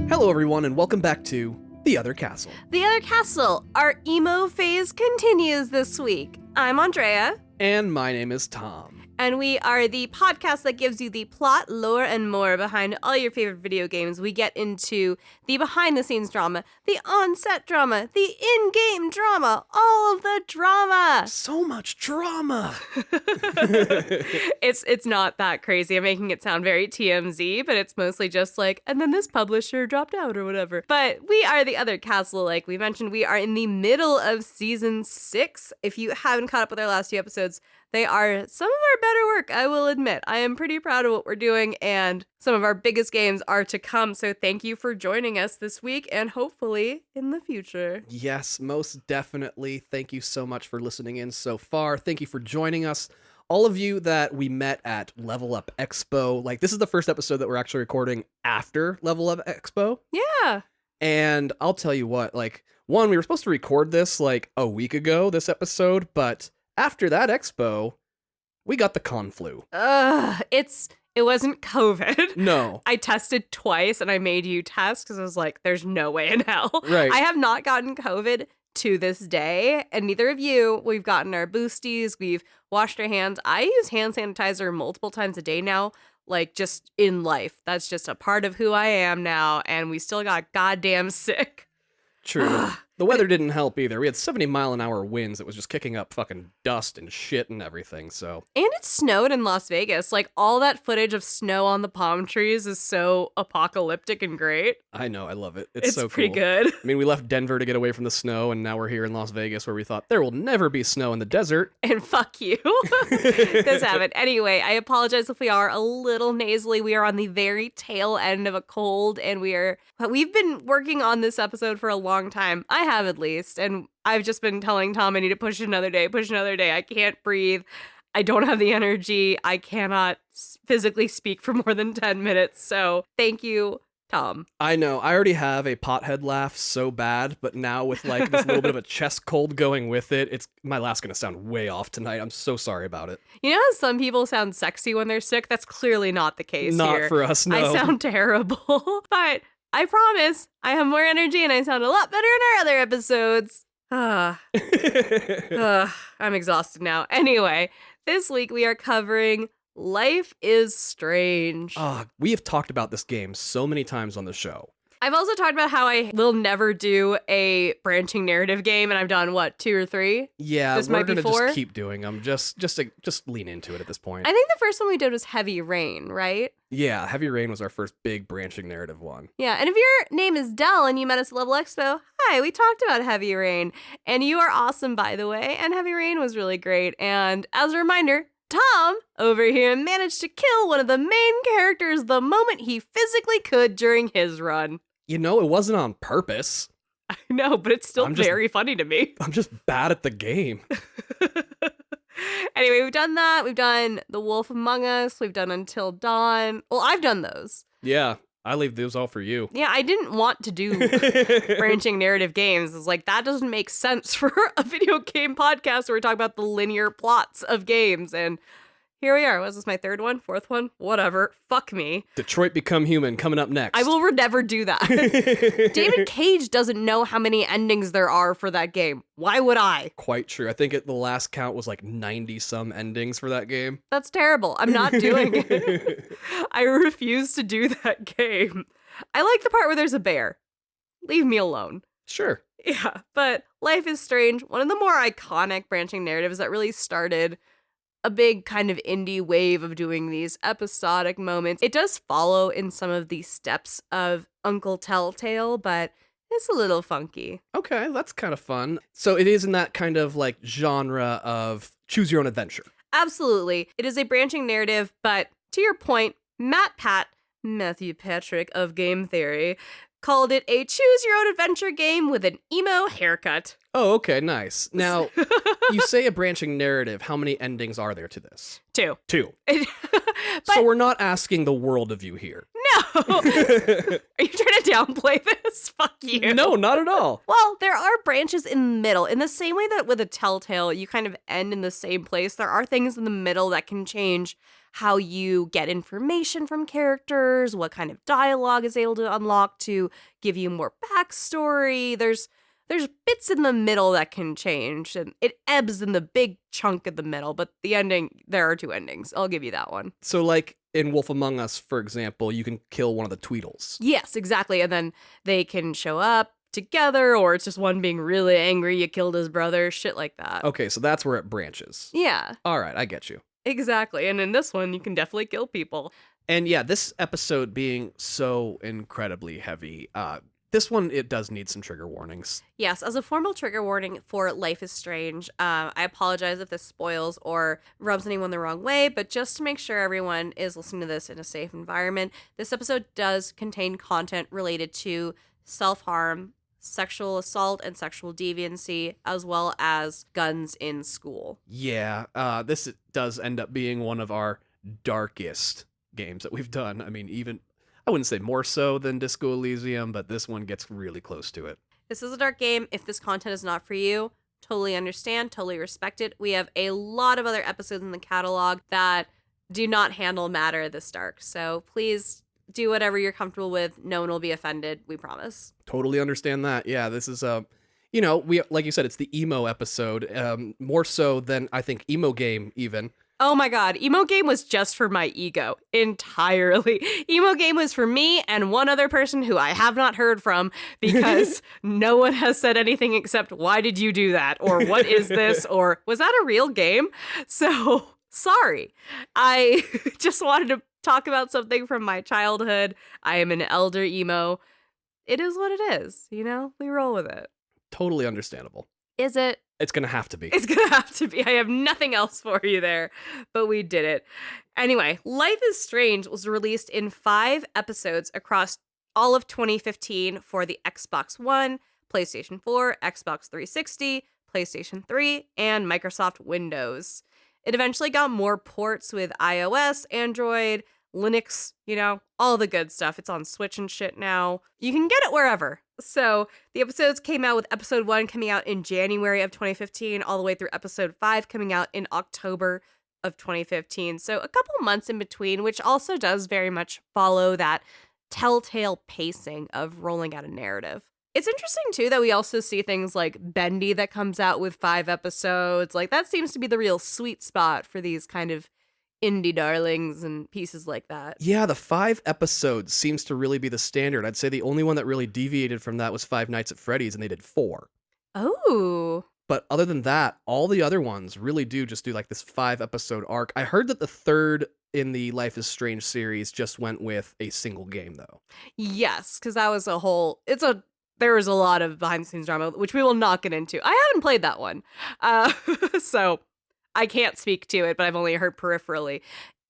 Hello, everyone, and welcome back to The Other Castle. The Other Castle, our emo phase continues this week. I'm Andrea. And my name is Tom. And we are the podcast that gives you the plot, lore, and more behind all your favorite video games. We get into the behind-the-scenes drama, the on-set drama, the in-game drama, all of the drama. So much drama. It's not that crazy. I'm making it sound very TMZ, but it's mostly just like, and then this publisher dropped out or whatever. But we are The Other Castle, like we mentioned. We are in the middle of season 6. If you haven't caught up with our last few episodes, they are some of our better work, I will admit. I am pretty proud of what we're doing, and some of our biggest games are to come. So thank you for joining us this week, and hopefully in the future. Yes, most definitely. Thank you so much for listening in so far. Thank you for joining us. All of you that we met at Level Up Expo, like this is the first episode that we're actually recording after Level Up Expo. Yeah. And I'll tell you what, like, one, we were supposed to record this like a week ago, this episode, but after that expo, we got the con flu. It wasn't COVID. No. I tested twice and I made you test because I was like, there's no way in hell. Right. I have not gotten COVID to this day, and neither of you. We've gotten our boosties. We've washed our hands. I use hand sanitizer multiple times a day now, like just in life. That's just a part of who I am now, and we still got goddamn sick. True. The weather didn't help either. We had 70-mile-an-hour winds. It was just kicking up fucking dust and shit and everything, so. And it snowed in Las Vegas. Like, all that footage of snow on the palm trees is so apocalyptic and great. I know. I love it. It's so cool. Pretty good. I mean, we left Denver to get away from the snow, and now we're here in Las Vegas where we thought there will never be snow in the desert. And fuck you. This happened. Anyway, I apologize if we are a little nasally. We are on the very tail end of a cold, and we've been working on this episode for a long time. I have at least, and I've just been telling Tom I need to push another day. I can't breathe. I don't have the energy. I cannot physically speak for more than 10 minutes. So thank you, Tom. I know. I already have a pothead laugh so bad, but now with like this little bit of a chest cold going with it, my laugh's going to sound way off tonight. I'm so sorry about it. You know how some people sound sexy when they're sick? That's clearly not the case Not here. for us, no. I sound terrible, but I promise I have more energy and I sound a lot better in our other episodes. I'm exhausted now. Anyway, this week we are covering Life is Strange. We have talked about this game so many times on the show. I've also talked about how I will never do a branching narrative game, and I've done, 2 or 3? Yeah, this we're might be gonna 4? just keep doing them. Just lean into it at this point. I think the first one we did was Heavy Rain, right? Yeah, Heavy Rain was our first big branching narrative one. Yeah, and if your name is Dell and you met us at Level Expo, hi, we talked about Heavy Rain, and you are awesome, by the way, and Heavy Rain was really great, and as a reminder, Tom, over here, managed to kill one of the main characters the moment he physically could during his run. You know, it wasn't on purpose. I know, but it's still very funny to me. I'm just bad at the game. Anyway, we've done that. We've done The Wolf Among Us. We've done Until Dawn. Well, I've done those. Yeah, I leave those all for you. Yeah, I didn't want to do branching narrative games. It's like, that doesn't make sense for a video game podcast where we talk about the linear plots of games. And here we are. Was this my 3rd one? 4th one? Whatever. Fuck me. Detroit Become Human coming up next. I will never do that. David Cage doesn't know how many endings there are for that game. Why would I? Quite true. I think the last count was like 90-some endings for that game. That's terrible. I'm not doing it. I refuse to do that game. I like the part where there's a bear. Leave me alone. Sure. Yeah, but Life is Strange, one of the more iconic branching narratives that really started a big kind of indie wave of doing these episodic moments. It does follow in some of the steps of Uncle Telltale, but it's a little funky. Okay, that's kind of fun. So it is in that kind of like genre of choose your own adventure. Absolutely. It is a branching narrative, but to your point, Matthew Patrick of Game Theory called it a choose-your-own-adventure game with an emo haircut. Oh, okay, nice. Now, you say a branching narrative. How many endings are there to this? 2. 2. But so we're not asking the world of you here. No! Are you trying to downplay this? Fuck you. No, not at all. Well, there are branches in the middle. In the same way that with a Telltale, you kind of end in the same place, there are things in the middle that can change how you get information from characters, what kind of dialogue is able to unlock to give you more backstory. There's bits in the middle that can change, and it ebbs in the big chunk in the middle, but the ending, there are two endings. I'll give you that one. So, like in Wolf Among Us, for example, you can kill one of the Tweedles. Yes, exactly. And then they can show up together, or it's just one being really angry you killed his brother, shit like that. Okay, so that's where it branches. Yeah, All right, I get you. exactly. And in this one, you can definitely kill people. And yeah, this episode being so incredibly heavy, this one, it does need some trigger warnings. Yes, as a formal trigger warning for Life is Strange, I apologize if this spoils or rubs anyone the wrong way, but just to make sure everyone is listening to this in a safe environment, this episode does contain content related to self-harm, sexual assault, and sexual deviancy, as well as guns in school. Yeah, this does end up being one of our darkest games that we've done. I mean, even, I wouldn't say more so than Disco Elysium, but this one gets really close to it. This is a dark game. If this content is not for you, totally understand, totally respect it. We have a lot of other episodes in the catalog that do not handle matter this dark. So please do whatever you're comfortable with. No one will be offended. We promise. Totally understand that. Yeah, this is we, like you said, it's the emo episode, more so than I think emo game even. Oh my god, Emo Game was just for my ego, entirely. Emo Game was for me and one other person who I have not heard from because no one has said anything except, why did you do that? Or what is this? Or was that a real game? So, sorry. I just wanted to talk about something from my childhood. I am an elder emo. It is what it is, you know? We roll with it. Totally understandable. Is it? It's going to have to be. It's going to have to be. I have nothing else for you there, but we did it. Anyway, Life is Strange was released in 5 episodes across all of 2015 for the Xbox One, PlayStation 4, Xbox 360, PlayStation 3, and Microsoft Windows. It eventually got more ports with iOS, Android, Linux, you know, all the good stuff. It's on Switch and shit now. You can get it wherever. So the episodes came out with episode 1 coming out in January of 2015, all the way through episode 5 coming out in October of 2015. So a couple months in between, which also does very much follow that telltale pacing of rolling out a narrative. It's interesting, too, that we also see things like Bendy that comes out with 5 episodes. Like, that seems to be the real sweet spot for these kind of indie darlings and pieces like that. Yeah, the 5 episodes seems to really be the standard. I'd say the only one that really deviated from that was Five Nights at Freddy's, and they did 4. Oh. But other than that, all the other ones really do just do like this 5-episode arc. I heard that the third in the Life is Strange series just went with a single game, though. Yes, because that was there was a lot of behind-the-scenes drama, which we will not get into. I haven't played that one. So I can't speak to it, but I've only heard peripherally.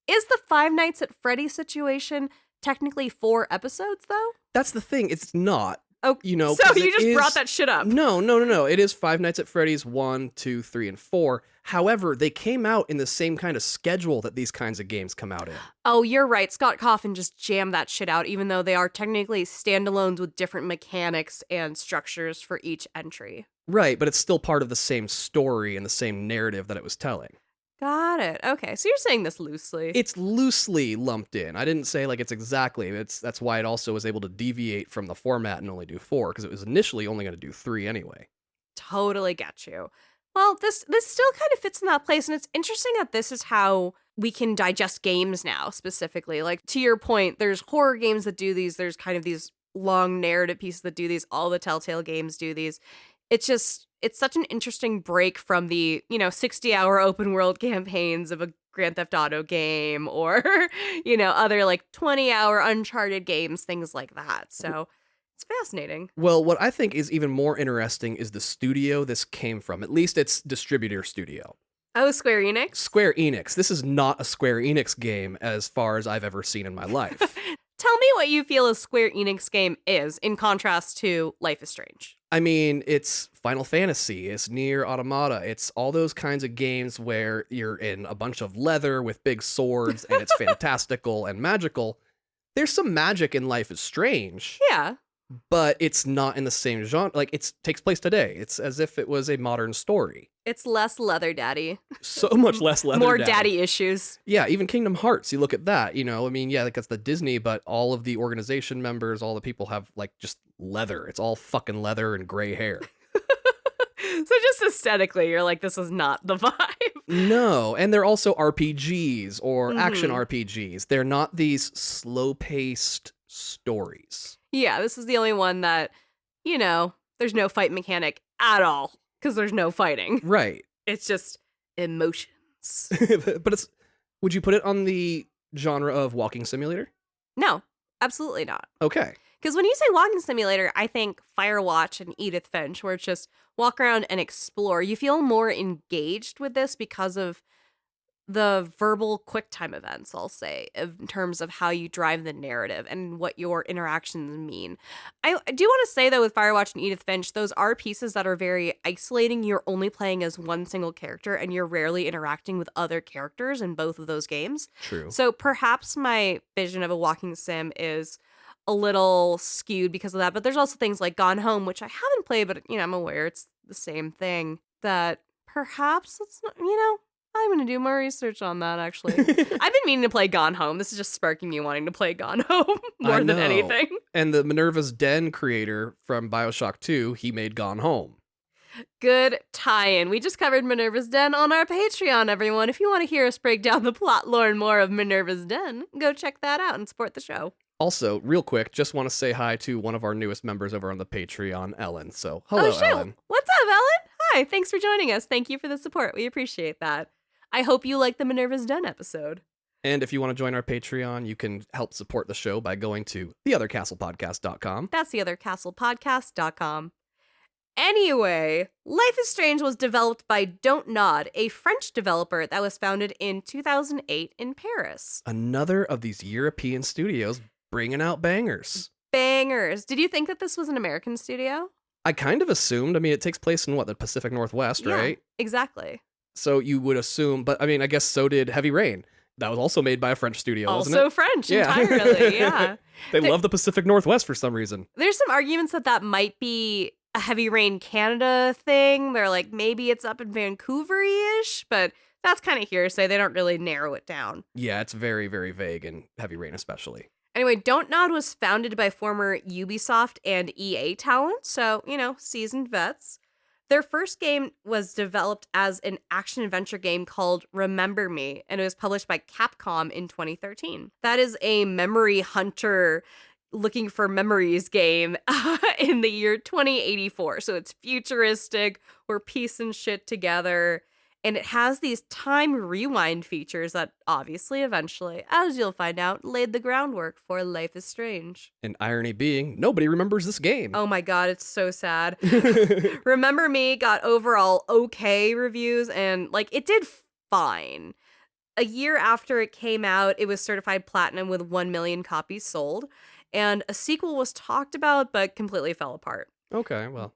Is the Five Nights at Freddy's situation technically 4 episodes, though? That's the thing. It's not. Oh, you know, so you just brought that shit up. No. It is Five Nights at Freddy's 1, 2, 3, and 4. However, they came out in the same kind of schedule that these kinds of games come out in. Oh, you're right. Scott Cawthon just jammed that shit out, even though they are technically standalones with different mechanics and structures for each entry. Right, but it's still part of the same story and the same narrative that it was telling. Got it. Okay, so you're saying this loosely. It's loosely lumped in. I didn't say like it's exactly. That's why it also was able to deviate from the format and only do 4, because it was initially only going to do 3 anyway. Totally get you. Well, this still kind of fits in that place, and it's interesting that this is how we can digest games now, specifically. Like, to your point, there's horror games that do these, there's kind of these long narrative pieces that do these, all the Telltale games do these. It's such an interesting break from the, 60-hour open world campaigns of a Grand Theft Auto game or, other like 20-hour Uncharted games, things like that. So it's fascinating. Well, what I think is even more interesting is the studio this came from, at least its distributor studio. Oh, Square Enix? Square Enix. This is not a Square Enix game as far as I've ever seen in my life. Tell me what you feel a Square Enix game is in contrast to Life is Strange. I mean, it's Final Fantasy, it's Nier Automata, it's all those kinds of games where you're in a bunch of leather with big swords and it's fantastical and magical. There's some magic in Life is Strange. Yeah. but it's not in the same genre. Like, it takes place today. It's as if it was a modern story. It's less leather daddy. So much less leather More daddy. daddy issues. Yeah, even Kingdom Hearts, you look at that, I mean, yeah, like that's the Disney, but all of the organization members, all the people have like just leather. It's all fucking leather and gray hair. So just aesthetically, you're like, this is not the vibe. No, and they're also RPGs or action RPGs. They're not these slow-paced stories. Yeah, this is the only one that, there's no fight mechanic at all because there's no fighting. Right. It's just emotions. But would you put it on the genre of walking simulator? No, absolutely not. Okay. Because when you say walking simulator, I think Firewatch and Edith Finch, where it's just walk around and explore. You feel more engaged with this because of the verbal QuickTime events, I'll say, in terms of how you drive the narrative and what your interactions mean. I do want to say, though, with Firewatch and Edith Finch, those are pieces that are very isolating. You're only playing as one single character, and you're rarely interacting with other characters in both of those games. True. So perhaps my vision of a walking sim is a little skewed because of that. But there's also things like Gone Home, which I haven't played, but, I'm aware it's the same thing, that perhaps it's not, I'm going to do more research on that, actually. I've been meaning to play Gone Home. This is just sparking me wanting to play Gone Home more than anything. And the Minerva's Den creator from BioShock 2, he made Gone Home. Good tie-in. We just covered Minerva's Den on our Patreon, everyone. If you want to hear us break down the plot, lore, and more of Minerva's Den, go check that out and support the show. Also, real quick, just want to say hi to one of our newest members over on the Patreon, Ellen. So, hello, Ellen. What's up, Ellen? Hi, thanks for joining us. Thank you for the support. We appreciate that. I hope you like the Minerva's Den episode. And if you want to join our Patreon, you can help support the show by going to TheOtherCastlePodcast.com. That's TheOtherCastlePodcast.com. Anyway, Life is Strange was developed by Don't Nod, a French developer that was founded in 2008 in Paris. Another of these European studios bringing out bangers. Bangers. Did you think that this was an American studio? I kind of assumed. I mean, it takes place in the Pacific Northwest, right? Exactly. So you would assume, but I mean, I guess so did Heavy Rain. That was also made by a French studio, wasn't it? Also French, entirely, yeah. They love the Pacific Northwest for some reason. There's some arguments that might be a Heavy Rain Canada thing. They're like, maybe it's up in Vancouver-ish, but that's kind of hearsay. They don't really narrow it down. Yeah, it's very, very vague in Heavy Rain especially. Anyway, Don't Nod was founded by former Ubisoft and EA talent, so, seasoned vets. Their first game was developed as an action-adventure game called Remember Me, and it was published by Capcom in 2013. That is a memory hunter looking for memories game in the year 2084. So it's futuristic, we're piecing shit together, and it has these time rewind features that obviously eventually, as you'll find out, laid the groundwork for Life is Strange. And irony being, nobody remembers this game. Oh my god, it's so sad. Remember Me got overall okay reviews, and it did fine. A year after it came out, it was certified platinum with 1 million copies sold, and a sequel was talked about but completely fell apart. Okay, well,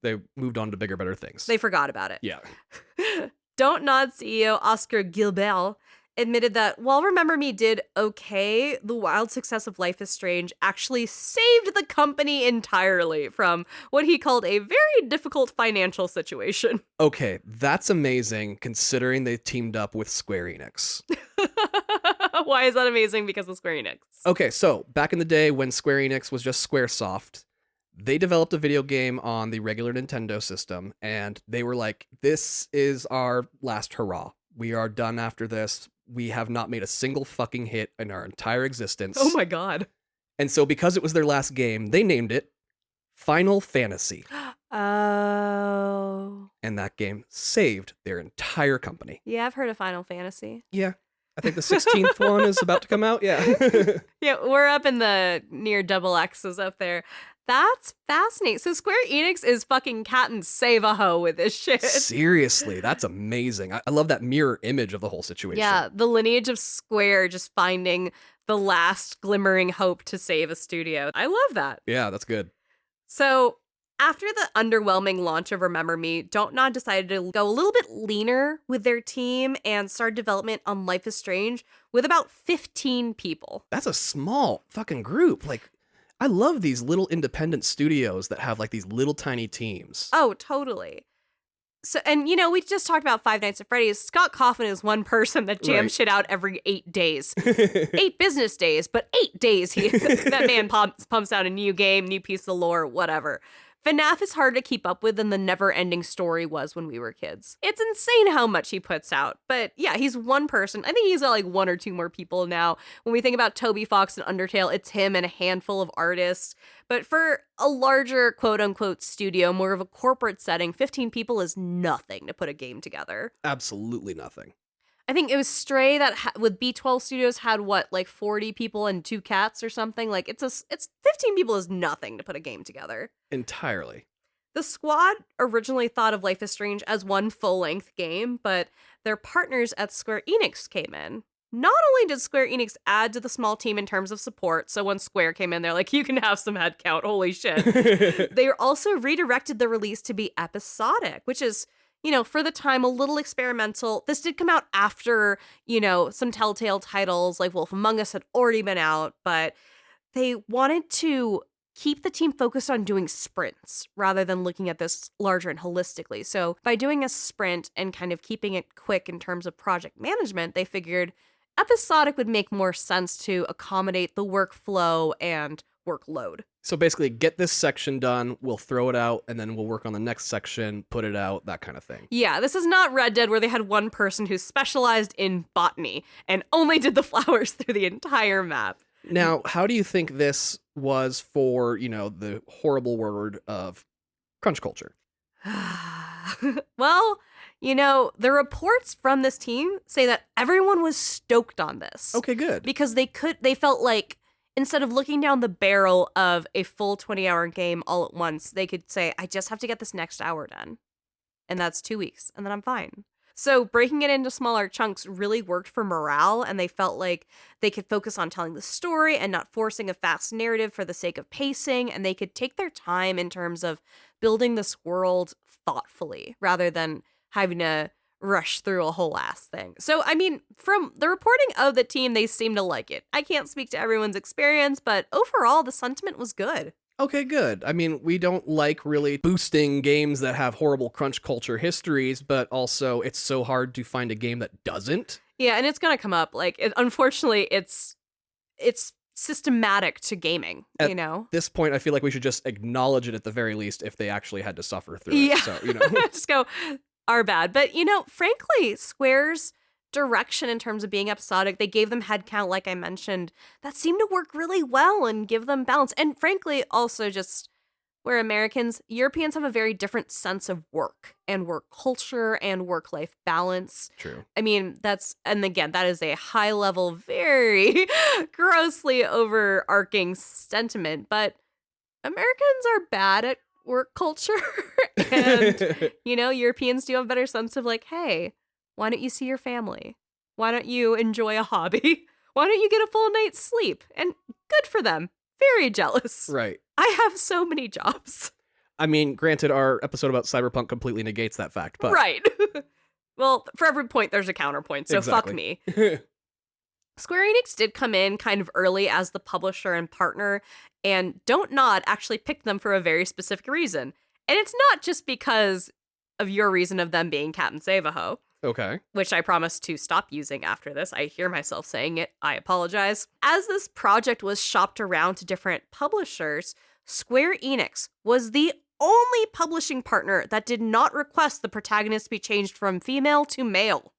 they moved on to bigger, better things. They forgot about it. Yeah. Don't Nod CEO Oscar Gilbert admitted that while Remember Me did okay, the wild success of Life is Strange actually saved the company entirely from what he called a very difficult financial situation. Okay, that's amazing considering they teamed up with Square Enix. Why is that amazing? Because of Square Enix. Okay, so back in the day when Square Enix was just Squaresoft, they developed a video game on the regular Nintendo system, and they were like, this is our last hurrah. We are done after this. We have not made a single fucking hit in our entire existence. Oh my god. And so because it was their last game, they named it Final Fantasy. Oh. And that game saved their entire company. Yeah, I've heard of Final Fantasy. Yeah. I think the 16th one is about to come out. Yeah. Yeah, we're up in the near double X's up there. That's fascinating. So Square Enix is fucking cat and save a hoe with this shit. Seriously, that's amazing. I love that mirror image of the whole situation. Yeah, the lineage of Square just finding the last glimmering hope to save a studio. I love that. Yeah, that's good. So after the underwhelming launch of Remember Me, Don't Nod decided to go a little bit leaner with their team and start development on Life is Strange with about 15 people. That's a small fucking group. Like, I love these little independent studios that have like these little tiny teams. Oh, totally. So, and you know, we just talked about Five Nights at Freddy's. Scott Coughlin is one person that jams Right. shit out every 8 days. 8 business days, but 8 days that man pumps out a new game, new piece of lore, whatever. FNAF is hard to keep up with than the never-ending story was when we were kids. It's insane how much he puts out. But yeah, he's one person. I think he's got like 1 or 2 more people now. When we think about Toby Fox and Undertale, it's him and a handful of artists. But for a larger quote-unquote studio, more of a corporate setting, 15 people is nothing to put a game together. Absolutely nothing. I think it was Stray that with B12 Studios had what, like 40 people and 2 cats or something. Like it's 15 people is nothing to put a game together. Entirely. The squad originally thought of Life is Strange as one full-length game, but their partners at Square Enix came in. Not only did Square Enix add to the small team in terms of support, so when Square came in, they're like, you can have some head count, holy shit. They also redirected the release to be episodic, which is, you know, for the time, a little experimental. This did come out after, you know, some Telltale titles like Wolf Among Us had already been out, but they wanted to keep the team focused on doing sprints rather than looking at this larger and holistically. So by doing a sprint and kind of keeping it quick in terms of project management, they figured episodic would make more sense to accommodate the workflow and workload. So basically, get this section done, we'll throw it out, and then we'll work on the next section, put it out, that kind of thing. Yeah, this is not Red Dead where they had one person who specialized in botany and only did the flowers through the entire map. Now, how do you think this was for, you know, the horrible word of crunch culture? Well, you know, the reports from this team say that everyone was stoked on this. Okay, good. Because they felt like instead of looking down the barrel of a full 20-hour game all at once, they could say, I just have to get this next hour done. And that's 2 weeks, and then I'm fine. So breaking it into smaller chunks really worked for morale, and they felt like they could focus on telling the story and not forcing a fast narrative for the sake of pacing, and they could take their time in terms of building this world thoughtfully rather than having to rush through a whole ass thing. So, I mean, from the reporting of the team, they seem to like it. I can't speak to everyone's experience, but overall, the sentiment was good. Okay, good. I mean, we don't like really boosting games that have horrible crunch culture histories, but also it's so hard to find a game that doesn't. Yeah, and it's gonna come up. Like, unfortunately, it's systematic to gaming, you know? At this point, I feel like we should just acknowledge it at the very least if they actually had to suffer through Yeah. it. So, you know. Just go, our bad. But, you know, frankly, Square's direction in terms of being episodic, they gave them headcount, like I mentioned, that seemed to work really well and give them balance. And frankly, also just where Europeans have a very different sense of work and work culture and work-life balance. True. I mean, and again, that is a high level, very grossly overarching sentiment, but Americans are bad at work culture. And, you know, Europeans do have a better sense of like, hey, why don't you see your family? Why don't you enjoy a hobby? Why don't you get a full night's sleep? And good for them. Very jealous. Right. I have so many jobs. I mean, granted, our episode about Cyberpunk completely negates that fact, but... Right. Well, for every point, there's a counterpoint, so Exactly. Fuck me. Square Enix did come in kind of early as the publisher and partner, and Don't Nod actually picked them for a very specific reason. And it's not just because of your reason of them being Captain Save-A-Ho. Okay. Which I promise to stop using after this. I hear myself saying it. I apologize. As this project was shopped around to different publishers, Square Enix was the only publishing partner that did not request the protagonist be changed from female to male.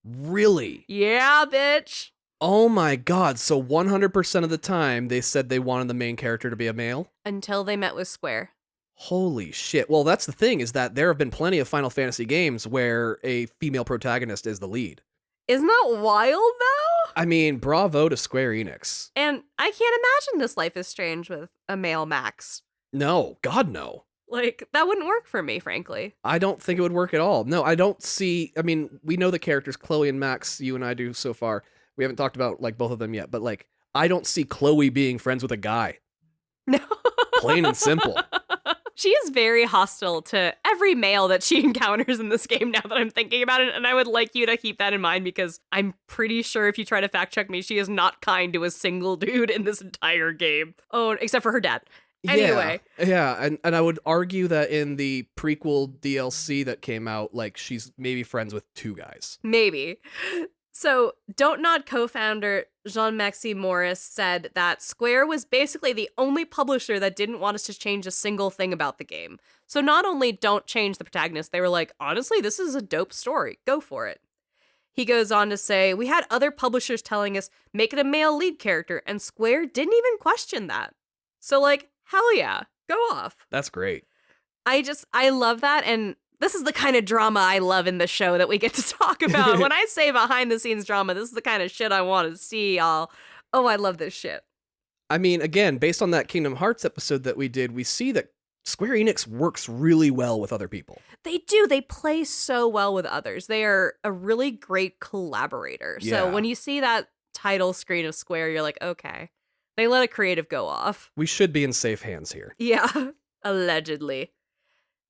Really? Yeah, bitch. Oh my god, so 100% of the time they said they wanted the main character to be a male? Until they met with Square. Holy shit. Well, that's the thing, is that there have been plenty of Final Fantasy games where a female protagonist is the lead. Isn't that wild, though? I mean, bravo to Square Enix. And I can't imagine this Life is Strange with a male Max. No, God no. Like, that wouldn't work for me, frankly. I don't think it would work at all. No, I don't see... I mean, we know the characters, Chloe and Max, you and I do so far. We haven't talked about, like, both of them yet, but, like, I don't see Chloe being friends with a guy. No. Plain and simple. She is very hostile to every male that she encounters in this game now that I'm thinking about it, and I would like you to keep that in mind because I'm pretty sure if you try to fact check me, she is not kind to a single dude in this entire game. Oh, except for her dad. Anyway. Yeah, and I would argue that in the prequel DLC that came out, like, she's maybe friends with 2 guys. Maybe. So, Don't Nod co-founder Jean-Maxime Morris said that Square was basically the only publisher that didn't want us to change a single thing about the game. So not only don't change the protagonist, they were like, honestly, this is a dope story. Go for it. He goes on to say, we had other publishers telling us, make it a male lead character, and Square didn't even question that. So, like, hell yeah, go off. That's great. I love that, and this is the kind of drama I love in the show that we get to talk about. When I say behind the scenes drama, this is the kind of shit I want to see, y'all. Oh, I love this shit. I mean, again, based on that Kingdom Hearts episode that we did, we see that Square Enix works really well with other people. They do. They play so well with others. They are a really great collaborator. Yeah. So when you see that title screen of Square, you're like, okay, they let a creative go off. We should be in safe hands here. Yeah, allegedly.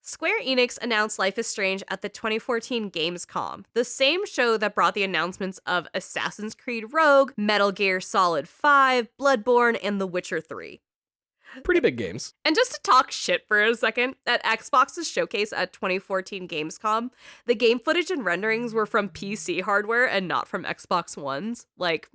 Square Enix announced Life is Strange at the 2014 Gamescom, the same show that brought the announcements of Assassin's Creed Rogue, Metal Gear Solid 5, Bloodborne, and The Witcher 3. Pretty big games. And just to talk shit for a second, at Xbox's showcase at 2014 Gamescom, the game footage and renderings were from PC hardware and not from Xbox Ones. Like,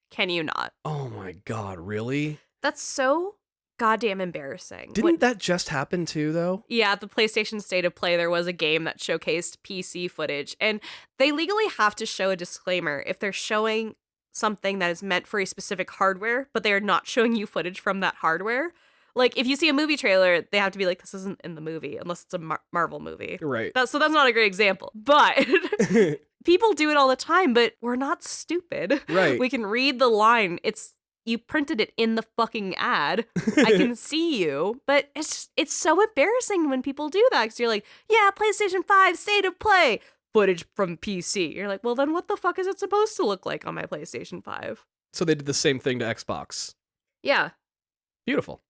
can you not? Oh my god, really? That's so goddamn embarrassing. Didn't that just happen too, though? Yeah, at the PlayStation State of Play, there was a game that showcased PC footage, and they legally have to show a disclaimer if they're showing something that is meant for a specific hardware, but they are not showing you footage from that hardware. Like, if you see a movie trailer, they have to be like, this isn't in the movie, unless it's a Marvel movie. Right. So that's not a great example. But people do it all the time, but we're not stupid. Right. We can read the line. You printed it in the fucking ad. I can see you. But it's so embarrassing when people do that, because you're like, yeah, PlayStation 5 State of Play. Footage from PC. You're like, well, then what the fuck is it supposed to look like on my PlayStation 5? So they did the same thing to Xbox. Yeah. Beautiful.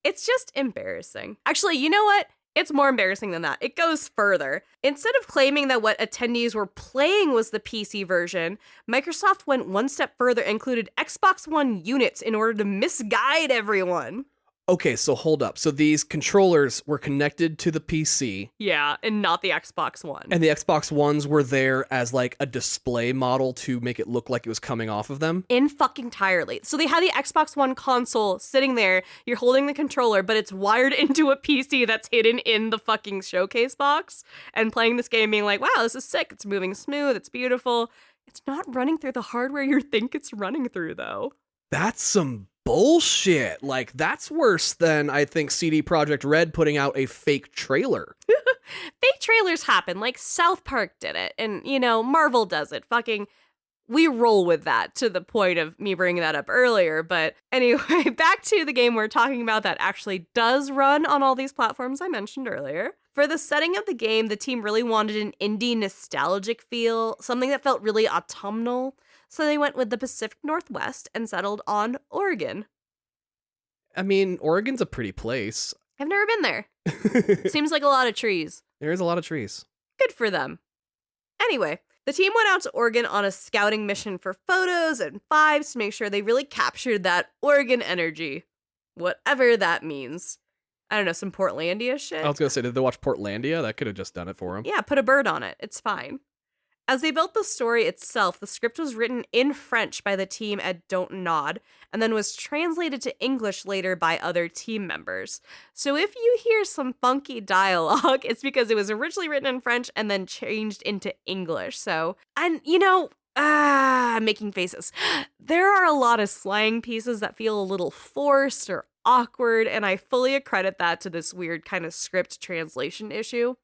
It's just embarrassing. Actually, you know what? It's more embarrassing than that. It goes further. Instead of claiming that what attendees were playing was the PC version, Microsoft went one step further and included Xbox One units in order to misguide everyone. Okay, so hold up. So these controllers were connected to the PC. Yeah, and not the Xbox One. And the Xbox Ones were there as like a display model to make it look like it was coming off of them. In fucking entirely. So they had the Xbox One console sitting there, you're holding the controller, but it's wired into a PC that's hidden in the fucking showcase box, and playing this game being like, wow, this is sick, it's moving smooth, it's beautiful. It's not running through the hardware you think it's running through, though. That's some bullshit. Like, that's worse than, I think, CD Projekt Red putting out a fake trailer. Fake trailers happen. Like, South Park did it. And, Marvel does it. Fucking, we roll with that, to the point of me bringing that up earlier. But anyway, back to the game we're talking about that actually does run on all these platforms I mentioned earlier. For the setting of the game, the team really wanted an indie nostalgic feel, something that felt really autumnal. So they went with the Pacific Northwest and settled on Oregon. I mean, Oregon's a pretty place. I've never been there. Seems like a lot of trees. There is a lot of trees. Good for them. Anyway, the team went out to Oregon on a scouting mission for photos and vibes to make sure they really captured that Oregon energy. Whatever that means. I don't know, some Portlandia shit? I was going to say, did they watch Portlandia? That could have just done it for them. Yeah, put a bird on it. It's fine. As they built the story itself, the script was written in French by the team at Don't Nod, and then was translated to English later by other team members. So if you hear some funky dialogue, it's because it was originally written in French and then changed into English. So, and I'm making faces. There are a lot of slang pieces that feel a little forced or awkward, and I fully accredit that to this weird kind of script translation issue.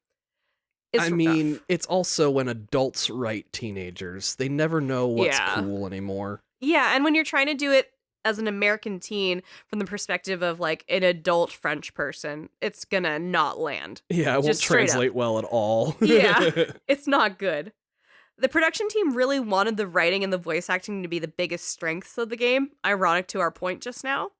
It's rough. It's also when adults write teenagers. They never know what's cool anymore. Yeah, and when you're trying to do it as an American teen from the perspective of like an adult French person, it's gonna not land. Yeah, it won't translate well at all. Yeah, it's not good. The production team really wanted the writing and the voice acting to be the biggest strengths of the game, ironic to our point just now.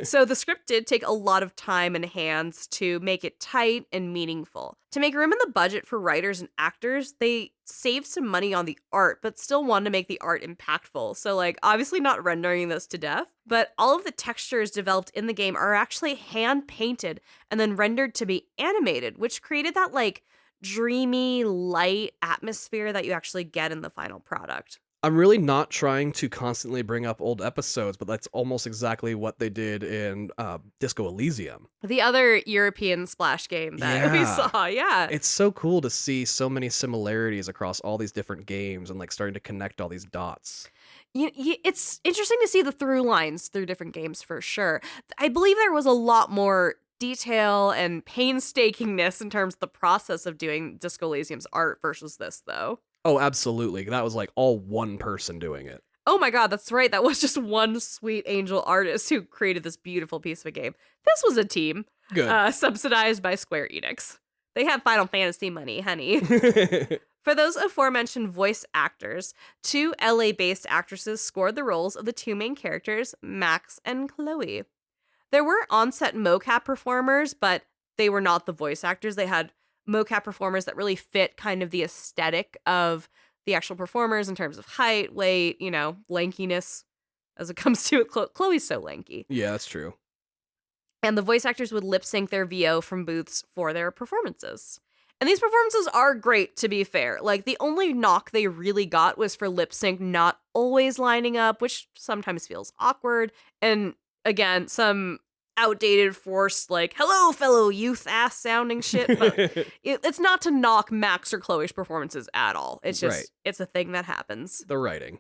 So the script did take a lot of time and hands to make it tight and meaningful. To make room in the budget for writers and actors, they saved some money on the art, but still wanted to make the art impactful. So, like, obviously not rendering this to death, but all of the textures developed in the game are actually hand painted and then rendered to be animated, which created that, like, dreamy, light atmosphere that you actually get in the final product. I'm really not trying to constantly bring up old episodes, but that's almost exactly what they did in Disco Elysium. The other European splash game that we saw, yeah. It's so cool to see so many similarities across all these different games and like starting to connect all these dots. It's interesting to see the through lines through different games for sure. I believe there was a lot more detail and painstakingness in terms of the process of doing Disco Elysium's art versus this, though. Oh, absolutely. That was like all one person doing it. Oh my god, that's right. That was just one sweet angel artist who created this beautiful piece of a game. This was a team. Good. Subsidized by Square Enix. They have Final Fantasy money, honey. For those aforementioned voice actors, 2 LA-based actresses scored the roles of the 2 main characters, Max and Chloe. There were on-set mocap performers, but they were not the voice actors. They had mocap performers that really fit kind of the aesthetic of the actual performers in terms of height, weight, lankiness. As it comes to it, Chloe's so lanky. Yeah, that's true. And the voice actors would lip sync their VO from booths for their performances. And these performances are great, to be fair. Like, the only knock they really got was for lip sync not always lining up, which sometimes feels awkward. And again, some outdated, forced, like, hello, fellow youth ass sounding shit. But it's not to knock Max or Chloe's performances at all. It's just, It's a thing that happens. The writing.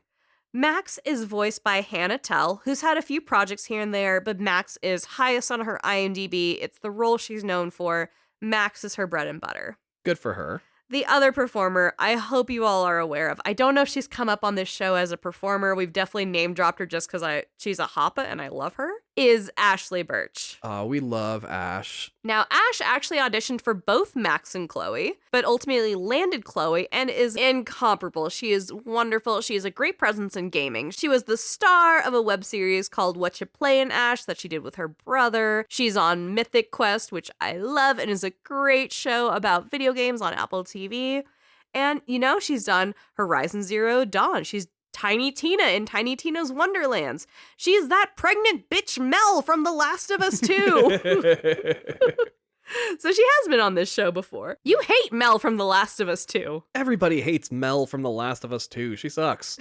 Max is voiced by Hannah Tell, who's had a few projects here and there, but Max is highest on her IMDb. It's the role she's known for. Max is her bread and butter. Good for her. The other performer, I hope you all are aware of. I don't know if she's come up on this show as a performer. We've definitely name dropped her just because she's a hoppa and I love her. Is Ashley Birch. We love Ash. Now, Ash actually auditioned for both Max and Chloe, but ultimately landed Chloe and is incomparable. She is wonderful. She is a great presence in gaming. She was the star of a web series called What You Playin', Ash that she did with her brother. She's on Mythic Quest, which I love and is a great show about video games on Apple TV. And, she's done Horizon Zero Dawn. She's Tiny Tina in Tiny Tina's Wonderlands. She's that pregnant bitch Mel from The Last of Us 2. So she has been on this show before. You hate Mel from The Last of Us 2. Everybody hates Mel from The Last of Us 2. She sucks.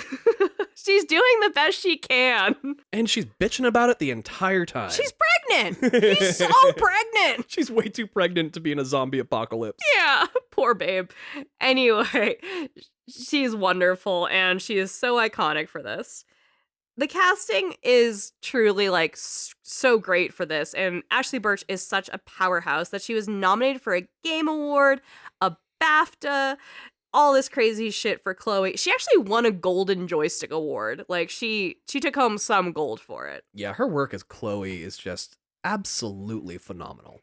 She's doing the best she can. And she's bitching about it the entire time. She's pregnant. She's so pregnant. She's way too pregnant to be in a zombie apocalypse. Yeah, poor babe. Anyway, she's wonderful and she is so iconic for this. The casting is truly like so great for this, and Ashley Birch is such a powerhouse that she was nominated for a Game Award, a BAFTA, all this crazy shit for Chloe. She actually won a Golden Joystick Award. Like, she took home some gold for it. Yeah, her work as Chloe is just absolutely phenomenal.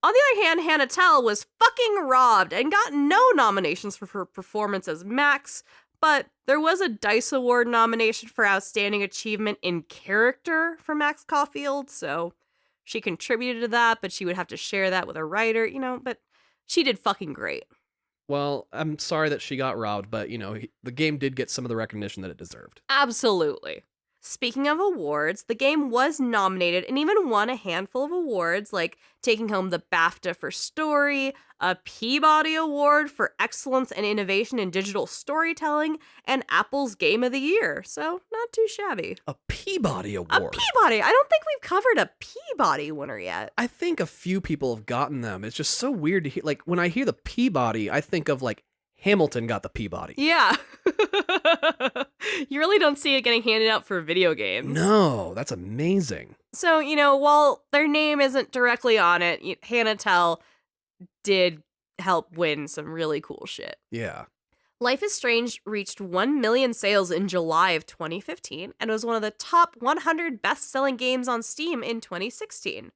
On the other hand, Hannah Tell was fucking robbed and got no nominations for her performance as Max, but there was a DICE Award nomination for Outstanding Achievement in Character for Max Caulfield, so she contributed to that, but she would have to share that with a writer, but she did fucking great. Well, I'm sorry that she got robbed, but, the game did get some of the recognition that it deserved. Absolutely. Speaking of awards, the game was nominated and even won a handful of awards, like taking home the BAFTA for Story, a Peabody Award for Excellence and Innovation in Digital Storytelling, and Apple's Game of the Year. So, not too shabby. A Peabody Award? A Peabody! I don't think we've covered a Peabody winner yet. I think a few people have gotten them. It's just so weird to hear. Like, when I hear the Peabody, I think of, like, Hamilton got the Peabody. Yeah. You really don't see it getting handed out for video games. No, that's amazing. So, while their name isn't directly on it, Hannah Tell did help win some really cool shit. Yeah. Life is Strange reached 1 million sales in July of 2015 and was one of the top 100 best-selling games on Steam in 2016.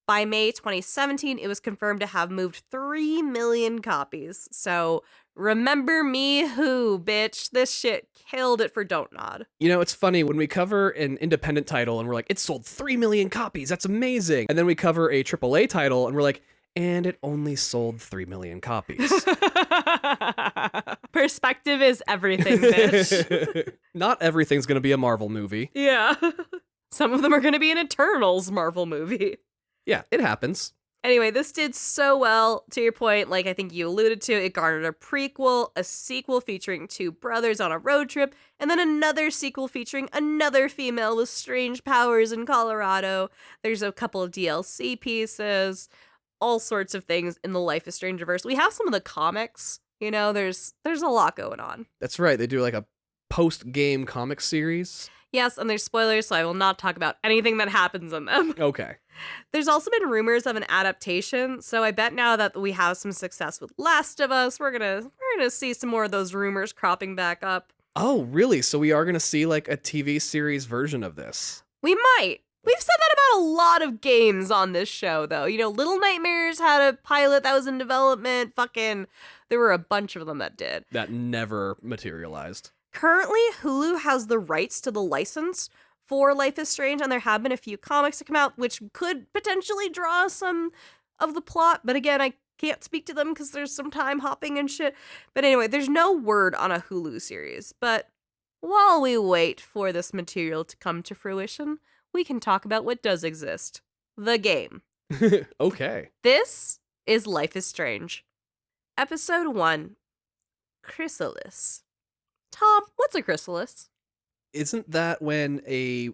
By May 2017, it was confirmed to have moved 3 million copies. So Remember Me Who, bitch. This shit killed it for Don't Nod. You know, it's funny when we cover an independent title and we're like, it sold 3 million copies. That's amazing. And then we cover a AAA title and we're like, and it only sold 3 million copies. Perspective is everything, bitch. Not everything's going to be a Marvel movie. Yeah. Some of them are going to be an Eternals Marvel movie. Yeah, it happens. Anyway, this did so well. To your point, like I think you alluded to, it garnered a prequel, a sequel featuring 2 brothers on a road trip, and then another sequel featuring another female with strange powers in Colorado. There's a couple of DLC pieces, all sorts of things in the Life is Strangeverse. We have some of the comics, you know, there's a lot going on. That's right. They do like a post-game comic series. Yes, and there's spoilers, so I will not talk about anything that happens in them. Okay. There's also been rumors of an adaptation, so I bet now that we have some success with Last of Us, we're gonna see some more of those rumors cropping back up. Oh, really? So we are going to see like a TV series version of this? We might. We've said that about a lot of games on this show, though. You know, Little Nightmares had a pilot that was in development. There were a bunch of them that did. That never materialized. Currently, Hulu has the rights to the license for Life is Strange, and there have been a few comics to come out, which could potentially draw some of the plot. But again, I can't speak to them because there's some time hopping and shit. But anyway, there's no word on a Hulu series. But while we wait for this material to come to fruition, we can talk about what does exist. The game. Okay. This is Life is Strange. Episode 1. Chrysalis. Tom, what's a chrysalis? Isn't that when a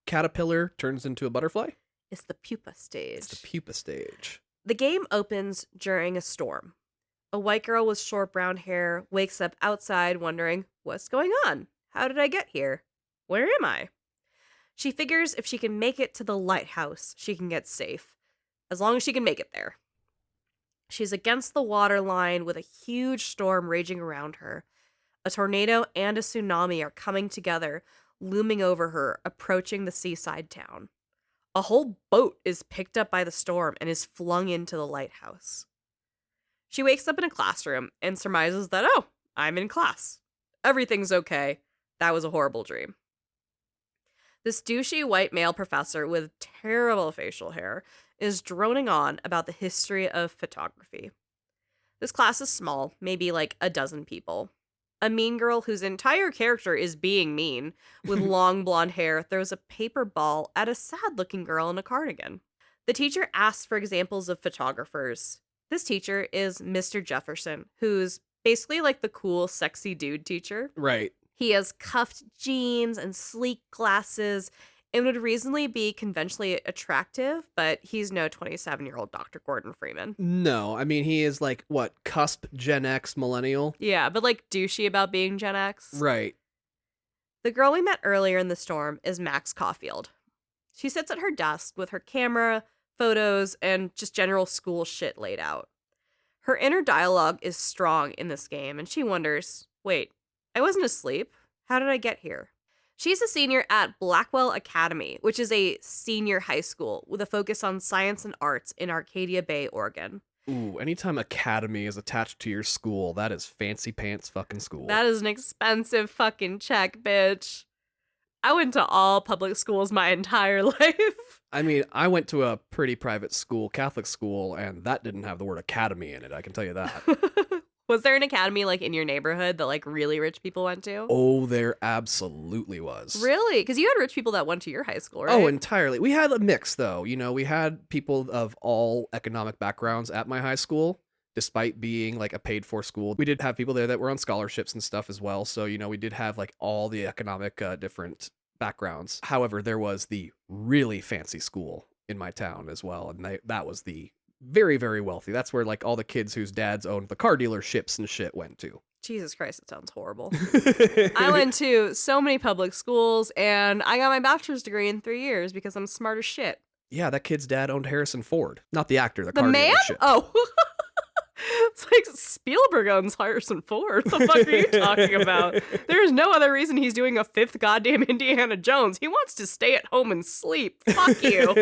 caterpillar turns into a butterfly? It's the pupa stage. It's the pupa stage. The game opens during a storm. A white girl with short brown hair wakes up outside wondering, what's going on? How did I get here? Where am I? She figures if she can make it to the lighthouse, she can get safe. As long as she can make it there. She's against the water line with a huge storm raging around her. A tornado and a tsunami are coming together, looming over her, approaching the seaside town. A whole boat is picked up by the storm and is flung into the lighthouse. She wakes up in a classroom and surmises that, oh, I'm in class. Everything's okay. That was a horrible dream. This douchey white male professor with terrible facial hair is droning on about the history of photography. This class is small, maybe like a dozen people. A mean girl whose entire character is being mean, with long blonde hair, throws a paper ball at a sad-looking girl in a cardigan. The teacher asks for examples of photographers. This teacher is Mr. Jefferson, who's basically like the cool, sexy dude teacher. Right. He has cuffed jeans and sleek glasses and would reasonably be conventionally attractive, but he's no 27-year-old Dr. Gordon Freeman. No, I mean, he is like, what, cusp Gen X millennial? Yeah, but like douchey about being Gen X. Right. The girl we met earlier in the storm is Max Caulfield. She sits at her desk with her camera, photos, and just general school shit laid out. Her inner dialogue is strong in this game, and she wonders, wait, I wasn't asleep. How did I get here? She's a senior at Blackwell Academy, which is a senior high school with a focus on science and arts in Arcadia Bay, Oregon. Ooh, anytime academy is attached to your school, that is fancy pants fucking school. That is an expensive fucking check, bitch. I went to all public schools my entire life. I mean, I went to a pretty private school, Catholic school, and that didn't have the word academy in it, I can tell you that. Was there an academy like in your neighborhood that like really rich people went to? Oh, there absolutely was. Really? Because you had rich people that went to your high school, right? Oh, entirely. We had a mix, though. You know, we had people of all economic backgrounds at my high school, despite being like a paid for school. We did have people there that were on scholarships and stuff as well. So, you know, we did have like all the economic different backgrounds. However, there was the really fancy school in my town as well. And that was the very, very wealthy. That's where like all the kids whose dads owned the car dealerships and shit went to. Jesus Christ, it sounds horrible. I went to so many public schools and I got my bachelor's degree in 3 years because I'm smart as shit. Yeah, that kid's dad owned Harrison Ford. Not the actor, the The car man? dealership. Oh. It's like Spielberg owns Harrison Ford. What the fuck are you talking about? There's no other reason he's doing a 5th goddamn Indiana Jones. He wants to stay at home and sleep. Fuck you.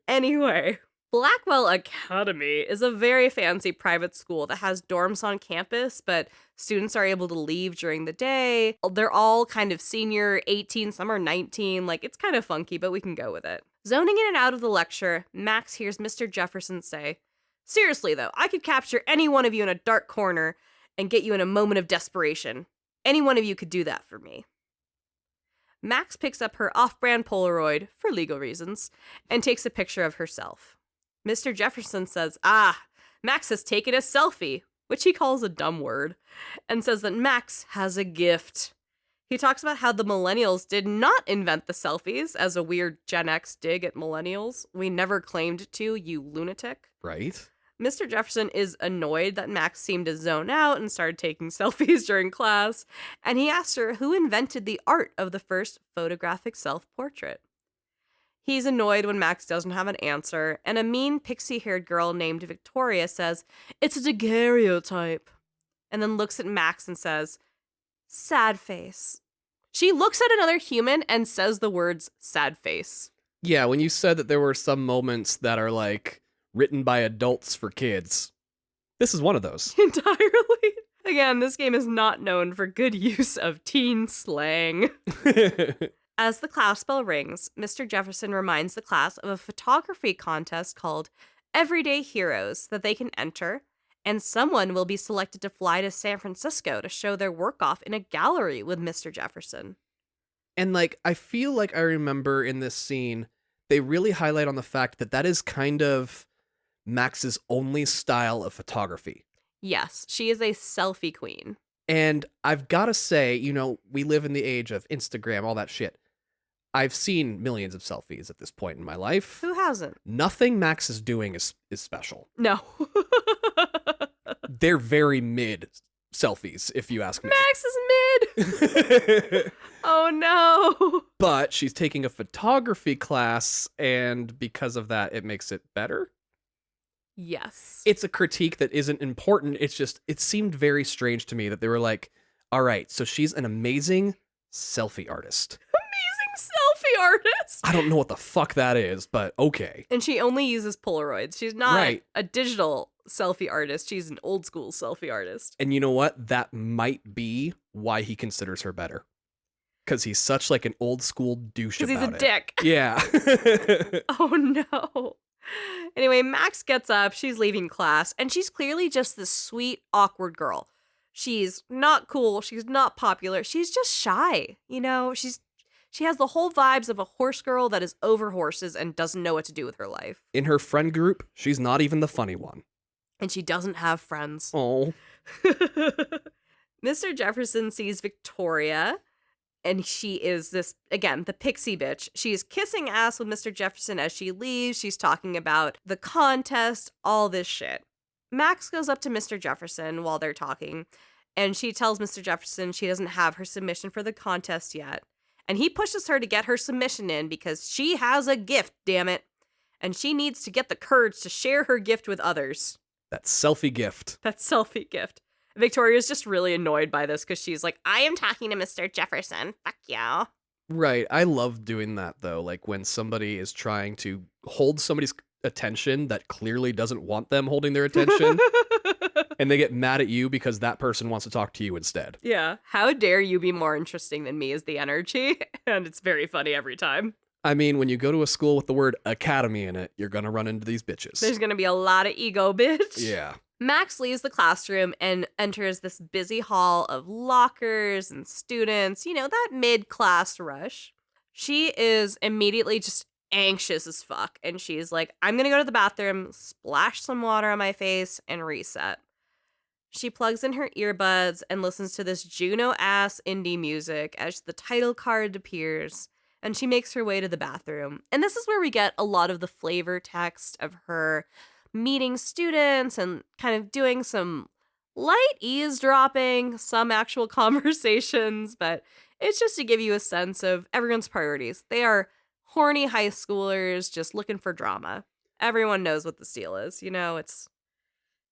Anyway. Blackwell Academy is a very fancy private school that has dorms on campus, but students are able to leave during the day. They're all kind of senior, 18, some are 19. Like, it's kind of funky, but we can go with it. Zoning in and out of the lecture, Max hears Mr. Jefferson say, "Seriously, though, I could capture any one of you in a dark corner and get you in a moment of desperation. Any one of you could do that for me." Max picks up her off-brand Polaroid, for legal reasons, and takes a picture of herself. Mr. Jefferson says, Max has taken a selfie, which he calls a dumb word, and says that Max has a gift. He talks about how the millennials did not invent the selfies as a weird Gen X dig at millennials. We never claimed to, you lunatic. Right? Mr. Jefferson is annoyed that Max seemed to zone out and started taking selfies during class, and he asks her who invented the art of the first photographic self-portrait. He's annoyed when Max doesn't have an answer, and a mean pixie-haired girl named Victoria says, "It's a daguerreotype," and then looks at Max and says, "Sad face." She looks at another human and says the words sad face. Yeah, when you said that there were some moments that are like written by adults for kids, this is one of those. Entirely. Again, this game is not known for good use of teen slang. As the class bell rings, Mr. Jefferson reminds the class of a photography contest called Everyday Heroes that they can enter, and someone will be selected to fly to San Francisco to show their work off in a gallery with Mr. Jefferson. And like, I feel like I remember in this scene, they really highlight on the fact that that is kind of Max's only style of photography. Yes, she is a selfie queen. And I've got to say, you know, we live in the age of Instagram, all that shit. I've seen millions of selfies at this point in my life. Who hasn't? Nothing Max is doing is special. No. They're very mid selfies, if you ask me. Max is mid. Oh no. But she's taking a photography class, and because of that, it makes it better. Yes. It's a critique that isn't important. It's just, it seemed very strange to me that they were like, all right, so she's an amazing selfie artist. Selfie artist. I don't know what the fuck that is, but okay. And she only uses Polaroids. She's not Right. a digital selfie artist. She's an old school selfie artist. And you know what? That might be why he considers her better. Because he's such like an old school douche about it. Because he's a dick. Yeah. Oh no. Anyway, Max gets up. She's leaving class. And she's clearly just this sweet, awkward girl. She's not cool. She's not popular. She's just shy. You know, she has the whole vibes of a horse girl that is over horses and doesn't know what to do with her life. In her friend group, she's not even the funny one. And she doesn't have friends. Oh. Mr. Jefferson sees Victoria, and she is this, again, the pixie bitch. She's kissing ass with Mr. Jefferson as she leaves. She's talking about the contest, all this shit. Max goes up to Mr. Jefferson while they're talking, and she tells Mr. Jefferson she doesn't have her submission for the contest yet. And he pushes her to get her submission in because she has a gift, damn it. And she needs to get the courage to share her gift with others. That selfie gift. That selfie gift. Victoria's just really annoyed by this because she's like, I am talking to Mr. Jefferson. Fuck yeah. Right. I love doing that, though. Like when somebody is trying to hold somebody's attention that clearly doesn't want them holding their attention. And they get mad at you because that person wants to talk to you instead. Yeah. How dare you be more interesting than me is the energy. And it's very funny every time. I mean, when you go to a school with the word academy in it, you're going to run into these bitches. There's going to be a lot of ego, bitch. Yeah. Max leaves the classroom and enters this busy hall of lockers and students, you know, that mid-class rush. She is immediately just anxious as fuck. And she's like, I'm going to go to the bathroom, splash some water on my face, and reset. She plugs in her earbuds and listens to this Juno-ass indie music as the title card appears, and she makes her way to the bathroom. And this is where we get a lot of the flavor text of her meeting students and kind of doing some light eavesdropping, some actual conversations, but it's just to give you a sense of everyone's priorities. They are horny high schoolers just looking for drama. Everyone knows what the deal is, you know, it's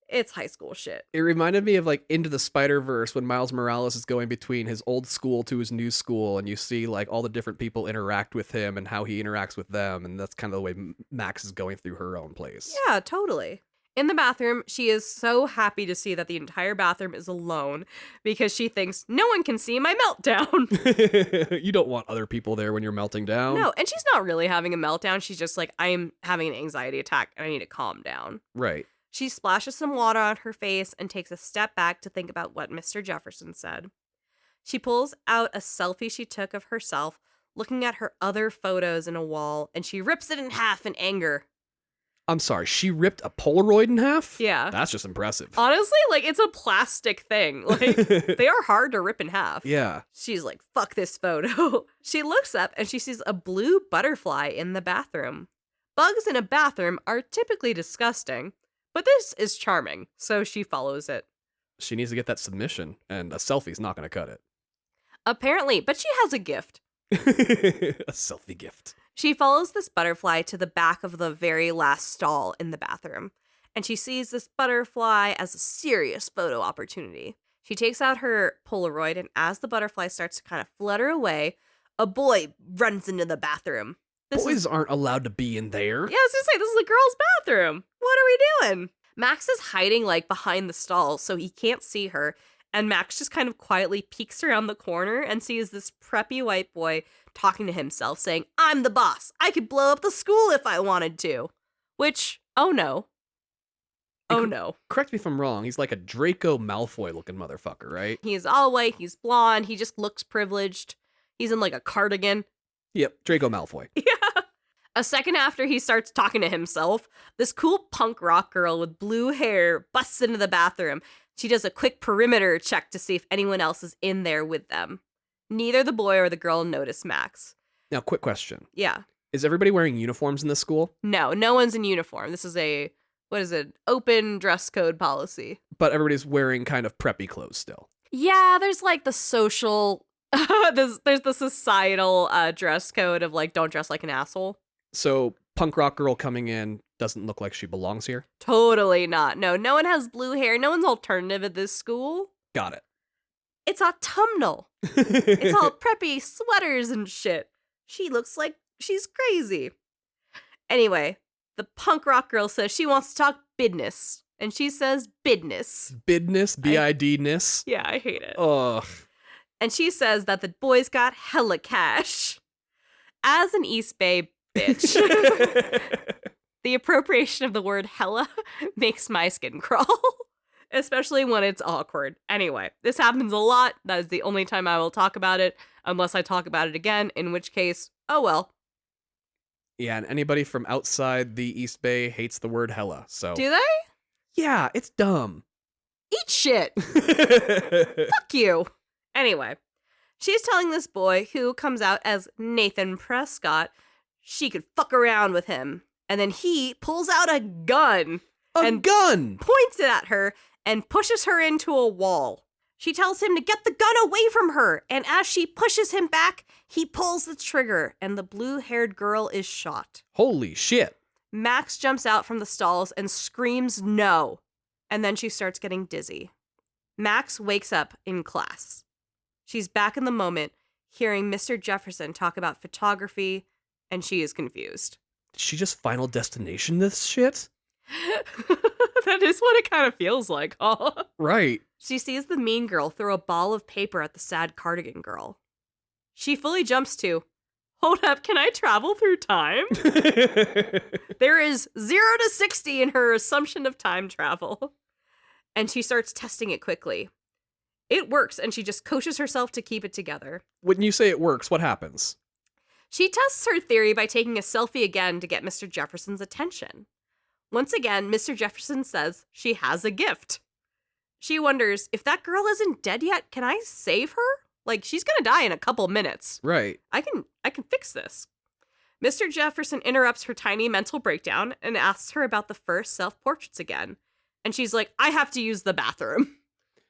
It's high school shit. It reminded me of like Into the Spider-Verse when Miles Morales is going between his old school to his new school, and you see like all the different people interact with him and how he interacts with them, and that's kind of the way Max is going through her own place. Yeah, totally. In the bathroom, she is so happy to see that the entire bathroom is alone because she thinks no one can see my meltdown. You don't want other people there when you're melting down. No, and she's not really having a meltdown. She's just like, I am having an anxiety attack and I need to calm down. Right. She splashes some water on her face and takes a step back to think about what Mr. Jefferson said. She pulls out a selfie she took of herself, looking at her other photos in a wall, and she rips it in half in anger. I'm sorry, she ripped a Polaroid in half? Yeah. That's just impressive. Honestly, like, it's a plastic thing. Like, they are hard to rip in half. Yeah. She's like, fuck this photo. She looks up and she sees a blue butterfly in the bathroom. Bugs in a bathroom are typically disgusting, but this is charming, so she follows it. She needs to get that submission, and a selfie's not going to cut it. Apparently, but she has a gift. A selfie gift. She follows this butterfly to the back of the very last stall in the bathroom, and she sees this butterfly as a serious photo opportunity. She takes out her Polaroid, and as the butterfly starts to kind of flutter away, a boy runs into the bathroom. Boys aren't allowed to be in there. Yeah, I was gonna say, this is a girl's bathroom. What are we doing? Max is hiding, like, behind the stall, so he can't see her, and Max just kind of quietly peeks around the corner and sees this preppy white boy talking to himself, saying, I'm the boss. I could blow up the school if I wanted to. Which, oh no. Oh no. Correct me if I'm wrong, he's like a Draco Malfoy looking motherfucker, right? He's all white, he's blonde, he just looks privileged. He's in like a cardigan. Yep, Draco Malfoy. Yeah. A second after he starts talking to himself, this cool punk rock girl with blue hair busts into the bathroom. She does a quick perimeter check to see if anyone else is in there with them. Neither the boy or the girl notice Max. Now, quick question. Yeah. Is everybody wearing uniforms in this school? No one's in uniform. This is a, what is it, open dress code policy. But everybody's wearing kind of preppy clothes still. Yeah, there's like the social, there's the societal dress code of like, don't dress like an asshole. So, punk rock girl coming in doesn't look like she belongs here? Totally not. No one has blue hair. No one's alternative at this school. Got it. It's autumnal. It's all preppy sweaters and shit. She looks like she's crazy. Anyway, the punk rock girl says she wants to talk business. And she says business. Business? B-I-D-ness? Yeah, I hate it. Ugh. And she says that the boys got hella cash. As an East Bay bitch, the appropriation of the word hella makes my skin crawl. Especially when it's awkward. Anyway, this happens a lot. That is the only time I will talk about it, unless I talk about it again, in which case, oh well. Yeah, and anybody from outside the East Bay hates the word hella, so... Do they? Yeah, it's dumb. Eat shit! Fuck you! Anyway, she's telling this boy, who comes out as Nathan Prescott, she could fuck around with him. And then he pulls out a gun. A gun! Points it at her and pushes her into a wall. She tells him to get the gun away from her, and as she pushes him back, he pulls the trigger, and the blue-haired girl is shot. Holy shit. Max jumps out from the stalls and screams no, and then she starts getting dizzy. Max wakes up in class. She's back in the moment, hearing Mr. Jefferson talk about photography, and she is confused. Did she just Final Destination this shit? That is what it kind of feels like, huh? Right. She sees the mean girl throw a ball of paper at the sad cardigan girl. She fully jumps to, hold up, can I travel through time? There is 0 to 60 in her assumption of time travel. And she starts testing it quickly. It works, and she just coaches herself to keep it together. When you say it works, what happens? She tests her theory by taking a selfie again to get Mr. Jefferson's attention. Once again, Mr. Jefferson says she has a gift. She wonders, if that girl isn't dead yet, can I save her? Like, she's gonna die in a couple minutes. Right. I can fix this. Mr. Jefferson interrupts her tiny mental breakdown and asks her about the first self-portraits again. And she's like, I have to use the bathroom.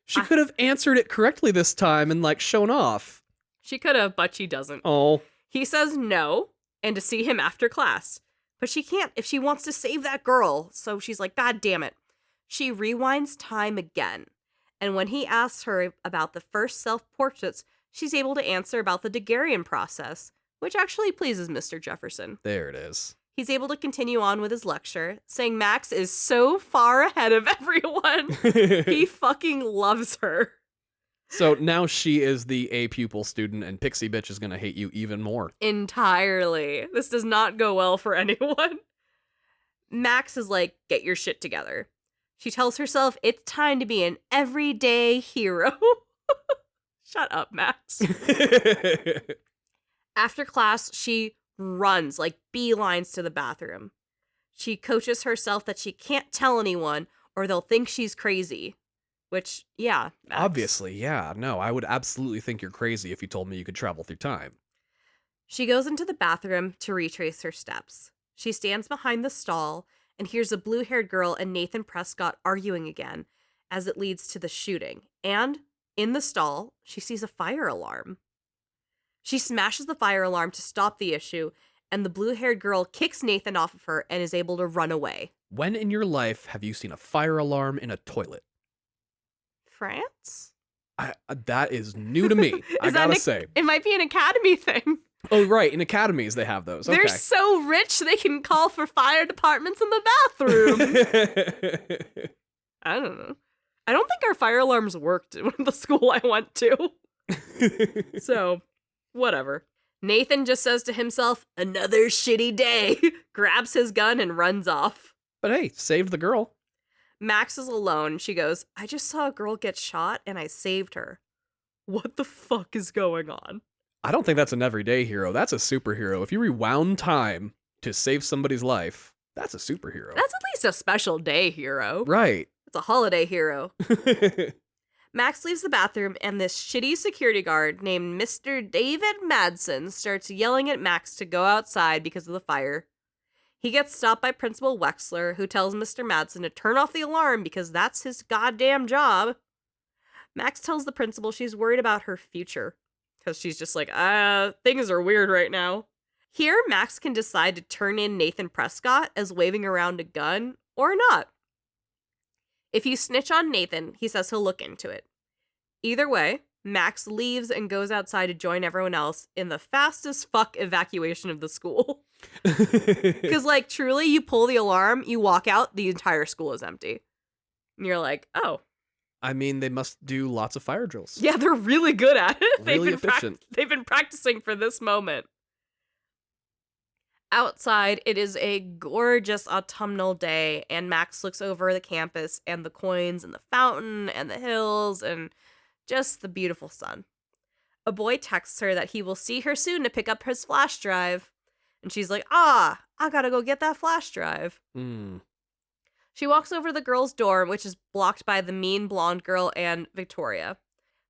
She could have answered it correctly this time and, like, shown off. She could have, but she doesn't. Oh. He says no, and to see him after class. But she can't if she wants to save that girl. So she's like, God damn it. she rewinds time again. And when he asks her about the first self-portraits, she's able to answer about the Daguerrean process, which actually pleases Mr. Jefferson. There it is. He's able to continue on with his lecture, saying Max is so far ahead of everyone. He fucking loves her. So now she is the A pupil student, and Pixie Bitch is going to hate you even more. Entirely. This does not go well for anyone. Max is like, get your shit together. She tells herself it's time to be an everyday hero. Shut up, Max. After class, she runs, like beelines to the bathroom. She coaches herself that she can't tell anyone or they'll think she's crazy. Which, yeah. Max. Obviously, yeah. No, I would absolutely think you're crazy if you told me you could travel through time. She goes into the bathroom to retrace her steps. She stands behind the stall and hears a blue-haired girl and Nathan Prescott arguing again as it leads to the shooting. And in the stall, she sees a fire alarm. She smashes the fire alarm to stop the issue, and the blue-haired girl kicks Nathan off of her and is able to run away. When in your life have you seen a fire alarm in a toilet? France? That is new to me, I gotta say. It might be an academy thing. Oh, right. In academies, they have those. They're Okay. so rich, they can call for fire departments in the bathroom. I don't know. I don't think our fire alarms worked at the school I went to. So, whatever. Nathan just says to himself, another shitty day, grabs his gun and runs off. But hey, saved the girl. Max is alone. She goes, I just saw a girl get shot and I saved her. What the fuck is going on? I don't think that's an everyday hero. That's a superhero. If you rewound time to save somebody's life, that's a superhero. That's at least a special day hero. Right. It's a holiday hero. Max leaves the bathroom, and this shitty security guard named Mr. David Madsen starts yelling at Max to go outside because of the fire. He gets stopped by Principal Wexler, who tells Mr. Madsen to turn off the alarm because that's his goddamn job. Max tells the principal she's worried about her future, because she's just like, things are weird right now. Here, Max can decide to turn in Nathan Prescott as waving around a gun, or not. If you snitch on Nathan, he says he'll look into it. Either way, Max leaves and goes outside to join everyone else in the fastest fuck evacuation of the school. Because, like, truly, you pull the alarm, you walk out, the entire school is empty. And you're like, oh. I mean, they must do lots of fire drills. Yeah, they're really good at it. Really efficient. They've been practicing for this moment. Outside, it is a gorgeous autumnal day, and Max looks over the campus and the coins and the fountain and the hills and just the beautiful sun. A boy texts her that he will see her soon to pick up his flash drive. And she's like, I gotta go get that flash drive. She walks over to the girls' dorm, which is blocked by the mean blonde girl and Victoria.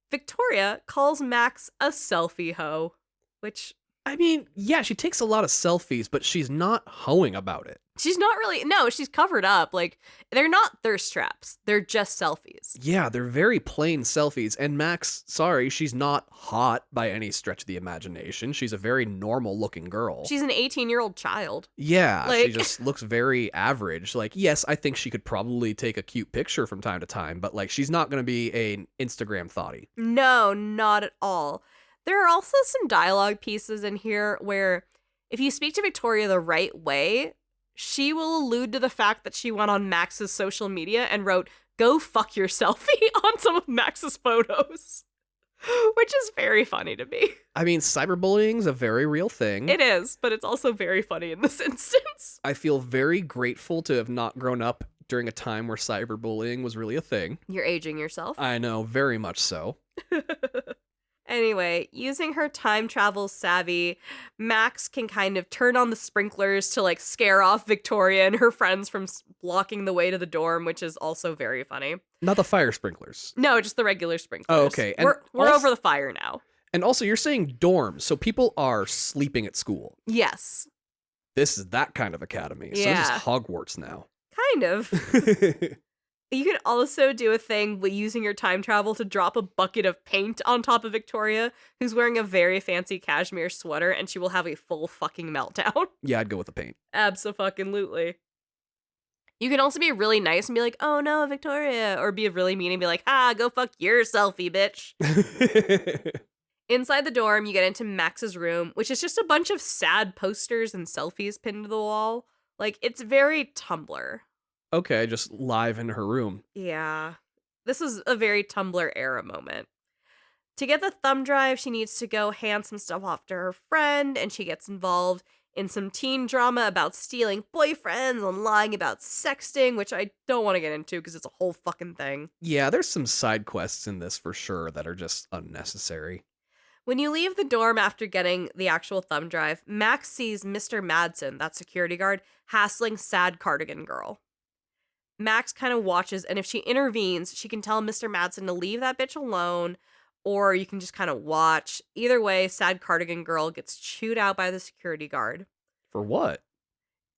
Victoria calls Max a selfie hoe, which... I mean, yeah, she takes a lot of selfies, but she's not hoeing about it. She's not really... No, she's covered up. Like, they're not thirst traps. They're just selfies. Yeah, they're very plain selfies. And Max, sorry, she's not hot by any stretch of the imagination. She's a very normal-looking girl. She's an 18-year-old child. Yeah, Like... she just looks very average. Like, yes, I think she could probably take a cute picture from time to time, but, like, she's not going to be an Instagram thottie. No, not at all. There are also some dialogue pieces in here where if you speak to Victoria the right way, she will allude to the fact that she went on Max's social media and wrote, "Go fuck your selfie" on some of Max's photos, which is very funny to me. I mean, cyberbullying's a very real thing. It is, but it's also very funny in this instance. I feel very grateful to have not grown up during a time where cyberbullying was really a thing. You're aging yourself. I know, very much so. Anyway, using her time travel savvy, Max can kind of turn on the sprinklers to, like, scare off Victoria and her friends from blocking the way to the dorm, which is also very funny. Not the fire sprinklers. No, just the regular sprinklers. Oh, okay. And we're over the fire now. And also, you're saying dorms, so people are sleeping at school. Yes. This is that kind of academy. So this is Hogwarts now. Kind of. You can also do a thing with using your time travel to drop a bucket of paint on top of Victoria, who's wearing a very fancy cashmere sweater, and she will have a full fucking meltdown. Yeah, I'd go with the paint. Abso-fucking-lutely. You can also be really nice and be like, oh no, Victoria, or be really mean and be like, go fuck your selfie, bitch. Inside the dorm, you get into Max's room, which is just a bunch of sad posters and selfies pinned to the wall. Like, it's very Tumblr. Okay, just live in her room. Yeah. This is a very Tumblr era moment. To get the thumb drive, she needs to go hand some stuff off to her friend, and she gets involved in some teen drama about stealing boyfriends and lying about sexting, which I don't want to get into because it's a whole fucking thing. Yeah, there's some side quests in this for sure that are just unnecessary. When you leave the dorm after getting the actual thumb drive, Max sees Mr. Madsen, that security guard, hassling sad cardigan girl. Max kind of watches, and if she intervenes, she can tell Mr. Madsen to leave that bitch alone, or you can just kind of watch. Either way, sad cardigan girl gets chewed out by the security guard. For what?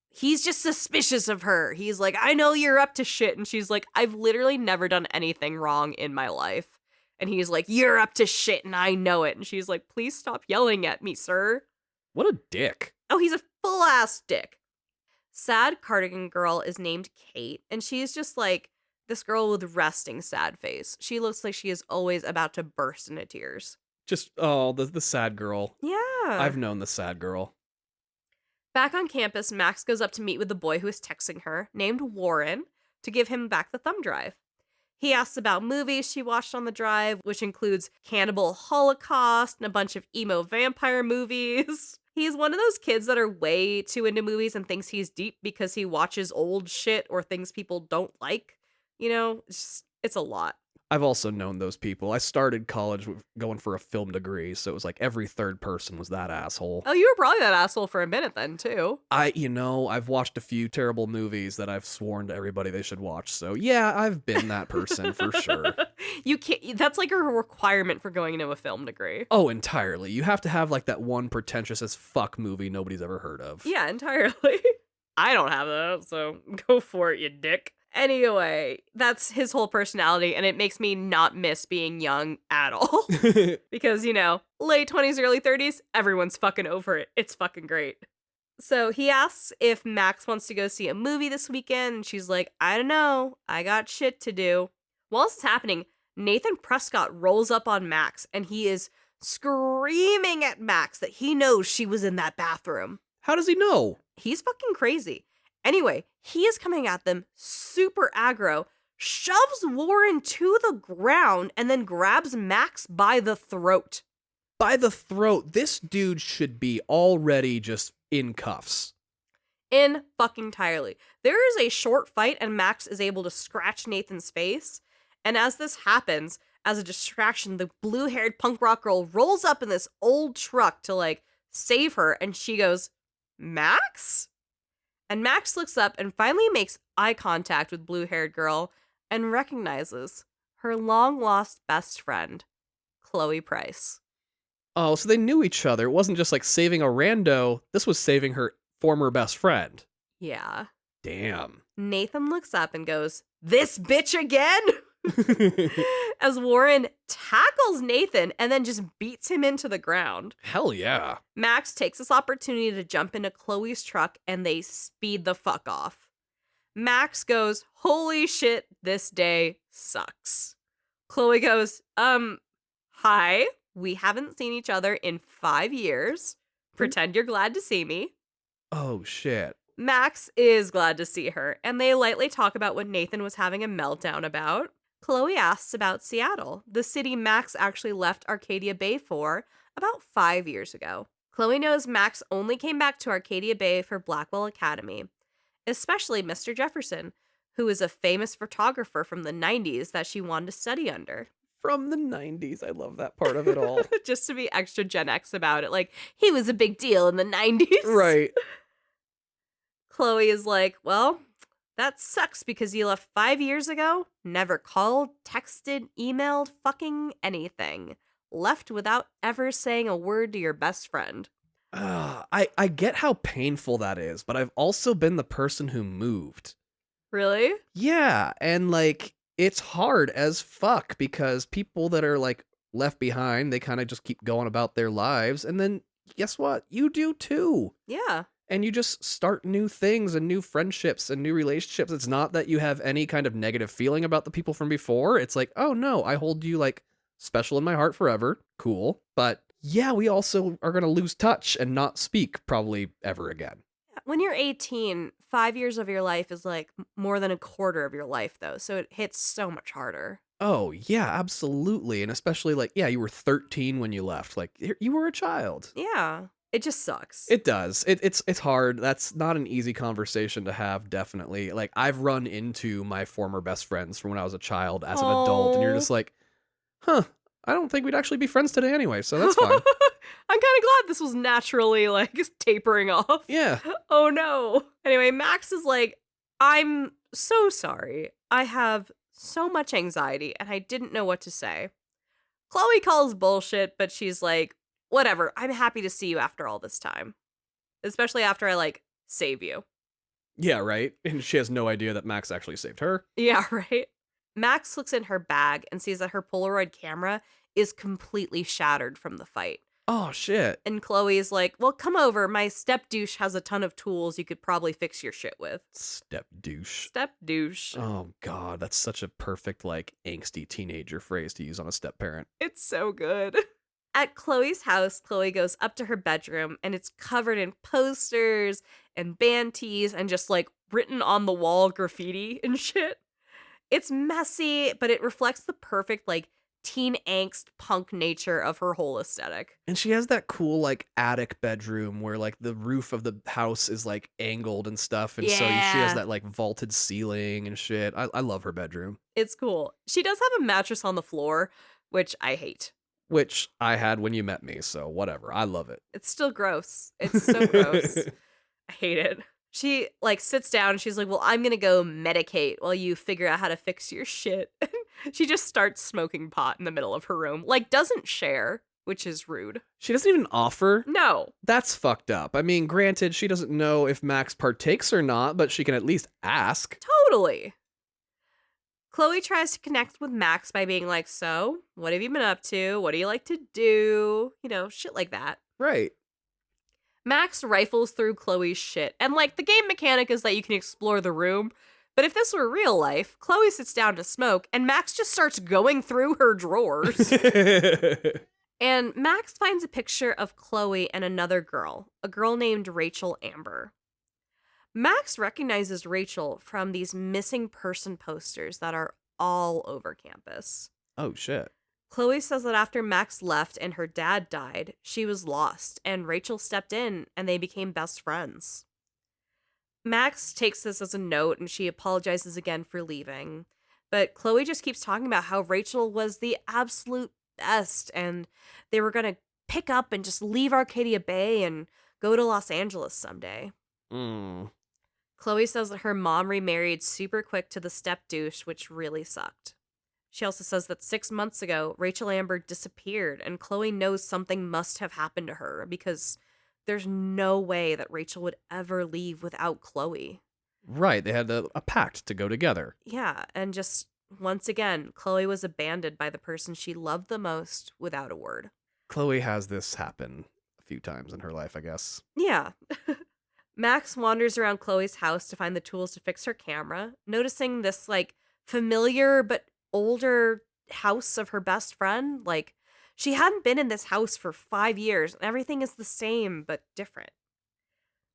He's just suspicious of her. He's like, I know you're up to shit. And she's like, I've literally never done anything wrong in my life. And he's like, you're up to shit and I know it. And she's like, please stop yelling at me, sir. What a dick. Oh, he's a full-ass dick. Sad cardigan girl is named Kate, and she's just like this girl with resting sad face. She looks like she is always about to burst into tears. Just, the sad girl. Yeah. I've known the sad girl. Back on campus, Max goes up to meet with the boy who is texting her, named Warren, to give him back the thumb drive. He asks about movies she watched on the drive, which includes Cannibal Holocaust and a bunch of emo vampire movies. He's one of those kids that are way too into movies and thinks he's deep because he watches old shit or things people don't like. You know, it's a lot. I've also known those people. I started college going for a film degree, so it was like every third person was that asshole. Oh, you were probably that asshole for a minute then, too. I've watched a few terrible movies that I've sworn to everybody they should watch, so yeah, I've been that person for sure. You can't, that's like a requirement for going into a film degree. Oh, entirely. You have to have like that one pretentious as fuck movie nobody's ever heard of. Yeah, entirely. I don't have that, so go for it, you dick. Anyway, that's his whole personality, and it makes me not miss being young at all. Because, you know, late 20s, early 30s, everyone's fucking over it. It's fucking great. So he asks if Max wants to go see a movie this weekend, and she's like, I don't know. I got shit to do. While this is happening, Nathan Prescott rolls up on Max, and he is screaming at Max that he knows she was in that bathroom. How does he know? He's fucking crazy. Anyway, he is coming at them super aggro, shoves Warren to the ground, and then grabs Max by the throat. By the throat. This dude should be already just in cuffs. In fucking entirely. There is a short fight, and Max is able to scratch Nathan's face. And as this happens, as a distraction, the blue-haired punk rock girl rolls up in this old truck to, like, save her, and she goes, Max? And Max looks up and finally makes eye contact with blue-haired girl and recognizes her long-lost best friend, Chloe Price. Oh, so they knew each other. It wasn't just like saving a rando. This was saving her former best friend. Yeah. Damn. Nathan looks up and goes, this bitch again? As Warren tackles Nathan and then just beats him into the ground. Hell yeah. Max takes this opportunity to jump into Chloe's truck and they speed the fuck off. Max goes, holy shit, this day sucks. Chloe goes, hi, we haven't seen each other in 5 years. Pretend you're glad to see me. Oh shit. Max is glad to see her, and they lightly talk about what Nathan was having a meltdown about. Chloe asks about Seattle, the city Max actually left Arcadia Bay for about 5 years ago. Chloe knows Max only came back to Arcadia Bay for Blackwell Academy, especially Mr. Jefferson, who is a famous photographer from the 90s that she wanted to study under. From the 90s. I love that part of it all. Just to be extra Gen X about it. Like, he was a big deal in the 90s. Right. Chloe is like, well, that sucks because you left 5 years ago, never called, texted, emailed, fucking anything. Left without ever saying a word to your best friend. I get how painful that is, but I've also been the person who moved. Really? Yeah, and like, it's hard as fuck because people that are like left behind, they kind of just keep going about their lives, and then guess what? You do too. Yeah. and you just start new things and new friendships and new relationships. It's not that you have any kind of negative feeling about the people from before. It's like, oh no, I hold you like special in my heart forever. Cool. But yeah, we also are going to lose touch and not speak probably ever again. When you're 18, 5 years of your life is like more than a quarter of your life, though. So it hits so much harder. Oh, yeah, absolutely. And especially like, yeah, you were 13 when you left. Like, you were a child. Yeah. It just sucks. It does. It's hard. That's not an easy conversation to have, definitely. Like, I've run into my former best friends from when I was a child as an adult, and you're just like, huh, I don't think we'd actually be friends today anyway, so that's fine. I'm kind of glad this was naturally, like, tapering off. Yeah. Oh, no. Anyway, Max is like, I'm so sorry. I have so much anxiety, and I didn't know what to say. Chloe calls bullshit, but she's like, whatever, I'm happy to see you after all this time. Especially after I, like, save you. Yeah, right? And she has no idea that Max actually saved her. Yeah, right? Max looks in her bag and sees that her Polaroid camera is completely shattered from the fight. Oh, shit. And Chloe's like, well, come over. My step douche has a ton of tools you could probably fix your shit with. Step douche. Step douche. Oh, God, that's such a perfect, like, angsty teenager phrase to use on a step parent. It's so good. At Chloe's house, Chloe goes up to her bedroom and it's covered in posters and band tees and just like written on the wall graffiti and shit. It's messy, but it reflects the perfect like teen angst punk nature of her whole aesthetic. And she has that cool like attic bedroom where like the roof of the house is like angled and stuff, and so she has that like vaulted ceiling and shit. I love her bedroom. It's cool. She does have a mattress on the floor, which I hate. Which I had when you met me, so whatever. I love it. It's still gross. It's so gross. I hate it. She like sits down and she's like, well, I'm gonna go medicate while you figure out how to fix your shit. She just starts smoking pot in the middle of her room. Like, doesn't share, which is rude. She doesn't even offer. No. That's fucked up. I mean, granted, she doesn't know if Max partakes or not, but she can at least ask. Totally. Chloe tries to connect with Max by being like, so, what have you been up to? What do you like to do? You know, shit like that. Right. Max rifles through Chloe's shit. And, like, the game mechanic is that you can explore the room. But if this were real life, Chloe sits down to smoke, and Max just starts going through her drawers. And Max finds a picture of Chloe and another girl, a girl named Rachel Amber. Max recognizes Rachel from these missing person posters that are all over campus. Oh, shit. Chloe says that after Max left and her dad died, she was lost, and Rachel stepped in, and they became best friends. Max takes this as a note, and she apologizes again for leaving. But Chloe just keeps talking about how Rachel was the absolute best, and they were going to pick up and just leave Arcadia Bay and go to Los Angeles someday. Chloe says that her mom remarried super quick to the step douche, which really sucked. She also says that 6 months ago, Rachel Amber disappeared, and Chloe knows something must have happened to her because there's no way that Rachel would ever leave without Chloe. Right, they had a pact to go together. Yeah, and just once again, Chloe was abandoned by the person she loved the most without a word. Chloe has this happen a few times in her life, I guess. Yeah. Max wanders around Chloe's house to find the tools to fix her camera, noticing this, like, familiar but older house of her best friend. Like, she hadn't been in this house for 5 years, and everything is the same but different.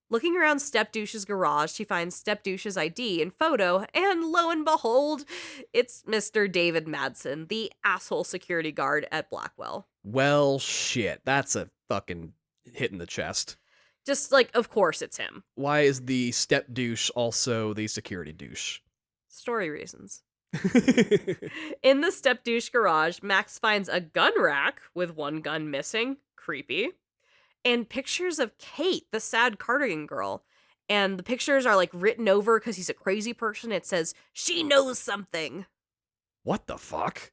Looking around Step Douche's garage, she finds Step Douche's ID and photo, and lo and behold, it's Mr. David Madsen, the asshole security guard at Blackwell. Well, shit. That's a fucking hit in the chest. Just like, of course it's him. Why is the step douche also the security douche? Story reasons. In the Step Douche garage, Max finds a gun rack with one gun missing. Creepy. And pictures of Kate, the sad cardigan girl. And the pictures are like written over because he's a crazy person. It says, she knows something. What the fuck?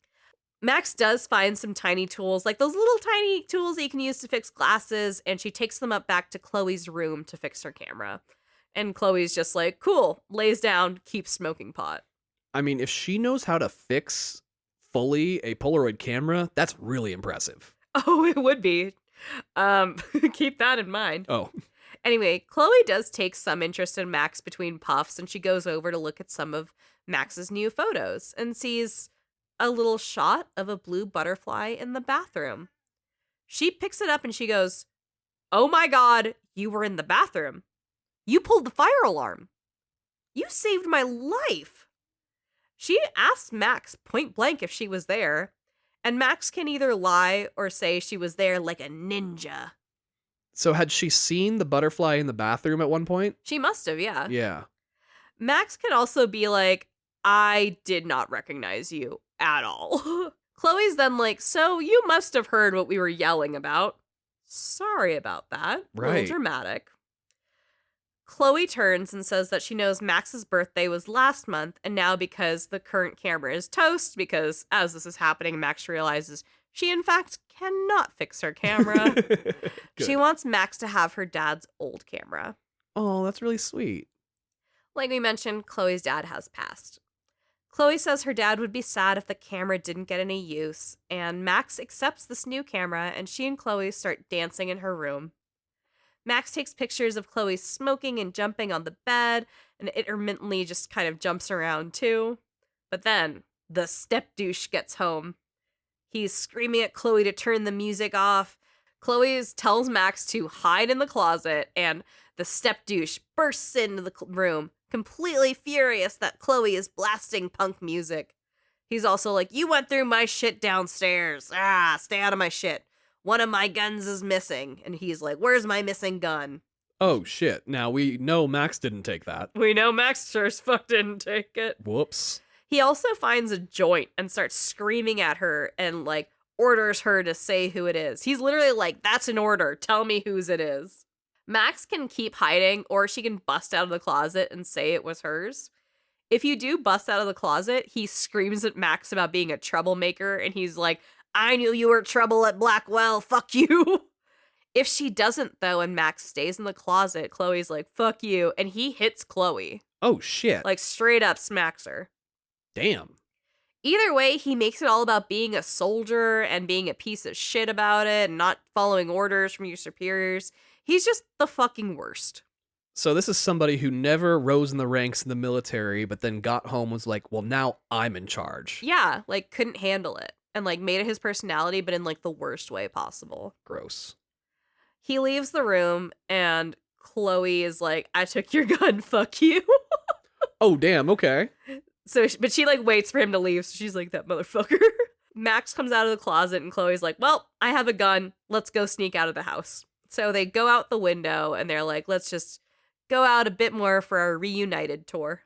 Max does find some tiny tools, like those little tiny tools that you can use to fix glasses, and she takes them up back to Chloe's room to fix her camera. And Chloe's just like, cool, lays down, keeps smoking pot. I mean, if she knows how to fix fully a Polaroid camera, that's really impressive. Oh, it would be. Keep that in mind. Oh. Anyway, Chloe does take some interest in Max between puffs, and she goes over to look at some of Max's new photos and sees a little shot of a blue butterfly in the bathroom. She picks it up and she goes, "Oh my God, you were in the bathroom. You pulled the fire alarm. You saved my life." She asks Max point blank if she was there, and Max can either lie or say she was there like a ninja. So had she seen the butterfly in the bathroom at one point? She must have, yeah. Yeah. Max can also be like, "I did not recognize you at all." Chloe's then like, "So you must have heard what we were yelling about. Sorry about that." A Right. little dramatic. Chloe turns and says that she knows Max's birthday was last month, and now because the current camera is toast, because as this is happening, Max realizes she in fact cannot fix her camera. She wants Max to have her dad's old camera. Oh, that's really sweet. Like we mentioned, Chloe's dad has passed. Chloe says her dad would be sad if the camera didn't get any use, and Max accepts this new camera, and she and Chloe start dancing in her room. Max takes pictures of Chloe smoking and jumping on the bed, and intermittently just kind of jumps around too. But then, the step douche gets home. He's screaming at Chloe to turn the music off. Chloe tells Max to hide in the closet, and the step douche bursts into the room, completely furious that Chloe is blasting punk music. He's also like, "You went through my shit downstairs. Stay out of my shit. One of my guns is missing." And he's like, "Where's my missing gun?" Oh, shit. Now, we know Max didn't take that. We know Max sure as fuck didn't take it. Whoops. He also finds a joint and starts screaming at her and, like, orders her to say who it is. He's literally like, "That's an order. Tell me whose it is." Max can keep hiding, or she can bust out of the closet and say it was hers. If you do bust out of the closet, he screams at Max about being a troublemaker, and he's like, "I knew you were trouble at Blackwell. Fuck you." If she doesn't, though, and Max stays in the closet, Chloe's like, "Fuck you," and he hits Chloe. Oh, shit. Like, straight up smacks her. Damn. Either way, he makes it all about being a soldier and being a piece of shit about it and not following orders from your superiors. He's just the fucking worst. So this is somebody who never rose in the ranks in the military, but then got home and was like, well, now I'm in charge. Yeah, like, couldn't handle it. And, like, made it his personality, but in, like, the worst way possible. Gross. He leaves the room, and Chloe is like, "I took your gun, fuck you." Oh, damn, okay. So, but she, like, waits for him to leave, so she's like, "That motherfucker." Max comes out of the closet, and Chloe's like, "Well, I have a gun. Let's go sneak out of the house." So they go out the window, and they're like, "Let's just go out a bit more for our reunited tour."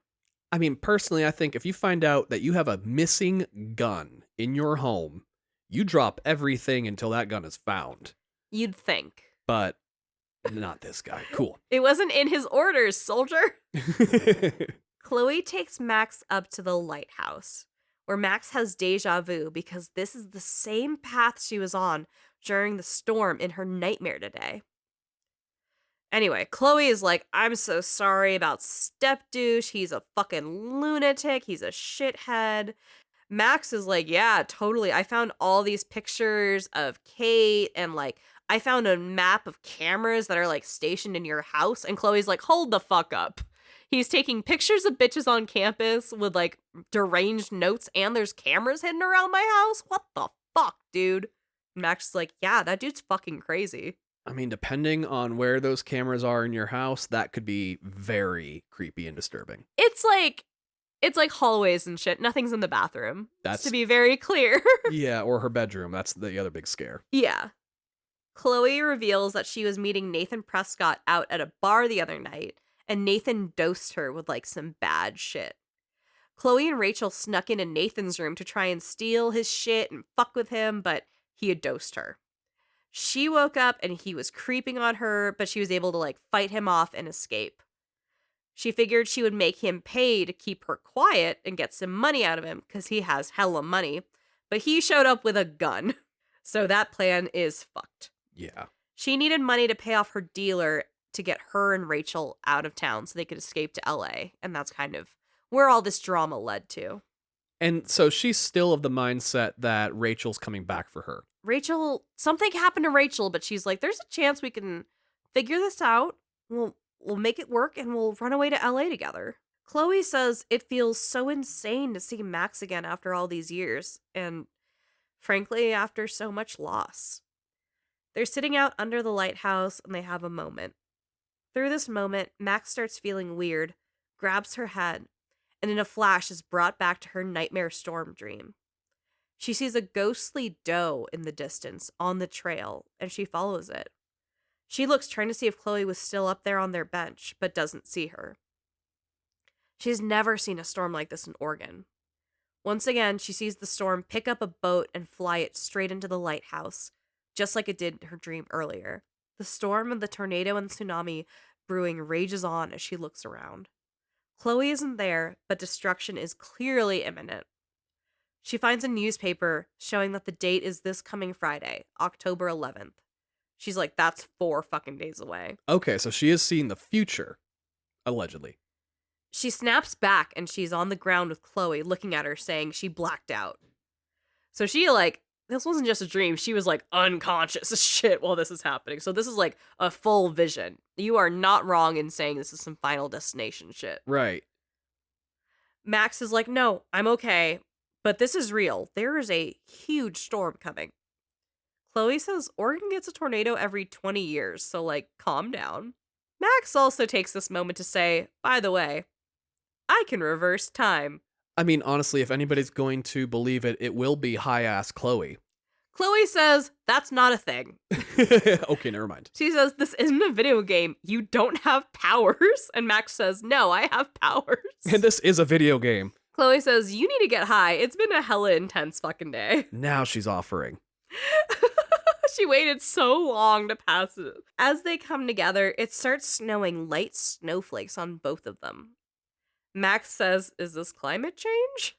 I mean, personally, I think if you find out that you have a missing gun in your home, you drop everything until that gun is found. You'd think. But not this guy. Cool. It wasn't in his orders, soldier. Chloe takes Max up to the lighthouse, where Max has deja vu because this is the same path she was on during the storm in her nightmare today. Anyway, Chloe is like, "I'm so sorry about Step Douche. He's a fucking lunatic. He's a shithead." Max is like, "Yeah, totally. I found all these pictures of Kate and, like, I found a map of cameras that are, like, stationed in your house." And Chloe's like, "Hold the fuck up. He's taking pictures of bitches on campus with, like, deranged notes, and there's cameras hidden around my house? What the fuck, dude?" Max is like, "Yeah, that dude's fucking crazy." I mean, depending on where those cameras are in your house, that could be very creepy and disturbing. It's like hallways and shit. Nothing's in the bathroom. That's to be very clear. Yeah, or her bedroom. That's the other big scare. Yeah. Chloe reveals that she was meeting Nathan Prescott out at a bar the other night, and Nathan dosed her with, like, some bad shit. Chloe and Rachel snuck into Nathan's room to try and steal his shit and fuck with him, but he had dosed her. She woke up and he was creeping on her, but she was able to, like, fight him off and escape. She figured she would make him pay to keep her quiet and get some money out of him, because he has hella money, but he showed up with a gun. So that plan is fucked. Yeah. She needed money to pay off her dealer to get her and Rachel out of town so they could escape to LA. And that's kind of where all this drama led to. And so she's still of the mindset that Rachel's coming back for her. Something happened to Rachel, but she's like, "There's a chance we can figure this out." We'll make it work and we'll run away to LA together. Chloe says it feels so insane to see Max again after all these years, and frankly, after so much loss. They're sitting out under the lighthouse and they have a moment. Through this moment, Max starts feeling weird, grabs her head, and in a flash is brought back to her nightmare storm dream. She sees a ghostly doe in the distance on the trail, and she follows it. She looks, trying to see if Chloe was still up there on their bench, but doesn't see her. She's never seen a storm like this in Oregon. Once again, she sees the storm pick up a boat and fly it straight into the lighthouse, just like it did in her dream earlier. The storm and the tornado and tsunami brewing rages on as she looks around. Chloe isn't there, but destruction is clearly imminent. She finds a newspaper showing that the date is this coming Friday, October 11th. She's like, that's 4 fucking days away. Okay, so she is seeing the future, allegedly. She snaps back and she's on the ground with Chloe looking at her saying she blacked out. So she this wasn't just a dream. She was unconscious as shit while this is happening. So this is a full vision. You are not wrong in saying this is some Final Destination shit. Right. Max is like, no, I'm okay. But this is real. There is a huge storm coming. Chloe says Oregon gets a tornado every 20 years. So calm down. Max also takes this moment to say, by the way, I can reverse time. I mean, honestly, if anybody's going to believe it, it will be high-ass Chloe. Chloe says, that's not a thing. Okay, never mind. She says, this isn't a video game. You don't have powers. And Max says, no, I have powers. And this is a video game. Chloe says, you need to get high. It's been a hella intense fucking day. Now she's offering. She waited so long to pass it. As they come together, it starts snowing light snowflakes on both of them. Max says, is this climate change?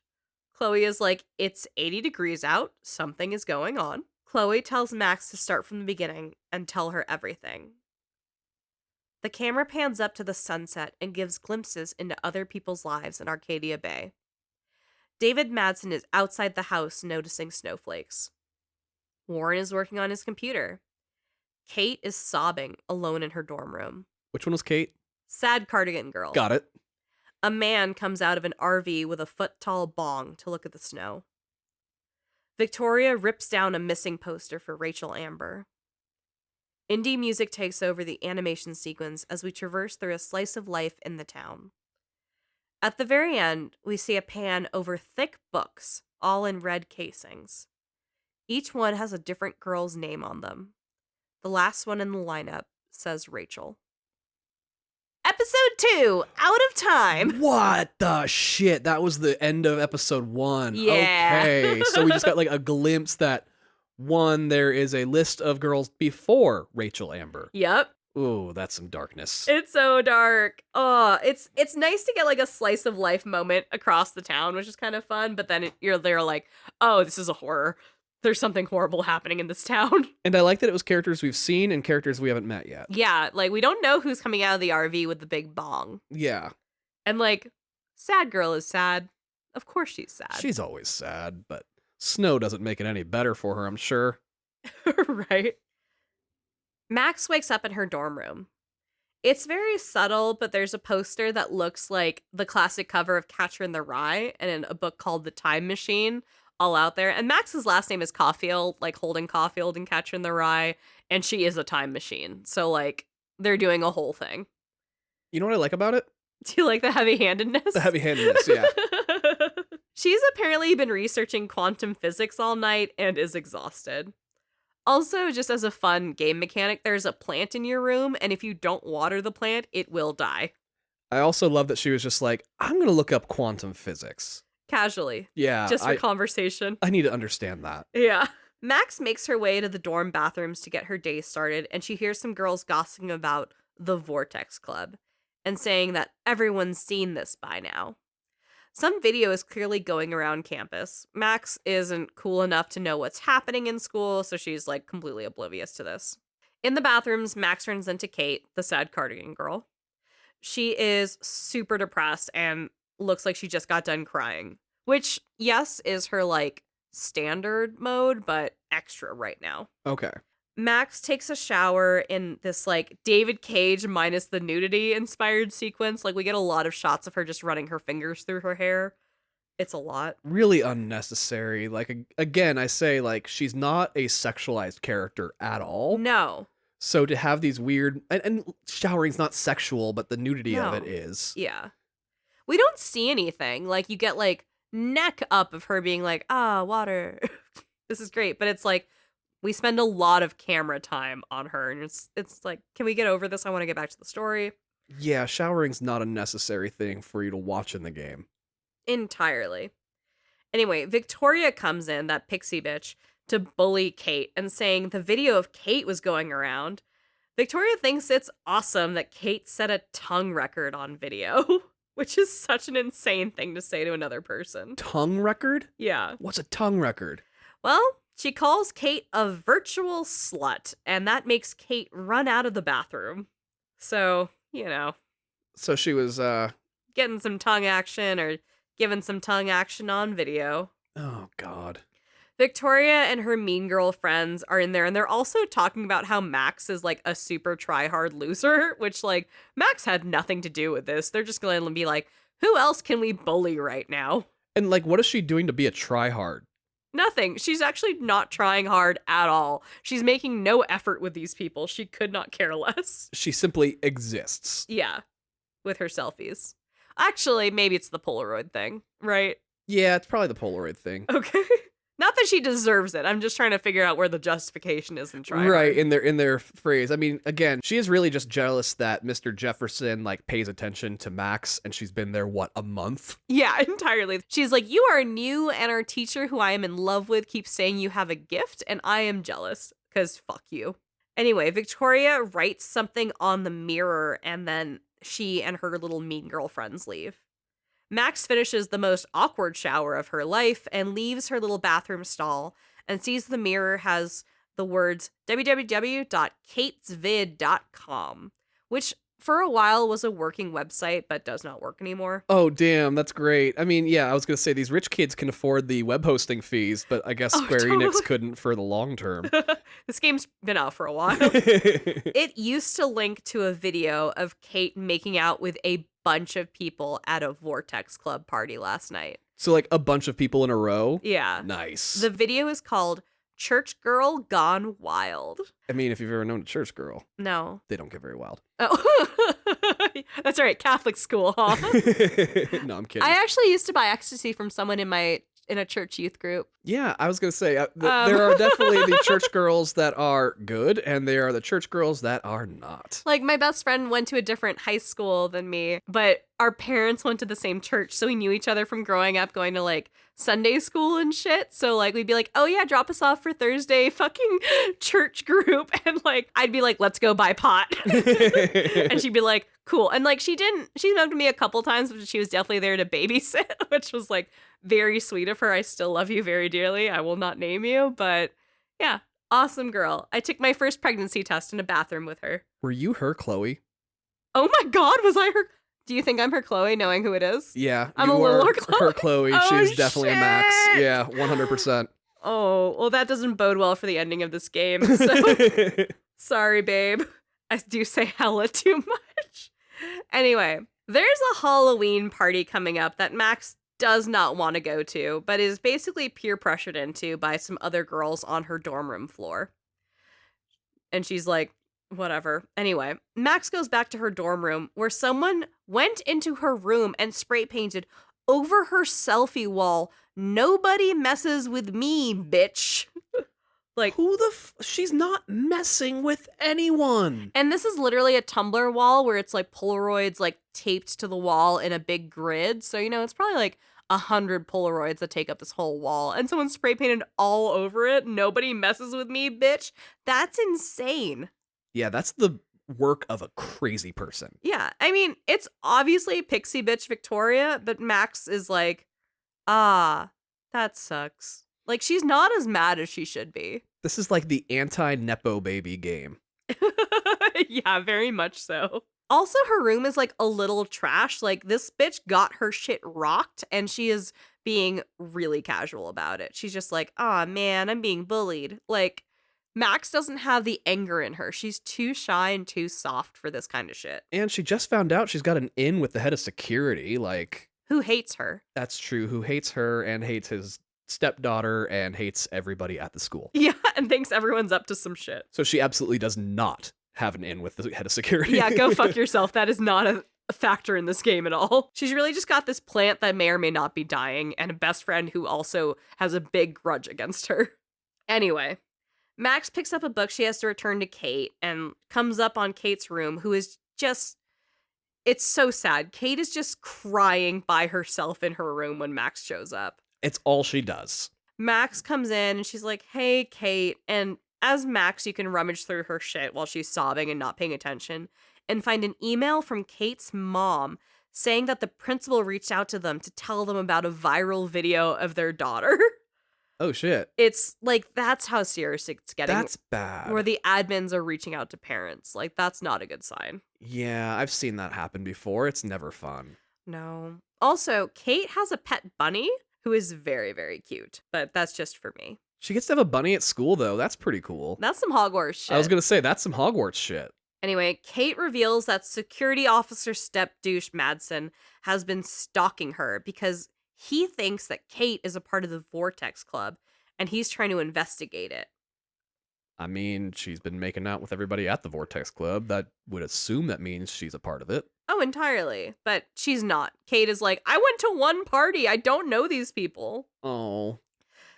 Chloe is like, it's 80 degrees out. Something is going on. Chloe tells Max to start from the beginning and tell her everything. The camera pans up to the sunset and gives glimpses into other people's lives in Arcadia Bay. David Madsen is outside the house noticing snowflakes. Warren is working on his computer. Kate is sobbing alone in her dorm room. Which one was Kate? Sad cardigan girl. Got it. A man comes out of an RV with a foot-tall bong to look at the snow. Victoria rips down a missing poster for Rachel Amber. Indie music takes over the animation sequence as we traverse through a slice of life in the town. At the very end, we see a pan over thick books, all in red casings. Each one has a different girl's name on them. The last one in the lineup says Rachel. Episode 2, Out of Time. What the shit? That was the end of episode 1. Yeah. Okay, so we just got a glimpse that, one, there is a list of girls before Rachel Amber. Yep. Ooh, that's some darkness. It's so dark. Oh, it's nice to get a slice of life moment across the town, which is kind of fun, but then you're there oh, this is a horror. There's something horrible happening in this town. And I like that it was characters we've seen and characters we haven't met yet. Yeah, we don't know who's coming out of the RV with the big bong. Yeah. And sad girl is sad. Of course she's sad. She's always sad, but snow doesn't make it any better for her, I'm sure. Right? Max wakes up in her dorm room. It's very subtle, but there's a poster that looks like the classic cover of Catcher in the Rye and in a book called The Time Machine, all out there. And Max's last name is Caulfield, Holden Caulfield in Catcher in the Rye, and she is a time machine. So, they're doing a whole thing. You know what I like about it? Do you like the heavy-handedness? The heavy-handedness, yeah. She's apparently been researching quantum physics all night and is exhausted. Also, just as a fun game mechanic, there's a plant in your room, and if you don't water the plant, it will die. I also love that she was just like, I'm going to look up quantum physics. Casually. Yeah. Just for conversation. I need to understand that. Yeah. Max makes her way to the dorm bathrooms to get her day started, and she hears some girls gossiping about the Vortex Club and saying that everyone's seen this by now. Some video is clearly going around campus. Max isn't cool enough to know what's happening in school, so she's completely oblivious to this. In the bathrooms, Max runs into Kate, the sad cardigan girl. She is super depressed and looks like she just got done crying, which, yes, is her standard mode, but extra right now. Okay. Max takes a shower in this like David Cage minus the nudity inspired sequence. Like we get a lot of shots of her just running her fingers through her hair. It's a lot. Really unnecessary. Like, again, I say, like, she's not a sexualized character at all. No. So to have these weird, and showering's not sexual, but the nudity of No. it is. Yeah. We don't see anything. Like you get like neck up of her being like, water. This is great. But it's like, we spend a lot of camera time on her, and it's like, can we get over this? I want to get back to the story. Yeah, showering's not a necessary thing for you to watch in the game. Entirely. Anyway, Victoria comes in, that pixie bitch, to bully Kate and saying the video of Kate was going around. Victoria thinks it's awesome that Kate set a tongue record on video, which is such an insane thing to say to another person. Tongue record? Yeah. What's a tongue record? Well, she calls Kate a virtual slut, and that makes Kate run out of the bathroom. So, So she was, getting some tongue action or giving some tongue action on video. Oh, God. Victoria and her mean girl friends are in there, and they're also talking about how Max is like a super try-hard loser, which like Max had nothing to do with this. They're just going to be like, who else can we bully right now? And like, what is she doing to be a tryhard? Nothing. She's actually not trying hard at all. She's making no effort with these people. She could not care less. She simply exists. Yeah, with her selfies. Actually, maybe it's the Polaroid thing, right? Yeah, it's probably the Polaroid thing. Okay. Not that she deserves it. I'm just trying to figure out where the justification is in trying. Right, in their phrase. I mean, again, she is really just jealous that Mr. Jefferson like pays attention to Max, and she's been there, what, a month? Yeah, entirely. She's like, you are new, and our teacher, who I am in love with, keeps saying you have a gift, and I am jealous, because fuck you. Anyway, Victoria writes something on the mirror, and then she and her little mean girl friends leave. Max finishes the most awkward shower of her life and leaves her little bathroom stall and sees the mirror has the words www.katesvid.com, which for a while was a working website but does not work anymore. Oh, damn, that's great. I mean, yeah, I was going to say these rich kids can afford the web hosting fees, but I guess Square Enix couldn't for the long term. This game's been out for a while. It used to link to a video of Kate making out with a bunch of people at a Vortex Club party last night. So like a bunch of people in a row? Yeah. Nice. The video is called Church Girl Gone Wild. I mean, if you've ever known a church girl. No. They don't get very wild. Oh. That's right. Catholic school, huh? No, I'm kidding. I actually used to buy ecstasy from someone in a church youth group. Yeah, I was going to say, there are definitely the church girls that are good, and there are the church girls that are not. Like, my best friend went to a different high school than me, but our parents went to the same church, so we knew each other from growing up, going to, like, Sunday school and shit. So, like, we'd be like, oh, yeah, drop us off for Thursday fucking church group. And, like, I'd be like, let's go buy pot. And she'd be like, cool. And, like, she smoked me a couple times, but she was definitely there to babysit, which was, like, very sweet of her. I still love you very dearly. I will not name you, but yeah, awesome girl. I took my first pregnancy test in a bathroom with her. Were you her, Chloe? Oh my God, was I her? Do you think I'm her Chloe, knowing who it is? Yeah, I'm a little Chloe. Her Chloe. Oh, She's definitely a Max. shit. Yeah, 100%. Oh, well, that doesn't bode well for the ending of this game. So sorry, babe. I do say hella too much. Anyway, there's a Halloween party coming up that Max does not want to go to, but is basically peer pressured into by some other girls on her dorm room floor. And she's like, whatever. Anyway, Max goes back to her dorm room where someone went into her room and spray painted over her selfie wall, "Nobody messes with me, bitch." Like, who the she's not messing with anyone. And this is literally a Tumblr wall where it's like Polaroids like taped to the wall in a big grid. So, it's probably like 100 Polaroids that take up this whole wall. And someone spray painted all over it. "Nobody messes with me, bitch." That's insane. Yeah, that's the work of a crazy person. Yeah. I mean, it's obviously pixie bitch Victoria, but Max is like, that sucks. Like, she's not as mad as she should be. This is like the anti-Nepo baby game. Yeah, very much so. Also, her room is like a little trash. Like, this bitch got her shit rocked, and she is being really casual about it. She's just like, "Aw, man, I'm being bullied." Like, Max doesn't have the anger in her. She's too shy and too soft for this kind of shit. And she just found out she's got an in with the head of security. Like, Who hates her? that's true. Who hates her and hates his stepdaughter and hates everybody at the school. Yeah, and thinks everyone's up to some shit. So she absolutely does not have an in with the head of security. Yeah, go fuck yourself. That is not a factor in this game at all. She's really just got this plant that may or may not be dying and a best friend who also has a big grudge against her. Anyway, Max picks up a book she has to return to Kate and comes up on Kate's room, who is just... It's so sad. Kate is just crying by herself in her room when Max shows up. It's all she does. Max comes in and she's like, hey, Kate. And as Max, you can rummage through her shit while she's sobbing and not paying attention and find an email from Kate's mom saying that the principal reached out to them to tell them about a viral video of their daughter. Oh, shit. It's like, that's how serious it's getting. That's bad. Where the admins are reaching out to parents. Like, that's not a good sign. Yeah, I've seen that happen before. It's never fun. No. Also, Kate has a pet bunny who is very, very cute, but that's just for me. She gets to have a bunny at school, though. That's pretty cool. That's some Hogwarts shit. I was going to say, that's some Hogwarts shit. Anyway, Kate reveals that security officer step douche Madsen has been stalking her because he thinks that Kate is a part of the Vortex Club and he's trying to investigate it. I mean, she's been making out with everybody at the Vortex Club. That would assume that means she's a part of it. Oh, entirely. But she's not. Kate is like, I went to one party. I don't know these people. Oh.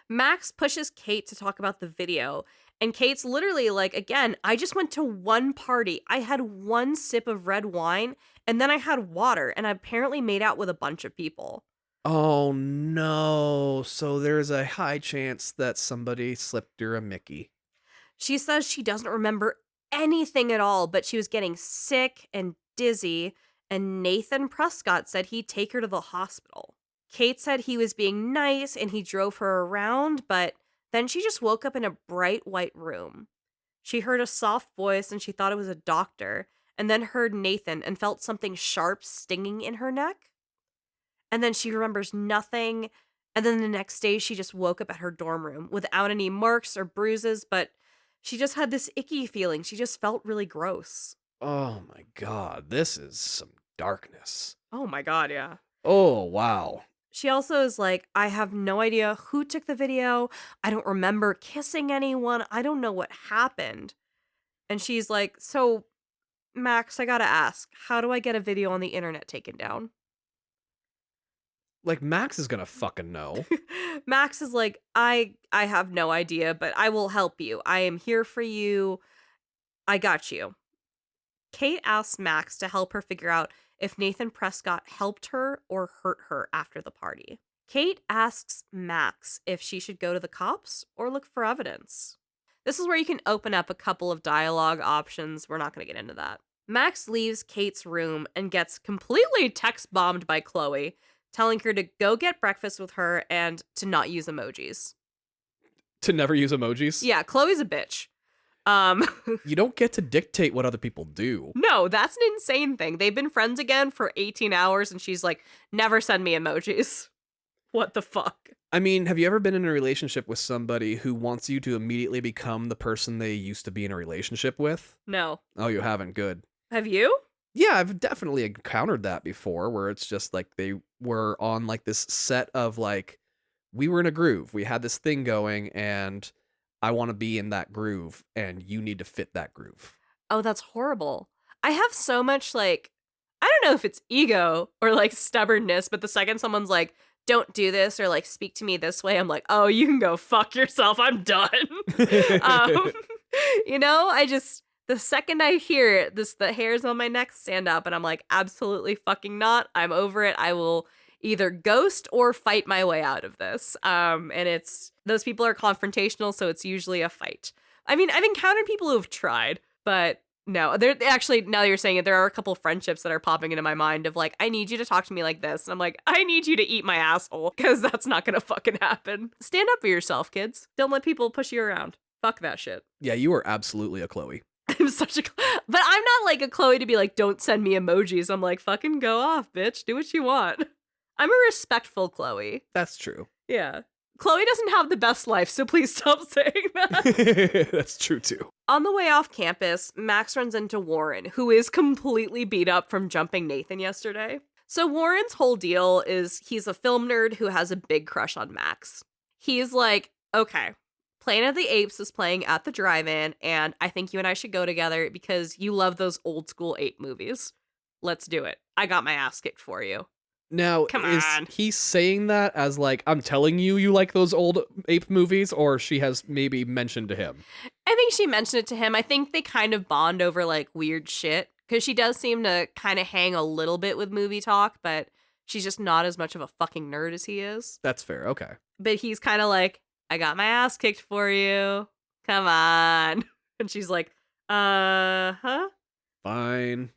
Max pushes Kate to talk about the video. And Kate's literally like, again, I just went to one party. I had one sip of red wine and then I had water and I apparently made out with a bunch of people. Oh, no. So there's a high chance that somebody slipped her a Mickey. She says she doesn't remember anything at all, but she was getting sick and dizzy, and Nathan Prescott said he'd take her to the hospital. Kate said he was being nice and he drove her around, but then she just woke up in a bright white room. She heard a soft voice and she thought it was a doctor, and then heard Nathan and felt something sharp stinging in her neck. And then she remembers nothing, and then the next day she just woke up at her dorm room without any marks or bruises, but she just had this icky feeling. She just felt really gross. Oh my god, this is some darkness. Oh my god, yeah. Oh, wow. She also is like, I have no idea who took the video. I don't remember kissing anyone. I don't know what happened. And she's like, so, Max, I gotta ask, how do I get a video on the internet taken down? Like, Max is gonna fucking know. Max is like, I have no idea, but I will help you. I am here for you. I got you. Kate asks Max to help her figure out if Nathan Prescott helped her or hurt her after the party. Kate asks Max if she should go to the cops or look for evidence. This is where you can open up a couple of dialogue options. We're not going to get into that. Max leaves Kate's room and gets completely text bombed by Chloe, telling her to go get breakfast with her and to not use emojis. To never use emojis? Yeah, Chloe's a bitch. You don't get to dictate what other people do. No, that's an insane thing. They've been friends again for 18 hours and she's like, never send me emojis. What the fuck? I mean, have you ever been in a relationship with somebody who wants you to immediately become the person they used to be in a relationship with? No. Oh, you haven't? Good. Have you? Yeah, I've definitely encountered that before, where it's just like they were on like this set of like, we were in a groove. We had this thing going and I want to be in that groove and you need to fit that groove. Oh, that's horrible. I have so much like, I don't know if it's ego or like stubbornness, but the second someone's like, don't do this or like speak to me this way, I'm like, oh, you can go fuck yourself. I'm done. You know, the second I hear it, the hairs on my neck stand up and I'm like, absolutely fucking not. I'm over it. I will either ghost or fight my way out of this. And those people are confrontational, so it's usually a fight. I mean, I've encountered people who have tried, but no, they're actually, now that you're saying it, there are a couple friendships that are popping into my mind of like, I need you to talk to me like this. And I'm like, I need you to eat my asshole because that's not going to fucking happen. Stand up for yourself, kids. Don't let people push you around. Fuck that shit. Yeah, you are absolutely a Chloe. I'm such a, but I'm not like a Chloe to be like, don't send me emojis. I'm like, fucking go off, bitch. Do what you want. I'm a respectful Chloe. That's true. Yeah. Chloe doesn't have the best life, so please stop saying that. That's true too. On the way off campus, Max runs into Warren, who is completely beat up from jumping Nathan yesterday. So Warren's whole deal is he's a film nerd who has a big crush on Max. He's like, okay, Planet of the Apes is playing at the drive-in, and I think you and I should go together because you love those old school ape movies. Let's do it. I got my ass kicked for you. Now, Come is on. he saying that as like, I'm telling you like those old ape movies, or she has maybe mentioned to him? I think she mentioned it to him. I think they kind of bond over like weird shit because she does seem to kind of hang a little bit with movie talk, but she's just not as much of a fucking nerd as he is. That's fair. Okay. But he's kind of like, I got my ass kicked for you. Come on. And she's like, huh? Fine.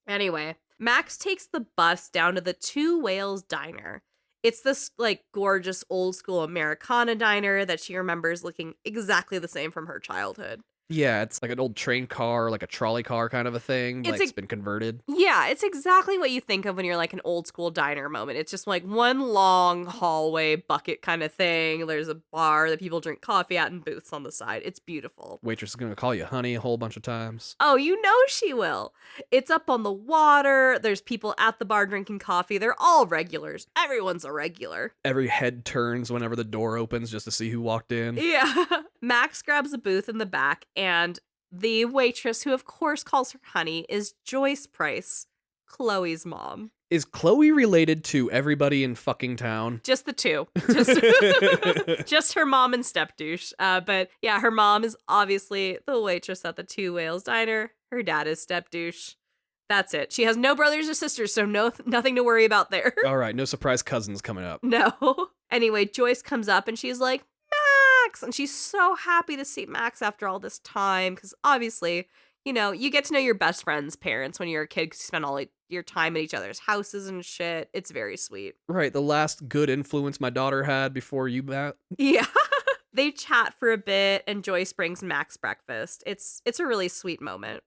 Anyway, Max takes the bus down to the Two Whales Diner. It's this, like, gorgeous old school Americana diner that she remembers looking exactly the same from her childhood. Yeah, it's like an old train car, like a trolley car kind of a thing. It's been converted. Yeah, it's exactly what you think of when you're like an old school diner moment. It's just like one long hallway bucket kind of thing. There's a bar that people drink coffee at and booths on the side. It's beautiful. Waitress is going to call you honey a whole bunch of times. Oh, you know she will. It's up on the water. There's people at the bar drinking coffee. They're all regulars. Everyone's a regular. Every head turns whenever the door opens just to see who walked in. Yeah. Max grabs a booth in the back, and the waitress, who of course calls her honey, is Joyce Price, Chloe's mom. Is Chloe related to everybody in fucking town? Just the two. Just her mom and step douche. But yeah, her mom is obviously the waitress at the Two Whales Diner. Her dad is step douche. That's it. She has no brothers or sisters, so nothing to worry about there. All right, no surprise cousins coming up. No. Anyway, Joyce comes up and she's like, Max! And she's so happy to see Max after all this time, because obviously, you know, you get to know your best friend's parents when you're a kid because you spend all your time at each other's houses and shit. It's very sweet. Right, the last good influence my daughter had before you met. Yeah. They chat for a bit and Joyce brings Max breakfast. It's a really sweet moment.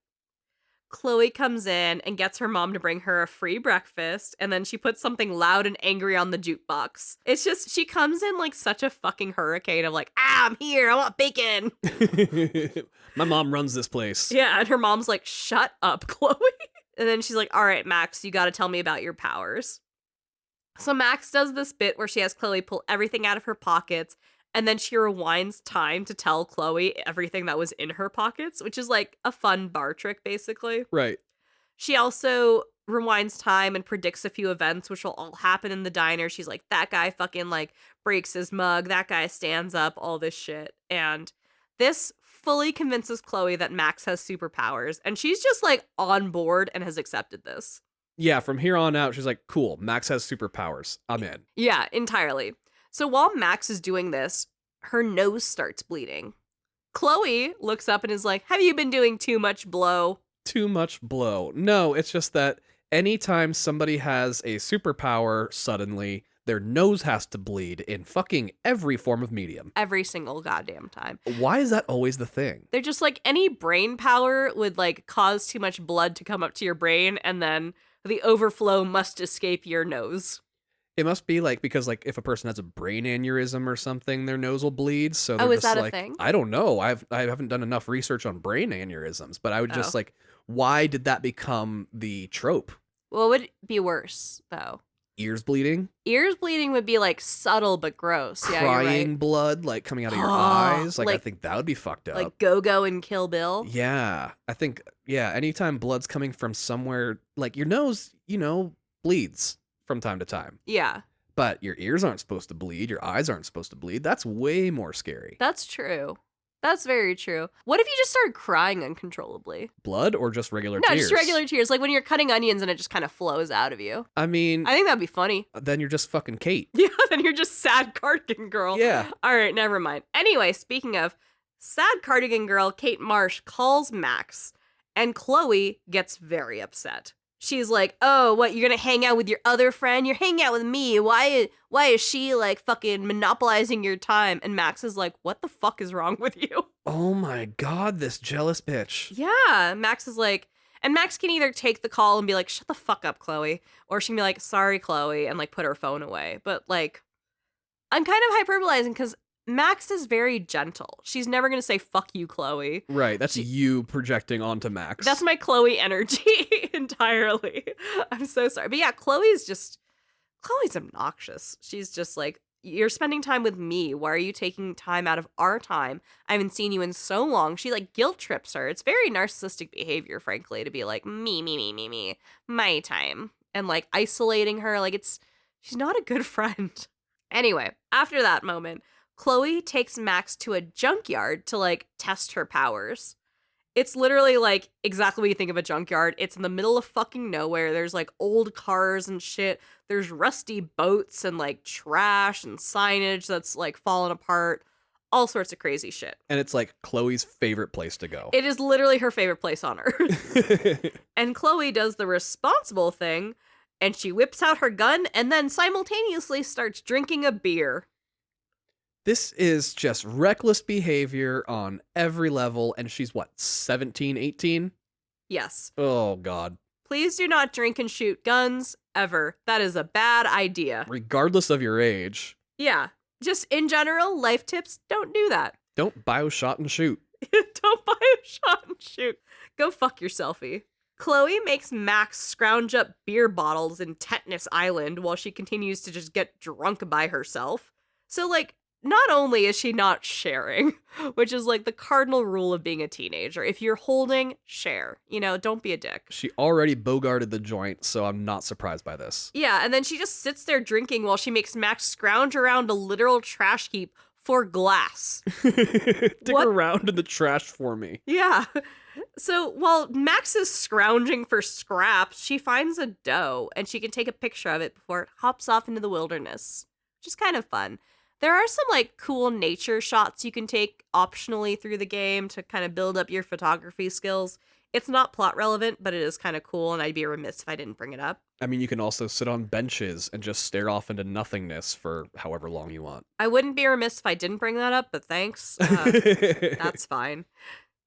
Chloe comes in and gets her mom to bring her a free breakfast, and then she puts something loud and angry on the jukebox. It's just, she comes in like such a fucking hurricane of like, I'm here, I want bacon. My mom runs this place. Yeah, and her mom's like, shut up, Chloe. And then she's like, all right, Max, you gotta tell me about your powers. So Max does this bit where she has Chloe pull everything out of her pockets, and then she rewinds time to tell Chloe everything that was in her pockets, which is like a fun bar trick, basically. Right. She also rewinds time and predicts a few events which will all happen in the diner. She's like, that guy fucking like breaks his mug, that guy stands up, all this shit. And this fully convinces Chloe that Max has superpowers, and she's just like on board and has accepted this. Yeah, from here on out, she's like, cool, Max has superpowers. I'm in. Yeah, entirely. So while Max is doing this, her nose starts bleeding. Chloe looks up and is like, have you been doing too much blow? Too much blow. No, it's just that anytime somebody has a superpower, suddenly their nose has to bleed in fucking every form of medium. Every single goddamn time. Why is that always the thing? They're just like, any brain power would like cause too much blood to come up to your brain, and then the overflow must escape your nose. It must be like, because like if a person has a brain aneurysm or something, their nose will bleed. So Oh, they're is just that a like, thing? I don't know. I haven't done enough research on brain aneurysms, but I would just Oh. like, why did that become the trope? What would be worse, though? Ears bleeding, Ears bleeding would be like subtle but gross. Yeah, crying you're right. blood like coming out of your Oh, eyes. Like I like- think that would be fucked up. Like Go-Go and Kill Bill. Yeah, I think, yeah, anytime blood's coming from somewhere, like your nose, you know, bleeds from time to time. Yeah, But your ears aren't supposed to bleed, your eyes aren't supposed to bleed. That's way more scary. that's true. That's very true. What if you just started crying uncontrollably? Blood or just regular No, tears? just regular tears. Like when you're cutting onions and it just kind of flows out of you. I mean, I think that'd be funny. then you're just fucking Kate. Yeah, then you're just sad cardigan girl. Yeah. All right, never mind. Anyway, speaking of sad cardigan girl, Kate Marsh calls Max, and Chloe gets very upset. She's like, oh, what, you're gonna hang out with your other friend? You're hanging out with me. Why is she like fucking monopolizing your time? And Max is like, what the fuck is wrong with you? Oh my god, this jealous bitch. Yeah, Max is like, and Max can either take the call and be like, shut the fuck up, Chloe, or she can be like, sorry, Chloe, and like put her phone away. But like, I'm kind of hyperbolizing because Max is very gentle. She's never going to say, fuck you, Chloe. Right, that's you projecting onto Max. That's my Chloe energy entirely. I'm so sorry. But yeah, Chloe's obnoxious. She's just like, you're spending time with me. Why are you taking time out of our time? I haven't seen you in so long. She like guilt trips her. It's very narcissistic behavior, frankly, to be like, me, my time. And like isolating her. Like she's not a good friend. Anyway, after that moment, Chloe takes Max to a junkyard to like test her powers. It's literally like exactly what you think of a junkyard. It's in the middle of fucking nowhere. There's like old cars and shit. There's rusty boats and like trash and signage that's like fallen apart. All sorts of crazy shit. And it's like Chloe's favorite place to go. It is literally her favorite place on earth. And Chloe does the responsible thing and she whips out her gun and then simultaneously starts drinking a beer. This is just reckless behavior on every level, and she's what, 17, 18? Yes. Oh, God. Please do not drink and shoot guns, ever. That is a bad idea. Regardless of your age. Yeah. Just in general, life tips, don't do that. Don't bio-shot and shoot. Don't buy a shot and shoot. Go fuck yourselfie. Chloe makes Max scrounge up beer bottles in Tetanus Island while she continues to just get drunk by herself. So, like, not only is she not sharing, which is like the cardinal rule of being a teenager. If you're holding, share. You know, don't be a dick. She already bogarted the joint, so I'm not surprised by this. Yeah, and then she just sits there drinking while she makes Max scrounge around a literal trash heap for glass. Dig around in the trash for me. Yeah. So while Max is scrounging for scraps, she finds a doe and she can take a picture of it before it hops off into the wilderness, which is kind of fun. There are some like cool nature shots you can take optionally through the game to kind of build up your photography skills. It's not plot relevant, but it is kind of cool, and I'd be remiss if I didn't bring it up. I mean, you can also sit on benches and just stare off into nothingness for however long you want. I wouldn't be remiss if I didn't bring that up, but thanks. That's fine.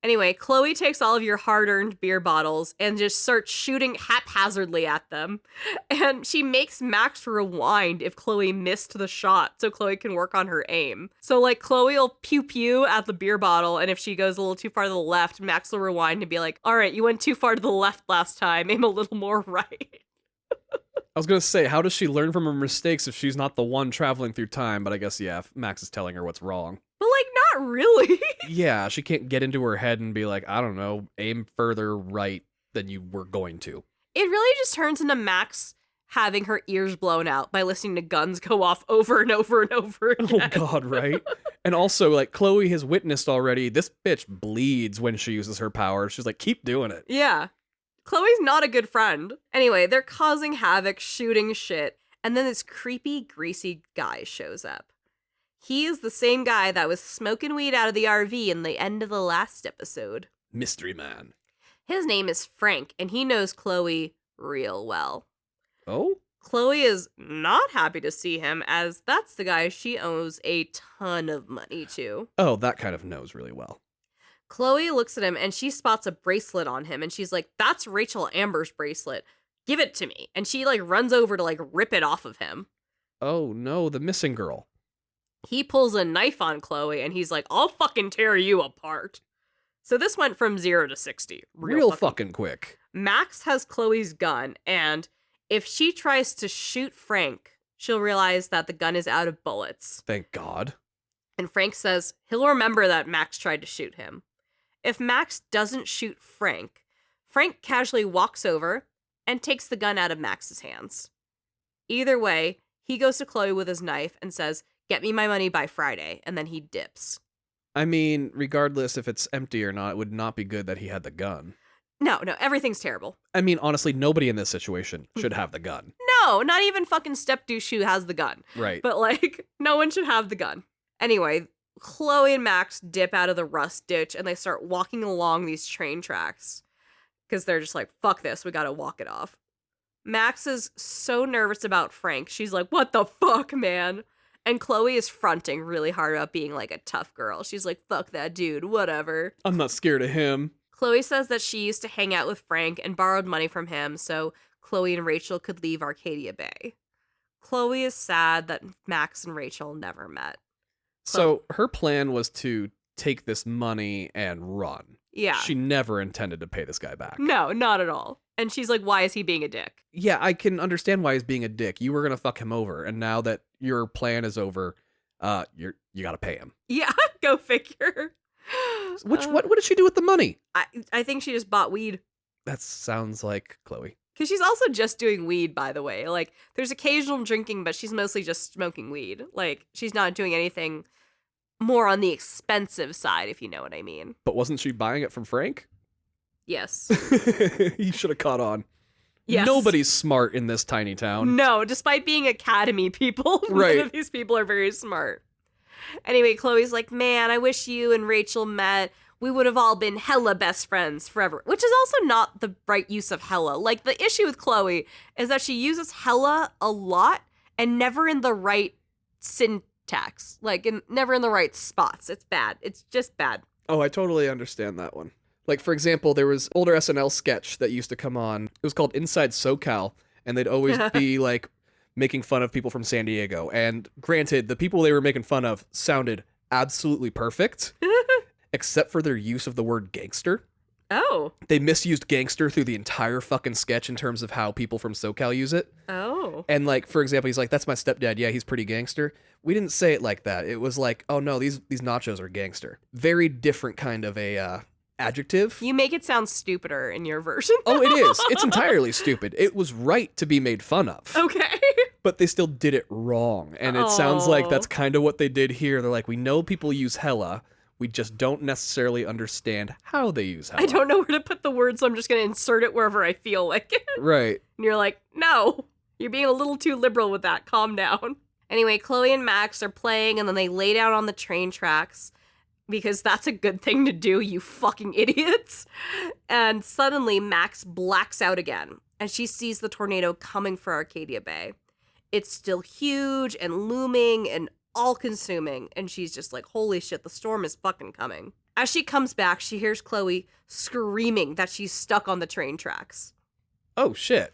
Anyway, Chloe takes all of your hard-earned beer bottles and just starts shooting haphazardly at them. And she makes Max rewind if Chloe missed the shot so Chloe can work on her aim. So, like, Chloe will pew-pew at the beer bottle, and if she goes a little too far to the left, Max will rewind and be like, all right, you went too far to the left last time. Aim a little more right. I was going to say, how does she learn from her mistakes if she's not the one traveling through time? But I guess, yeah, Max is telling her what's wrong. But, like, not really. Yeah, she can't get into her head and be like, I don't know, aim further right than you were going to. It really just turns into Max having her ears blown out by listening to guns go off over and over and over again. Oh, God, right? And also, like, Chloe has witnessed already, this bitch bleeds when she uses her power. She's like, keep doing it. Yeah. Chloe's not a good friend. Anyway, they're causing havoc, shooting shit, and then this creepy, greasy guy shows up. He is the same guy that was smoking weed out of the RV in the end of the last episode. Mystery Man. His name is Frank, and he knows Chloe real well. Oh? Chloe is not happy to see him, as that's the guy she owes a ton of money to. Oh, that kind of knows really well. Chloe looks at him and she spots a bracelet on him and she's like, that's Rachel Amber's bracelet. Give it to me. And she like runs over to like rip it off of him. Oh no, the missing girl. He pulls a knife on Chloe and he's like, I'll fucking tear you apart. So this went from 0 to 60. Real fucking quick. Max has Chloe's gun, and if she tries to shoot Frank, she'll realize that the gun is out of bullets. Thank God. And Frank says he'll remember that Max tried to shoot him. If Max doesn't shoot Frank, Frank casually walks over and takes the gun out of Max's hands. Either way, he goes to Chloe with his knife and says, get me my money by Friday, and then he dips. I mean, regardless if it's empty or not, it would not be good that he had the gun. No, everything's terrible. I mean, honestly, nobody in this situation should have the gun. No, not even fucking Step Douche who has the gun. Right. But, like, no one should have the gun. Anyway, Chloe and Max dip out of the rust ditch and they start walking along these train tracks. Because they're just like, fuck this, we gotta walk it off. Max is so nervous about Frank. She's like, what the fuck, man? And Chloe is fronting really hard about being like a tough girl. She's like, fuck that dude, whatever. I'm not scared of him. Chloe says that she used to hang out with Frank and borrowed money from him so Chloe and Rachel could leave Arcadia Bay. Chloe is sad that Max and Rachel never met. So her plan was to take this money and run. Yeah. She never intended to pay this guy back. No, not at all. And she's like, why is he being a dick? Yeah, I can understand why he's being a dick. You were going to fuck him over, and now that your plan is over, you got to pay him. Yeah, go figure. What did she do with the money? I think she just bought weed. That sounds like Chloe. Because she's also just doing weed, by the way. Like, there's occasional drinking, but she's mostly just smoking weed. Like, she's not doing anything more on the expensive side, if you know what I mean. But wasn't she buying it from Frank? Yes. He should have caught on. Yes. Nobody's smart in this tiny town. No, despite being academy people, right. None of these people are very smart. Anyway, Chloe's like, man, I wish you and Rachel met. We would have all been hella best friends forever, which is also not the right use of hella. Like, the issue with Chloe is that she uses hella a lot and never in the right syntax, like never in the right spots. It's bad. It's just bad. Oh, I totally understand that one. Like, for example, there was older SNL sketch that used to come on. It was called Inside SoCal, and they'd always be like making fun of people from San Diego. And granted, the people they were making fun of sounded absolutely perfect. Except for their use of the word gangster. Oh. They misused gangster through the entire fucking sketch in terms of how people from SoCal use it. Oh. And like, for example, he's like, that's my stepdad. Yeah, he's pretty gangster. We didn't say it like that. It was like, oh no, these nachos are gangster. Very different kind of a adjective. You make it sound stupider in your version. Oh, it is. It's entirely stupid. It was right to be made fun of. Okay. But they still did it wrong. And it sounds like that's kind of what they did here. They're like, we know people use hella. We just don't necessarily understand how they use hella. I don't know where to put the word, so I'm just going to insert it wherever I feel like it. Right. And you're like, no, you're being a little too liberal with that. Calm down. Anyway, Chloe and Max are playing, and then they lay down on the train tracks because that's a good thing to do, you fucking idiots. And suddenly, Max blacks out again, and she sees the tornado coming for Arcadia Bay. It's still huge and looming and all-consuming, and she's just like, holy shit, the storm is fucking coming. As she comes back, she hears Chloe screaming that she's stuck on the train tracks. Oh, shit.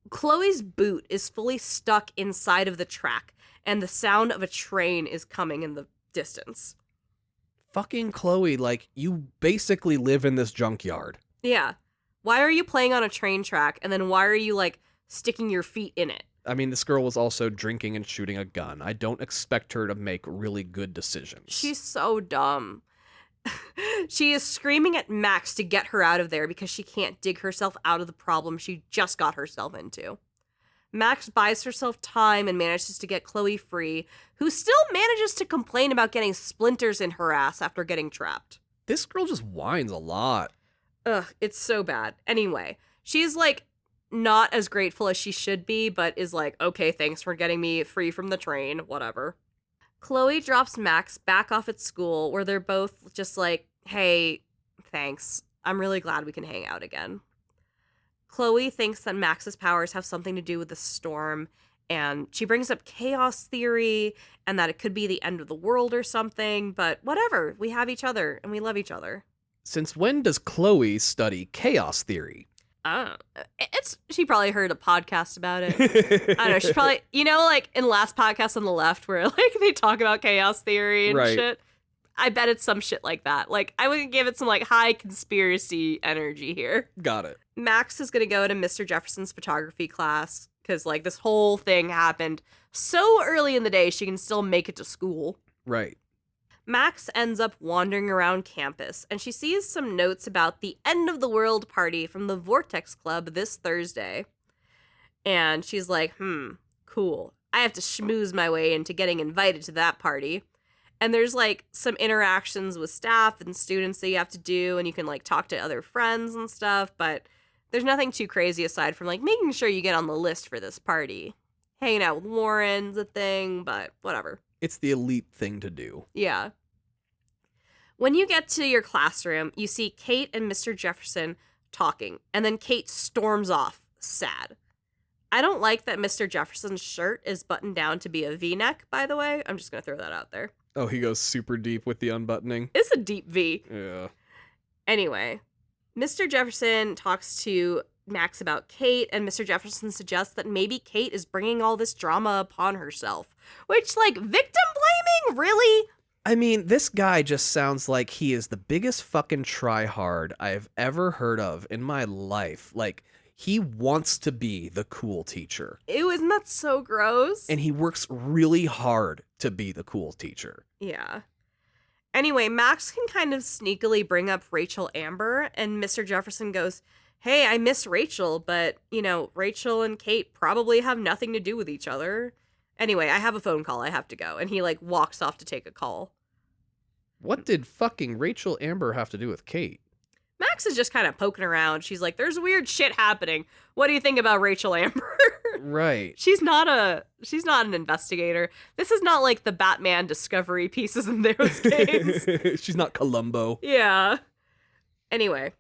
Chloe's boot is fully stuck inside of the track, and the sound of a train is coming in the distance. Fucking Chloe, like, you basically live in this junkyard. Yeah. Why are you playing on a train track, and then why are you, like, sticking your feet in it? I mean, this girl was also drinking and shooting a gun. I don't expect her to make really good decisions. She's so dumb. She is screaming at Max to get her out of there because she can't dig herself out of the problem she just got herself into. Max buys herself time and manages to get Chloe free, who still manages to complain about getting splinters in her ass after getting trapped. This girl just whines a lot. Ugh, it's so bad. Anyway, she's like not as grateful as she should be, but is like, okay, thanks for getting me free from the train, whatever. Chloe drops Max back off at school, where they're both just like, hey, thanks. I'm really glad we can hang out again. Chloe thinks that Max's powers have something to do with the storm, and she brings up chaos theory and that it could be the end of the world or something, but whatever. We have each other and we love each other. Since when does Chloe study chaos theory? She probably heard a podcast about it. I don't know. She's probably, like in last podcast on the left where like they talk about chaos theory and shit. I bet it's some shit like that. Like, I would give it some like high conspiracy energy here. Got it. Max is going to go to Mr. Jefferson's photography class because like this whole thing happened so early in the day she can still make it to school. Right. Max ends up wandering around campus, and she sees some notes about the end of the world party from the Vortex Club this Thursday. And she's like, cool. I have to schmooze my way into getting invited to that party. And there's like some interactions with staff and students that you have to do, and you can like talk to other friends and stuff, but there's nothing too crazy aside from like making sure you get on the list for this party. Hanging out with Warren's a thing, but whatever. It's the elite thing to do. Yeah. When you get to your classroom, you see Kate and Mr. Jefferson talking, and then Kate storms off, sad. I don't like that Mr. Jefferson's shirt is buttoned down to be a V-neck, by the way. I'm just going to throw that out there. Oh, he goes super deep with the unbuttoning. It's a deep V. Yeah. Anyway, Mr. Jefferson talks to Max about Kate, and Mr. Jefferson suggests that maybe Kate is bringing all this drama upon herself. Which, like, victim blaming? Really? I mean, this guy just sounds like he is the biggest fucking tryhard I've ever heard of in my life. Like, he wants to be the cool teacher. Ew, isn't that so gross? And he works really hard to be the cool teacher. Yeah. Anyway, Max can kind of sneakily bring up Rachel Amber, and Mr. Jefferson goes, hey, I miss Rachel, but, you know, Rachel and Kate probably have nothing to do with each other. Anyway, I have a phone call, I have to go. And he, like, walks off to take a call. What did fucking Rachel Amber have to do with Kate? Max is just kind of poking around. She's like, there's weird shit happening. What do you think about Rachel Amber? Right. She's not an investigator. This is not like the Batman Discovery pieces in those games. She's not Columbo. Yeah. Anyway,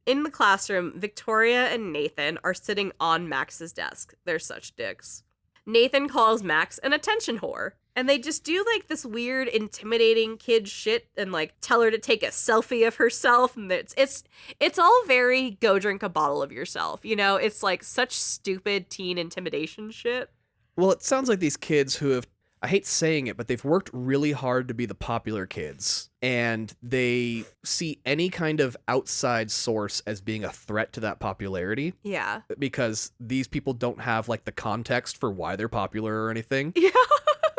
in the classroom, Victoria and Nathan are sitting on Max's desk. They're such dicks. Nathan calls Max an attention whore. And they just do, like, this weird, intimidating kid shit and, like, tell her to take a selfie of herself. And it's all very go drink a bottle of yourself, you know? It's, like, such stupid teen intimidation shit. Well, it sounds like these kids who have, I hate saying it, but they've worked really hard to be the popular kids. And they see any kind of outside source as being a threat to that popularity. Yeah. Because these people don't have, like, the context for why they're popular or anything. Yeah.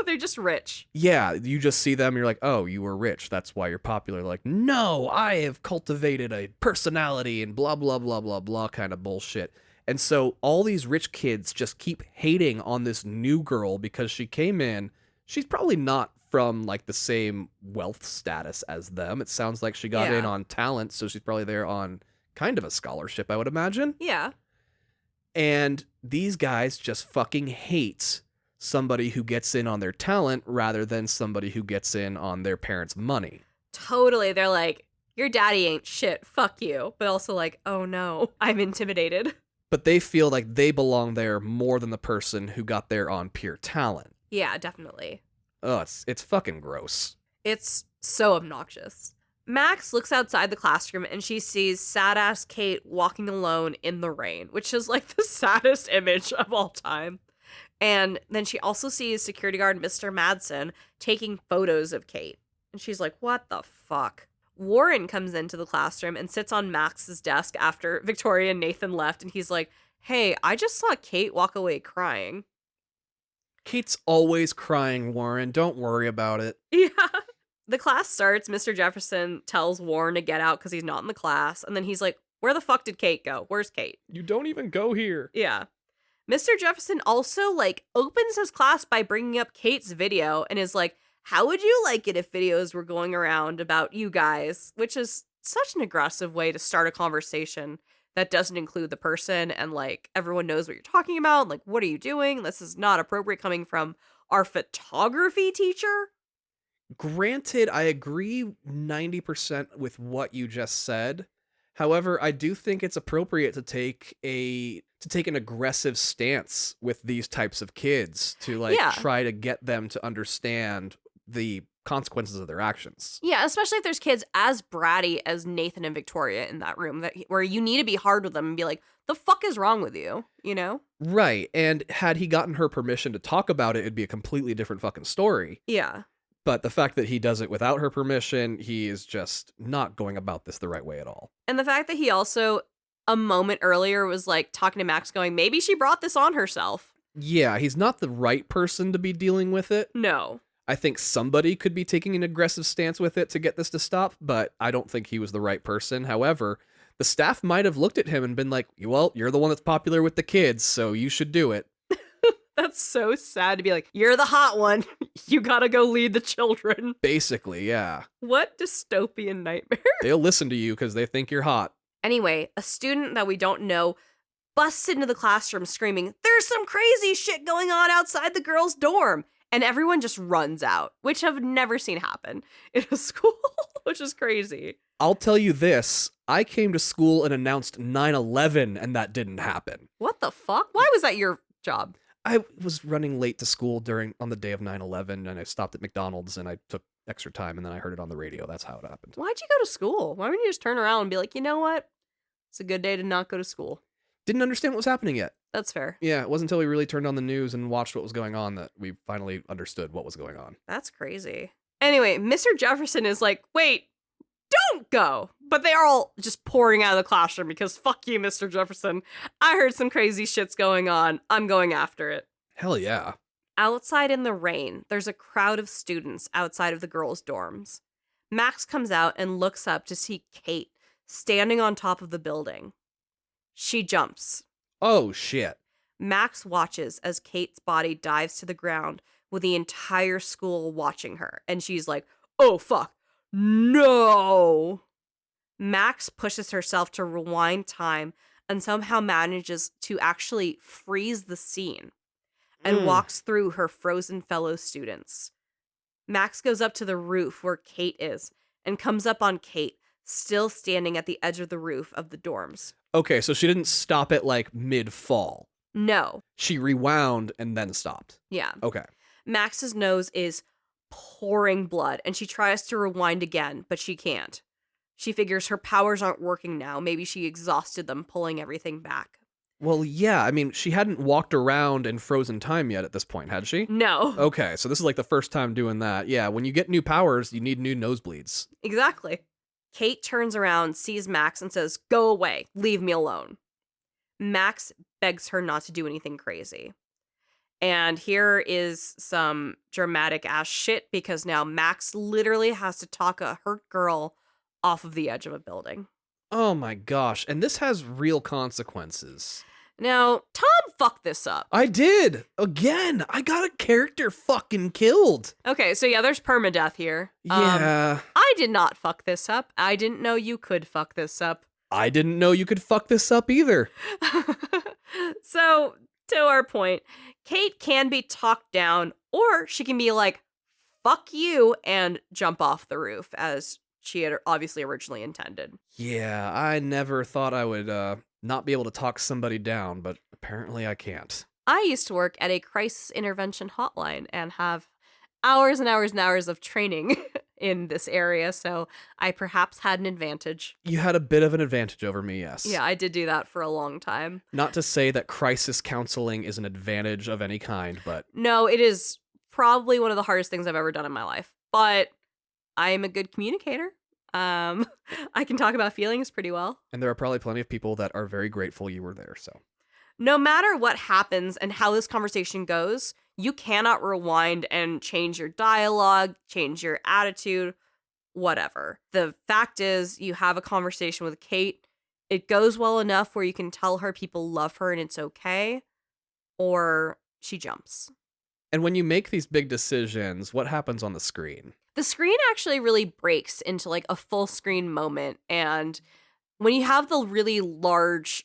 They're just rich. Yeah, you just see them and you're like, oh, you were rich, that's why you're popular. Like, no, I have cultivated a personality and blah, blah, blah, blah, blah kind of bullshit. And so all these rich kids just keep hating on this new girl because she came in. She's probably not from, like, the same wealth status as them. It sounds like she got in on talent, so she's probably there on kind of a scholarship, I would imagine. Yeah. And these guys just fucking hate somebody who gets in on their talent rather than somebody who gets in on their parents' money. Totally. They're like, your daddy ain't shit, fuck you. But also like, oh no, I'm intimidated. But they feel like they belong there more than the person who got there on pure talent. Yeah, definitely. Oh, it's fucking gross. It's so obnoxious. Max looks outside the classroom and she sees sad-ass Kate walking alone in the rain, which is like the saddest image of all time. And then she also sees security guard Mr. Madsen taking photos of Kate. And she's like, what the fuck? Warren comes into the classroom and sits on Max's desk after Victoria and Nathan left. And he's like, hey, I just saw Kate walk away crying. Kate's always crying, Warren. Don't worry about it. Yeah. The class starts. Mr. Jefferson tells Warren to get out because he's not in the class. And then he's like, where the fuck did Kate go? Where's Kate? You don't even go here. Yeah. Mr. Jefferson also, like, opens his class by bringing up Kate's video and is like, how would you like it if videos were going around about you guys? Which is such an aggressive way to start a conversation that doesn't include the person and, like, everyone knows what you're talking about. Like, what are you doing? This is not appropriate coming from our photography teacher. Granted, I agree 90% with what you just said. However, I do think it's appropriate to take an aggressive stance with these types of kids to, like, try to get them to understand the consequences of their actions. Yeah, especially if there's kids as bratty as Nathan and Victoria in that room, where you need to be hard with them and be like, the fuck is wrong with you, you know? Right, and had he gotten her permission to talk about it, it'd be a completely different fucking story. Yeah. But the fact that he does it without her permission, he is just not going about this the right way at all. And the fact that he also, a moment earlier, was like talking to Max going, maybe she brought this on herself. Yeah, he's not the right person to be dealing with it. No. I think somebody could be taking an aggressive stance with it to get this to stop, but I don't think he was the right person. However, the staff might have looked at him and been like, well, you're the one that's popular with the kids, so you should do it. That's so sad to be like, you're the hot one. You gotta go lead the children. Basically, yeah. What dystopian nightmare. They'll listen to you because they think you're hot. Anyway, a student that we don't know busts into the classroom screaming, there's some crazy shit going on outside the girls' dorm. And everyone just runs out, which I've never seen happen in a school, which is crazy. I'll tell you this, I came to school and announced 9/11 and that didn't happen. What the fuck? Why was that your job? I was running late to school on the day of 9/11 and I stopped at McDonald's and I took extra time and then I heard it on the radio. That's how it happened. Why'd you go to school? Why wouldn't you just turn around and be like, you know what? It's a good day to not go to school. didn't understand what was happening yet. That's fair. Yeah, it wasn't until we really turned on the news and watched what was going on that we finally understood what was going on. That's crazy. Anyway, Mr. Jefferson is like, wait, don't go. But they are all just pouring out of the classroom because fuck you, Mr. Jefferson. I heard some crazy shit's going on. I'm going after it. Hell yeah. Outside in the rain, there's a crowd of students outside of the girls' dorms. Max comes out and looks up to see Kate standing on top of the building. She jumps. Oh, shit. Max watches as Kate's body dives to the ground with the entire school watching her. And she's like, oh, fuck. No. Max pushes herself to rewind time and somehow manages to actually freeze the scene and walks through her frozen fellow students. Max goes up to the roof where Kate is and comes up on Kate, still standing at the edge of the roof of the dorms. Okay, so she didn't stop it like mid-fall. No. She rewound and then stopped. Yeah. Okay. Max's nose is pouring blood, and she tries to rewind again, but she can't. She figures her powers aren't working now. Maybe she exhausted them, pulling everything back. Well, yeah, I mean, she hadn't walked around in frozen time yet at this point, had she? No. Okay, so this is like the first time doing that. Yeah, when you get new powers, you need new nosebleeds. Exactly. Kate turns around, sees Max, and says, go away. Leave me alone. Max begs her not to do anything crazy. And here is some dramatic ass shit because now Max literally has to talk a hurt girl off of the edge of a building. Oh my gosh, and this has real consequences. Now, Tom fucked this up. I did! Again! I got a character fucking killed! Okay, so yeah, there's permadeath here. Yeah. I did not fuck this up. I didn't know you could fuck this up. I didn't know you could fuck this up either. So, to our point, Kate can be talked down, or she can be like, fuck you, and jump off the roof, as she had obviously originally intended. Yeah, I never thought I would not be able to talk somebody down, but apparently I can't. I used to work at a crisis intervention hotline and have hours and hours and hours of training in this area, so I perhaps had an advantage. You had a bit of an advantage over me, yes. Yeah, I did do that for a long time. Not to say that crisis counseling is an advantage of any kind, but... No, it is probably one of the hardest things I've ever done in my life, but I am a good communicator. I can talk about feelings pretty well. And there are probably plenty of people that are very grateful you were there, so... No matter what happens and how this conversation goes, you cannot rewind and change your dialogue, change your attitude, whatever. The fact is, you have a conversation with Kate. It goes well enough where you can tell her people love her and it's okay, or she jumps. And when you make these big decisions, what happens on the screen? The screen actually really breaks into like a full screen moment. And when you have the really large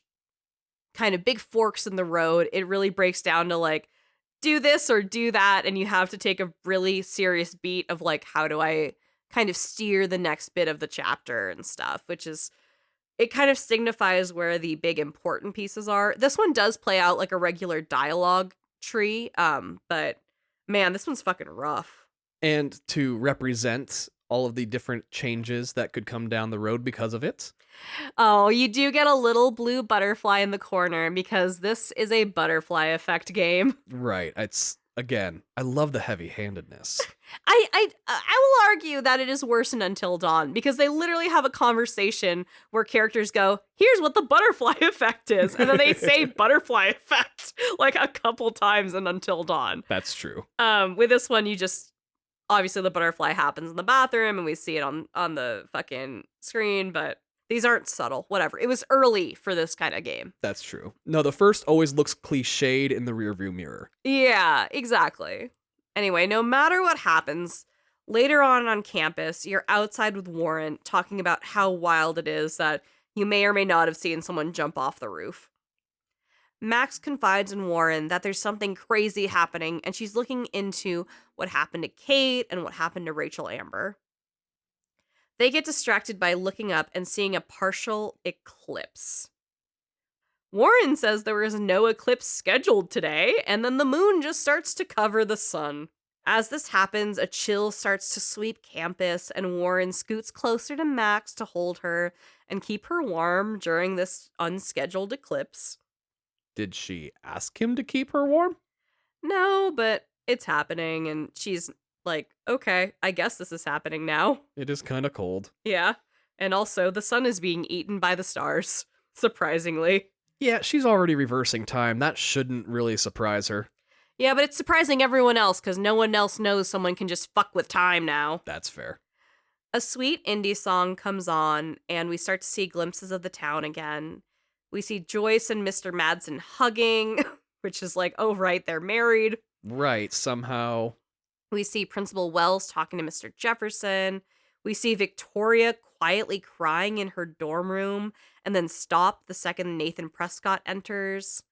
kind of big forks in the road, it really breaks down to like, do this or do that. And you have to take a really serious beat of like, how do I kind of steer the next bit of the chapter and stuff, which is, it kind of signifies where the big important pieces are. This one does play out like a regular dialogue tree. But man, this one's fucking rough. And to represent all of the different changes that could come down the road because of it. Oh, you do get a little blue butterfly in the corner because this is a butterfly effect game. Right. It's, again, I love the heavy-handedness. I will argue that it is worse in Until Dawn because they literally have a conversation where characters go, here's what the butterfly effect is. And then they say butterfly effect like a couple times in Until Dawn. That's true. With this one, you just, obviously the butterfly happens in the bathroom and we see it on the fucking screen, but these aren't subtle. Whatever. It was early for this kind of game. That's true. No, the first always looks cliched in the rearview mirror. Yeah, exactly. Anyway, no matter what happens, later on campus, you're outside with Warren talking about how wild it is that you may or may not have seen someone jump off the roof. Max confides in Warren that there's something crazy happening, and she's looking into what happened to Kate and what happened to Rachel Amber. They get distracted by looking up and seeing a partial eclipse. Warren says there is no eclipse scheduled today, and then the moon just starts to cover the sun. As this happens, a chill starts to sweep campus, and Warren scoots closer to Max to hold her and keep her warm during this unscheduled eclipse. Did she ask him to keep her warm? No, but it's happening, and she's like, okay, I guess this is happening now. It is kind of cold. Yeah. And also, the sun is being eaten by the stars, surprisingly. Yeah, she's already reversing time. That shouldn't really surprise her. Yeah, but it's surprising everyone else because no one else knows someone can just fuck with time now. That's fair. A sweet indie song comes on, and we start to see glimpses of the town again. We see Joyce and Mr. Madsen hugging, which is like, oh, right, they're married. Right, somehow. We see Principal Wells talking to Mr. Jefferson. We see Victoria quietly crying in her dorm room and then stop the second Nathan Prescott enters.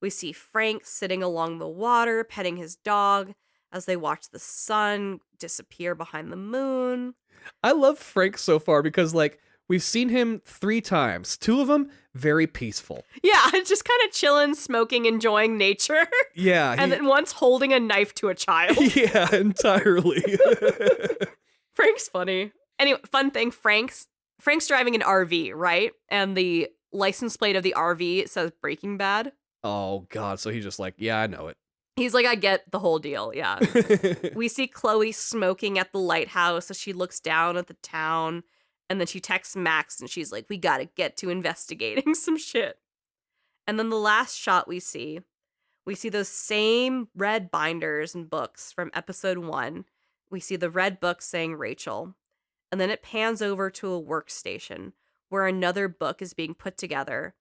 We see Frank sitting along the water, petting his dog as they watch the sun disappear behind the moon. I love Frank so far because, like, we've seen him 3 times. 2 of them, very peaceful. Yeah, just kind of chilling, smoking, enjoying nature. Yeah. And then once holding a knife to a child. Yeah, entirely. Frank's funny. Anyway, fun thing, Frank's driving an RV, right? And the license plate of the RV says Breaking Bad. Oh, God. So he's just like, yeah, I know it. He's like, I get the whole deal, yeah. We see Chloe smoking at the lighthouse as she looks down at the town. And then she texts Max and she's like, we gotta get to investigating some shit. And then the last shot we see those same red binders and books from episode 1. We see the red book saying Rachel. And then it pans over to a workstation where another book is being put together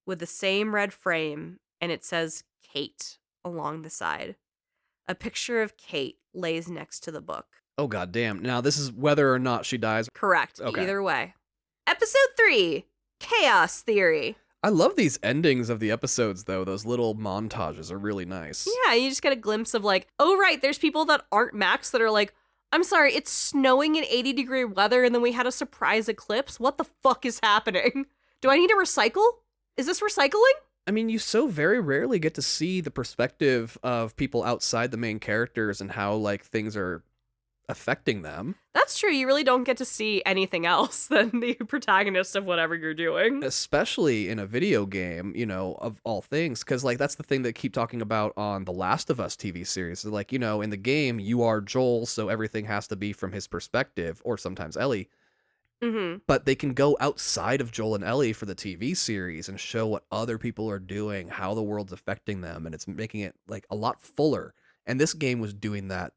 with the same red frame, and it says Kate along the side. A picture of Kate lays next to the book. Oh, God damn. Now, this is whether or not she dies. Correct. Okay. Either way. Episode 3, Chaos Theory. I love these endings of the episodes, though. Those little montages are really nice. Yeah, you just get a glimpse of like, oh, right, there's people that aren't Max that are like, I'm sorry, it's snowing in 80-degree weather and then we had a surprise eclipse? What the fuck is happening? Do I need to recycle? Is this recycling? I mean, you so very rarely get to see the perspective of people outside the main characters and how, like, things are affecting them. That's true. You really don't get to see anything else than the protagonist of whatever you're doing. Especially in a video game, you know, of all things. Because, like, that's the thing that keep talking about on The Last of Us TV series. Like, you know, in the game, you are Joel, so everything has to be from his perspective, or sometimes Ellie. Mm-hmm. But they can go outside of Joel and Ellie for the TV series and show what other people are doing, how the world's affecting them, and it's making it, like, a lot fuller. And this game was doing that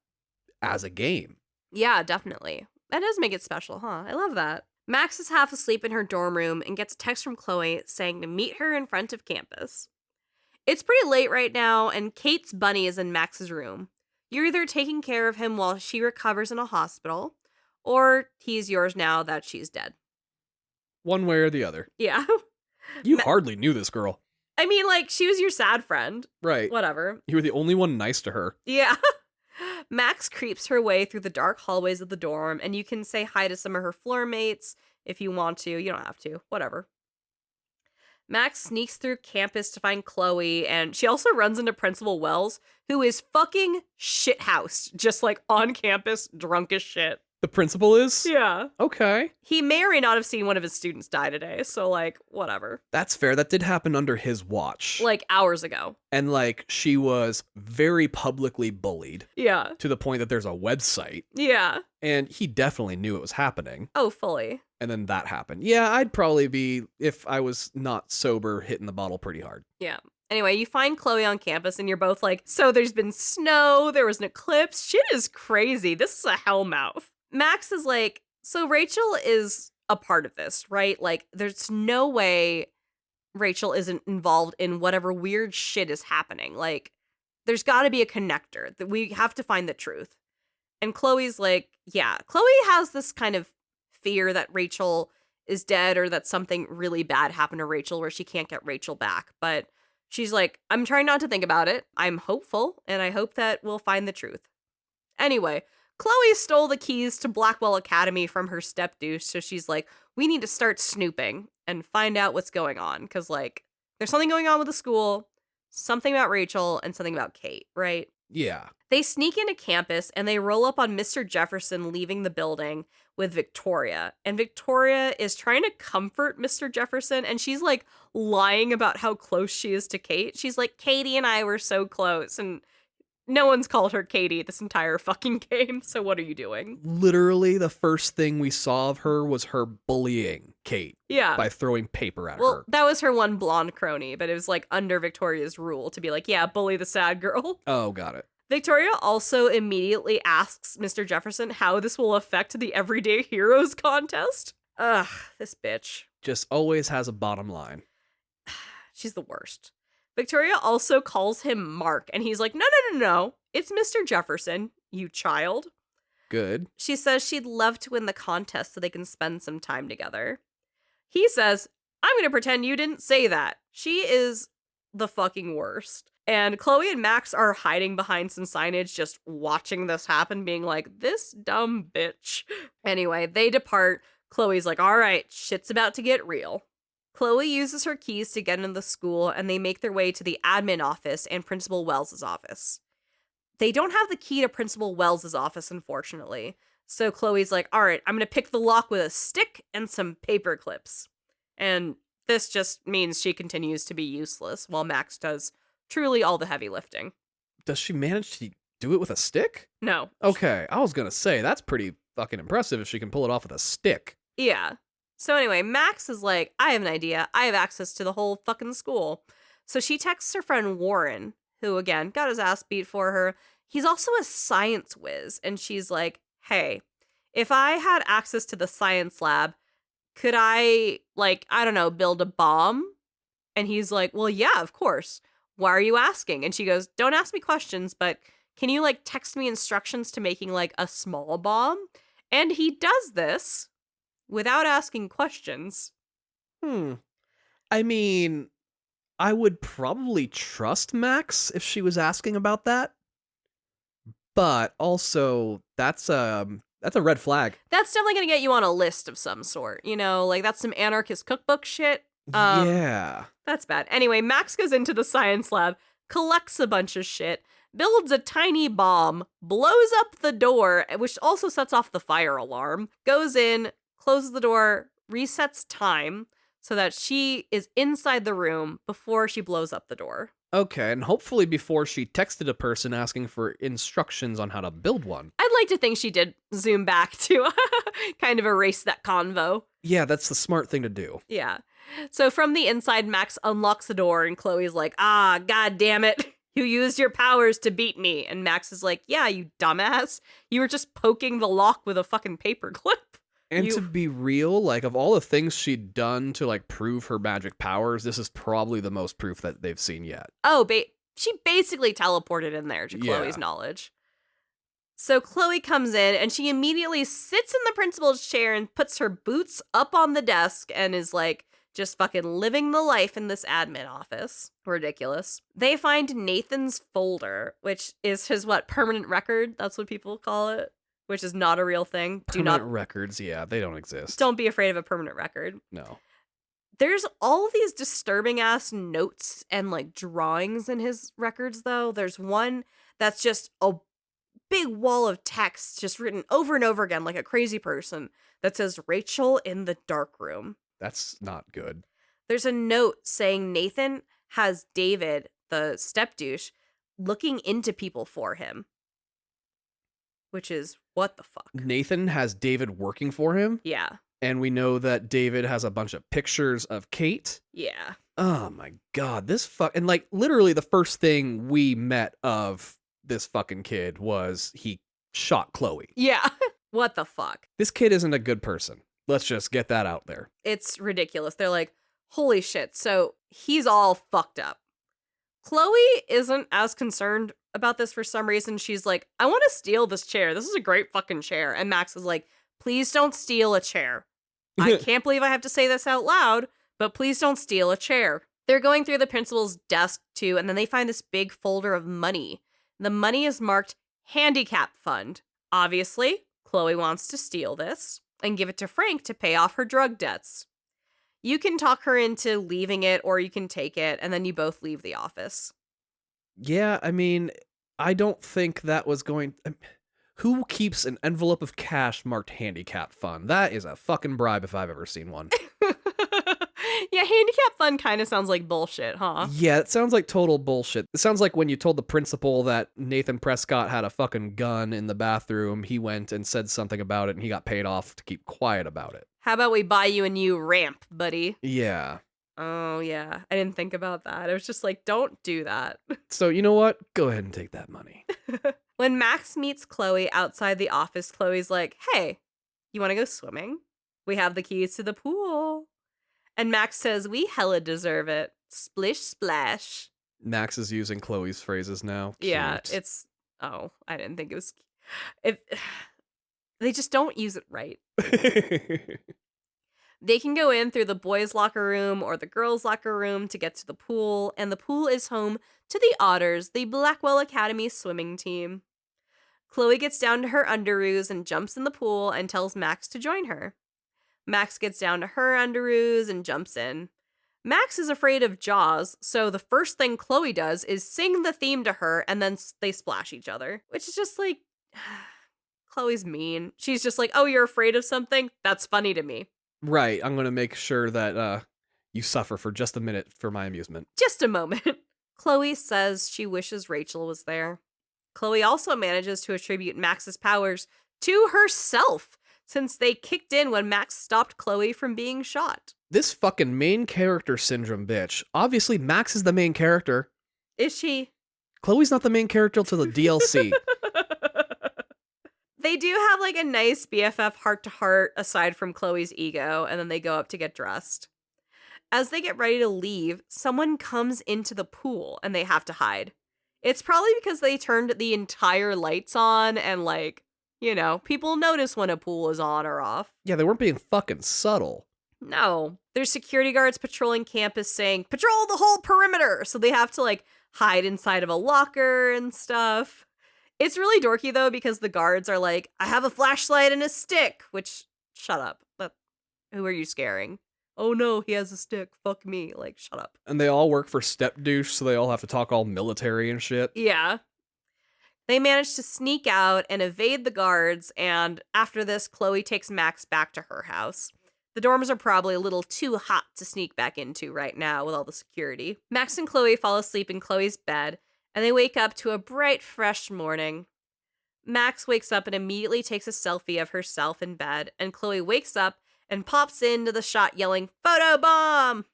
as a game. Yeah, definitely. That does make it special, huh? I love that. Max is half asleep in her dorm room and gets a text from Chloe saying to meet her in front of campus. It's pretty late right now, and Kate's bunny is in Max's room. You're either taking care of him while she recovers in a hospital, or he's yours now that she's dead. One way or the other. Yeah. You hardly knew this girl. I mean, like, she was your sad friend. Right. Whatever. You were the only one nice to her. Yeah. Max creeps her way through the dark hallways of the dorm, and you can say hi to some of her floor mates if you want to. You don't have to. Whatever. Max sneaks through campus to find Chloe, and she also runs into Principal Wells, who is fucking shithoused, just like on campus, drunk as shit. The principal is? Yeah. Okay. He may or may not have seen one of his students die today, so, like, whatever. That's fair. That did happen under his watch. Like, hours ago. And, like, she was very publicly bullied. Yeah. To the point that there's a website. Yeah. And he definitely knew it was happening. Oh, fully. And then that happened. Yeah, I'd probably be, if I was not sober, hitting the bottle pretty hard. Yeah. Anyway, you find Chloe on campus and you're both like, so there's been snow, there was an eclipse, shit is crazy, this is a hellmouth. Max is like, so Rachel is a part of this, right? Like, there's no way Rachel isn't involved in whatever weird shit is happening. Like, there's gotta be a connector, that we have to find the truth. And Chloe's like, yeah, Chloe has this kind of fear that Rachel is dead or that something really bad happened to Rachel where she can't get Rachel back. But she's like, I'm trying not to think about it. I'm hopeful, and I hope that we'll find the truth. Anyway, Chloe stole the keys to Blackwell Academy from her stepdouche, so she's like, we need to start snooping and find out what's going on, because, like, there's something going on with the school, something about Rachel, and something about Kate, right? Yeah. They sneak into campus and they roll up on Mr. Jefferson leaving the building with Victoria. And Victoria is trying to comfort Mr. Jefferson, and she's like lying about how close she is to Kate. She's like, Katie and I were so close, and no one's called her Katie this entire fucking game, so what are you doing? Literally, the first thing we saw of her was her bullying Kate Yeah. by throwing paper at Well, her. that was her one blonde crony, but it was like under Victoria's rule to be like, yeah, bully the sad girl. Oh, got it. Victoria also immediately asks Mr. Jefferson how this will affect the Everyday Heroes contest. Ugh, this bitch. Just always has a bottom line. She's the worst. Victoria also calls him Mark, and he's like, no. It's Mr. Jefferson, you child. Good. She says she'd love to win the contest so they can spend some time together. He says, I'm going to pretend you didn't say that. She is the fucking worst. And Chloe and Max are hiding behind some signage, just watching this happen, being like, this dumb bitch. Anyway, they depart. Chloe's like, all right, shit's about to get real. Chloe uses her keys to get into the school, and they make their way to the admin office and Principal Wells's office. They don't have the key to Principal Wells's office, unfortunately. So Chloe's like, all right, I'm going to pick the lock with a stick and some paper clips. And this just means she continues to be useless while Max does truly all the heavy lifting. Does she manage to do it with a stick? No. Okay, I was gonna say, that's pretty fucking impressive if she can pull it off with a stick. Yeah. So anyway, Max is like, I have an idea. I have access to the whole fucking school. So she texts her friend Warren, who, again, got his ass beat for her. He's also a science whiz. And she's like, hey, if I had access to the science lab, could I, like, I don't know, build a bomb? And he's like, well, yeah, of course. Why are you asking? And she goes, don't ask me questions, but can you, like, text me instructions to making, like, a small bomb? And he does this without asking questions. I mean, I would probably trust Max if she was asking about that. But also, that's a red flag. That's definitely going to get you on a list of some sort. You know, like, that's some anarchist cookbook shit. Yeah. That's bad. Anyway, Max goes into the science lab, collects a bunch of shit, builds a tiny bomb, blows up the door, which also sets off the fire alarm, goes in, closes the door, resets time so that she is inside the room before she blows up the door. Okay, and hopefully before she texted a person asking for instructions on how to build one. I'd like to think she did zoom back to kind of erase that convo. Yeah, that's the smart thing to do. Yeah. So from the inside, Max unlocks the door and Chloe's like, god damn it. You used your powers to beat me. And Max is like, yeah, you dumbass. You were just poking the lock with a fucking paperclip. And to be real, like, of all the things she'd done to, like, prove her magic powers, this is probably the most proof that they've seen yet. Oh, she basically teleported in there to Chloe's knowledge. So Chloe comes in and she immediately sits in the principal's chair and puts her boots up on the desk and is like, just fucking living the life in this admin office. Ridiculous. They find Nathan's folder, which is his, permanent record? That's what people call it. Which is not a real thing. Permanent records, yeah, they don't exist. Don't be afraid of a permanent record. No. There's all these disturbing ass notes and like drawings in his records, though. There's one that's just a big wall of text just written over and over again like a crazy person that says Rachel in the dark room. That's not good. There's a note saying Nathan has David, the step douche, looking into people for him. Which is, what the fuck? Nathan has David working for him? Yeah. And we know that David has a bunch of pictures of Kate? Yeah. Oh my god, and like, literally the first thing we met of this fucking kid was he shot Chloe. Yeah. What the fuck? This kid isn't a good person. Let's just get that out there. It's ridiculous. They're like, holy shit, so he's all fucked up. Chloe isn't as concerned about this for some reason. She's like, I want to steal this chair. This is a great fucking chair. And Max is like, please don't steal a chair. I can't believe I have to say this out loud, but please don't steal a chair. They're going through the principal's desk too, and then they find this big folder of money. The money is marked handicap fund. Obviously, Chloe wants to steal this and give it to Frank to pay off her drug debts. You can talk her into leaving it, or you can take it, and then you both leave the office. Yeah, I mean, I don't think that was going... Who keeps an envelope of cash marked handicap fund? That is a fucking bribe if I've ever seen one. Yeah, handicap fund kind of sounds like bullshit, huh? Yeah, it sounds like total bullshit. It sounds like when you told the principal that Nathan Prescott had a fucking gun in the bathroom, he went and said something about it and he got paid off to keep quiet about it. How about we buy you a new ramp, buddy? Yeah. Oh, yeah. I didn't think about that. I was just like, don't do that. So, you know what? Go ahead and take that money. When Max meets Chloe outside the office, Chloe's like, hey, you want to go swimming? We have the keys to the pool. And Max says, we hella deserve it. Splish splash. Max is using Chloe's phrases now. Cute. Yeah, it's... Oh, I didn't think it was... If they just don't use it right. They can go in through the boys' locker room or the girls' locker room to get to the pool, and the pool is home to the Otters, the Blackwell Academy swimming team. Chloe gets down to her underoos and jumps in the pool and tells Max to join her. Max gets down to her underoos and jumps in. Max is afraid of Jaws, so the first thing Chloe does is sing the theme to her, and then they splash each other, which is just like... Chloe's mean. She's just like, oh, you're afraid of something? That's funny to me. Right, I'm going to make sure that you suffer for just a minute for my amusement. Just a moment. Chloe says she wishes Rachel was there. Chloe also manages to attribute Max's powers to herself, since they kicked in when Max stopped Chloe from being shot. This fucking main character syndrome bitch. Obviously, Max is the main character. Is she? Chloe's not the main character till the DLC. They do have like a nice BFF heart-to-heart aside from Chloe's ego, and then they go up to get dressed. As they get ready to leave, someone comes into the pool and they have to hide. It's probably because they turned the entire lights on and like, you know, people notice when a pool is on or off. Yeah, they weren't being fucking subtle. No. There's security guards patrolling campus saying, patrol the whole perimeter! So they have to like hide inside of a locker and stuff. It's really dorky, though, because the guards are like, I have a flashlight and a stick, which, shut up. Who are you scaring? Oh, no, he has a stick. Fuck me. Like, shut up. And they all work for Step Douche, so they all have to talk all military and shit. Yeah. They manage to sneak out and evade the guards, and after this, Chloe takes Max back to her house. The dorms are probably a little too hot to sneak back into right now with all the security. Max and Chloe fall asleep in Chloe's bed, and they wake up to a bright, fresh morning. Max wakes up and immediately takes a selfie of herself in bed, and Chloe wakes up and pops into the shot yelling, "Photo bomb!"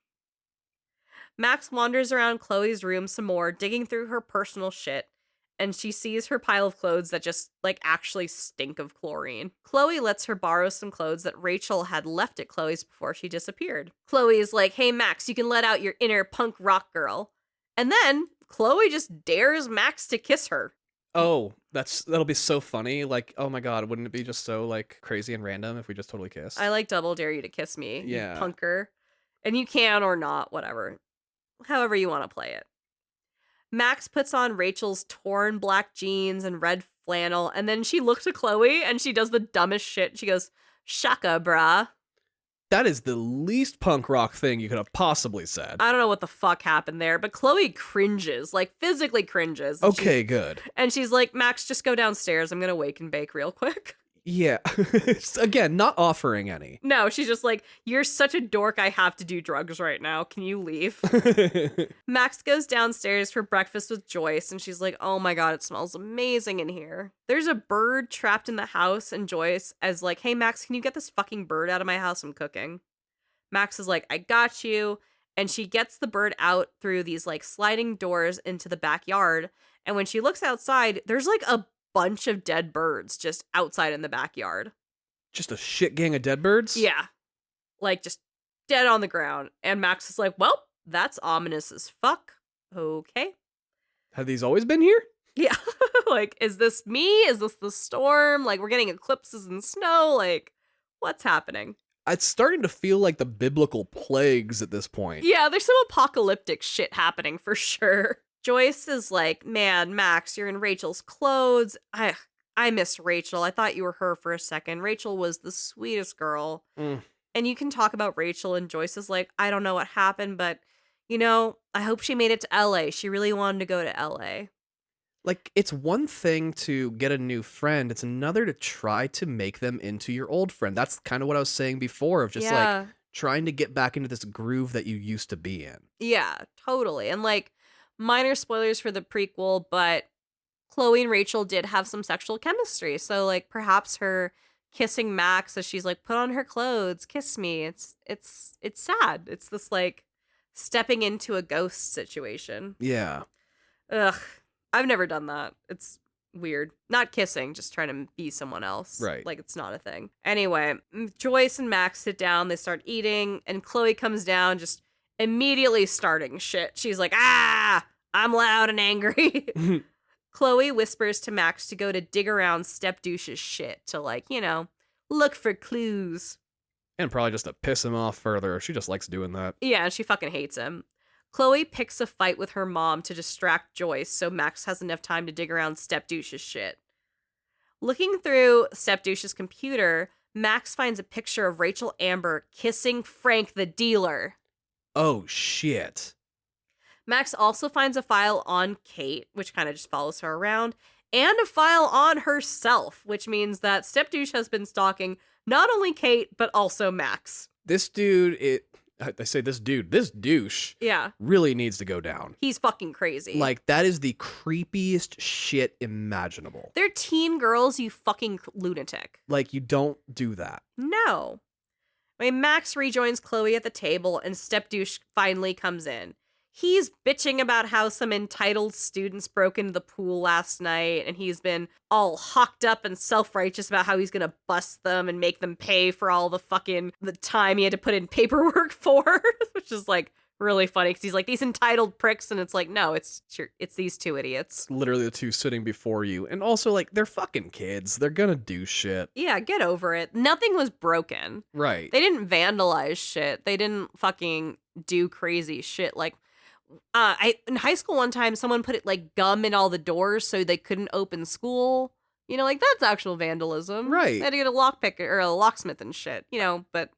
Max wanders around Chloe's room some more, digging through her personal shit, and she sees her pile of clothes that just, like, actually stink of chlorine. Chloe lets her borrow some clothes that Rachel had left at Chloe's before she disappeared. Chloe is like, hey, Max, you can let out your inner punk rock girl. And then Chloe just dares Max to kiss her. Oh, that'll be so funny. Like, oh my god, wouldn't it be just so, like, crazy and random if we just totally kissed? I, like, double dare you to kiss me, Yeah. you punker. And you can or not, whatever. However you want to play it. Max puts on Rachel's torn black jeans and red flannel, and then she looks at Chloe and she does the dumbest shit. She goes, "Shaka, brah." That is the least punk rock thing you could have possibly said. I don't know what the fuck happened there, but Chloe cringes, like physically cringes. Okay, good. And she's like, Max, just go downstairs. I'm going to wake and bake real quick. Yeah. Again, not offering any. No, she's just like, you're such a dork, I have to do drugs right now. Can you leave? Max goes downstairs for breakfast with Joyce, and she's like, oh my god, it smells amazing in here. There's a bird trapped in the house, and Joyce is like, hey Max, can you get this fucking bird out of my house? I'm cooking. Max is like, I got you. And she gets the bird out through these like sliding doors into the backyard. And when she looks outside, there's like a bunch of dead birds just outside in the backyard. Just a shit gang of dead birds? Yeah. Like just dead on the ground. And Max is like, well, that's ominous as fuck. Okay. Have these always been here? Yeah. Like, is this me? Is this the storm? Like, we're getting eclipses and snow? Like, what's happening? It's starting to feel like the biblical plagues at this point. Yeah, there's some apocalyptic shit happening for sure. Joyce is like, man, Max, you're in Rachel's clothes. I miss Rachel. I thought you were her for a second. Rachel was the sweetest girl. And you can talk about Rachel, and Joyce is like, I don't know what happened, but, you know, I hope she made it to LA. She really wanted to go to LA. Like, it's one thing to get a new friend, it's another to try to make them into your old friend. That's kind of what I was saying before of just like Yeah. trying to get back into this groove that you used to be in. Yeah, totally. And like minor spoilers for the prequel, but Chloe and Rachel did have some sexual chemistry. So like perhaps her kissing Max as she's like, put on her clothes, kiss me. It's sad. It's this like stepping into a ghost situation. Yeah. Ugh. I've never done that. It's weird. Not kissing, just trying to be someone else. Right. Like it's not a thing. Anyway, Joyce and Max sit down, they start eating, and Chloe comes down just immediately starting shit. She's like, I'm loud and angry. Chloe whispers to Max to go to dig around Step Douche's shit to like, look for clues. And probably just to piss him off further. She just likes doing that. Yeah, she fucking hates him. Chloe picks a fight with her mom to distract Joyce so Max has enough time to dig around Step Douche's shit. Looking through Step Douche's computer, Max finds a picture of Rachel Amber kissing Frank the dealer. Oh, shit. Max also finds a file on Kate, which kind of just follows her around, and a file on herself, which means that Step Douche has been stalking not only Kate, but also Max. This dude, I say this douche Yeah. really needs to go down. He's fucking crazy. Like, that is the creepiest shit imaginable. They're teen girls, you fucking lunatic. Like, you don't do that. No. I mean, Max rejoins Chloe at the table, and Step Douche finally comes in. He's bitching about how some entitled students broke into the pool last night, and he's been all hawked up and self-righteous about how he's gonna bust them and make them pay for all the time he had to put in paperwork for, which is like really funny because he's like, these entitled pricks, and it's like, no, it's these two idiots. Literally the two sitting before you. And also, like, they're fucking kids. They're gonna do shit. Yeah, get over it. Nothing was broken. Right. They didn't vandalize shit. They didn't fucking do crazy shit. Like, in high school one time, someone put like gum in all the doors so they couldn't open school. Like that's actual vandalism. Right. They had to get a lockpicker or a locksmith and shit. But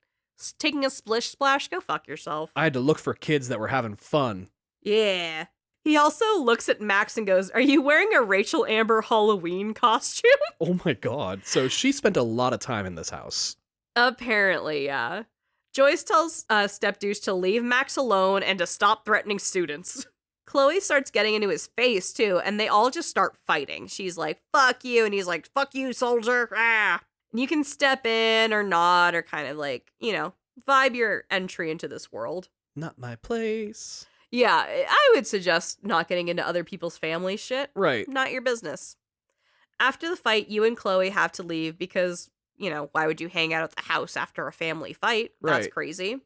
taking a splish splash, go fuck yourself. I had to look for kids that were having fun. Yeah. He also looks at Max and goes, "Are you wearing a Rachel Amber Halloween costume?" Oh my god. So she spent a lot of time in this house. Apparently, yeah. Joyce tells Step Douche to leave Max alone and to stop threatening students. Chloe starts getting into his face, too, and they all just start fighting. She's like, fuck you, and he's like, fuck you, soldier, ah! And you can step in or not, or kind of like, vibe your entry into this world. Not my place. Yeah, I would suggest not getting into other people's family shit. Right. Not your business. After the fight, you and Chloe have to leave because... why would you hang out at the house after a family fight? That's Right. crazy.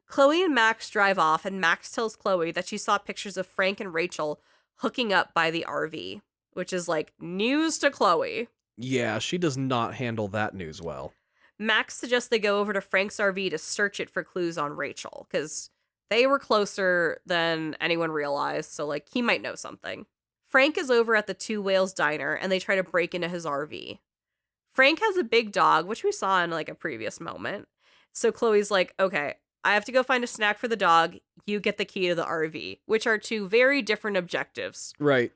Chloe and Max drive off, and Max tells Chloe that she saw pictures of Frank and Rachel hooking up by the RV, which is like news to Chloe. Yeah, she does not handle that news well. Max suggests they go over to Frank's RV to search it for clues on Rachel, because they were closer than anyone realized, so like he might know something. Frank is over at the Two Whales Diner, and they try to break into his RV. Frank has a big dog, which we saw in like a previous moment. So Chloe's like, okay, I have to go find a snack for the dog. You get the key to the RV, which are two very different objectives. Right.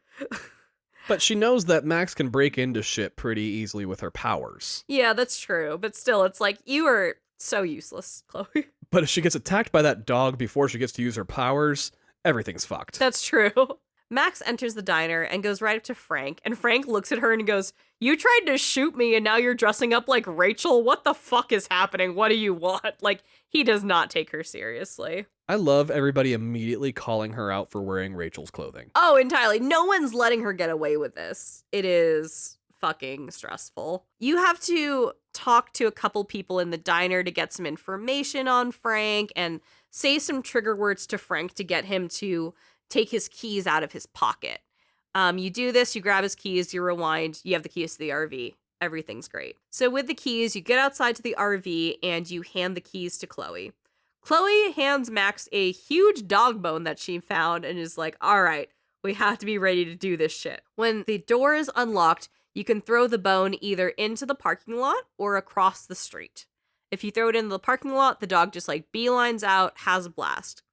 But she knows that Max can break into shit pretty easily with her powers. Yeah, that's true. But still, it's like, you are so useless, Chloe. But if she gets attacked by that dog before she gets to use her powers, everything's fucked. That's true. Max enters the diner and goes right up to Frank, and Frank looks at her and goes, "You tried to shoot me and now you're dressing up like Rachel? What the fuck is happening? What do you want?" Like, he does not take her seriously. I love everybody immediately calling her out for wearing Rachel's clothing. Oh, entirely. No one's letting her get away with this. It is fucking stressful. You have to talk to a couple people in the diner to get some information on Frank and say some trigger words to Frank to get him to take his keys out of his pocket. You do this, you grab his keys, you rewind, you have the keys to the RV. Everything's great. So with the keys, you get outside to the RV and you hand the keys to Chloe. Chloe hands Max a huge dog bone that she found and is like, all right, we have to be ready to do this shit. When the door is unlocked, you can throw the bone either into the parking lot or across the street. If you throw it into the parking lot, the dog just like beelines out, has a blast.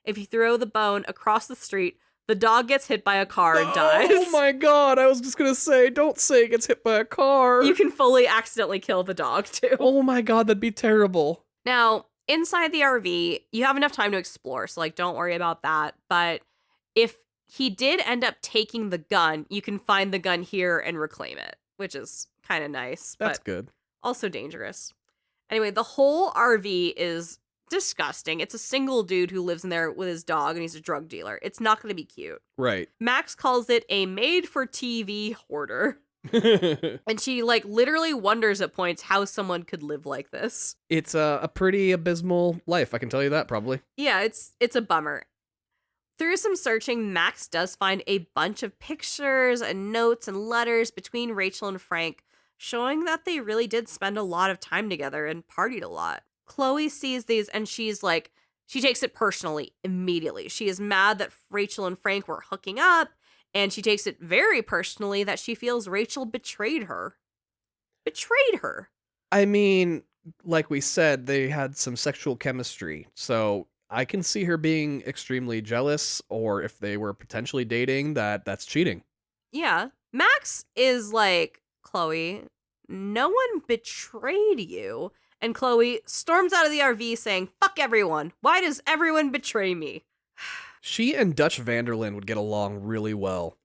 If you throw the bone across the street, The dog gets hit by a car and dies. Oh my god, I was just gonna say, don't say it gets hit by a car. You can fully accidentally kill the dog, too. Oh my god, that'd be terrible. Now, inside the RV, you have enough time to explore, so, like, don't worry about that. But if he did end up taking the gun, you can find the gun here and reclaim it, which is kind of nice. That's but good. Also dangerous. Anyway, the whole RV is disgusting. It's a single dude who lives in there with his dog, and he's a drug dealer. It's not going to be cute. Right. Max calls it a made-for-TV hoarder. And she, like, literally wonders at points how someone could live like this. It's a pretty abysmal life, I can tell you that, probably. Yeah, it's a bummer. Through some searching, Max does find a bunch of pictures and notes and letters between Rachel and Frank, showing that they really did spend a lot of time together and partied a lot. Chloe sees these and she's like, she takes it personally immediately. She is mad that Rachel and Frank were hooking up, and she takes it very personally that she feels Rachel betrayed her. Betrayed her. I mean, like we said, they had some sexual chemistry, so I can see her being extremely jealous, or if they were potentially dating, that's cheating. Yeah. Max is like, Chloe, no one betrayed you. And Chloe storms out of the RV saying, fuck everyone. Why does everyone betray me? She and Dutch Vanderlyn would get along really well.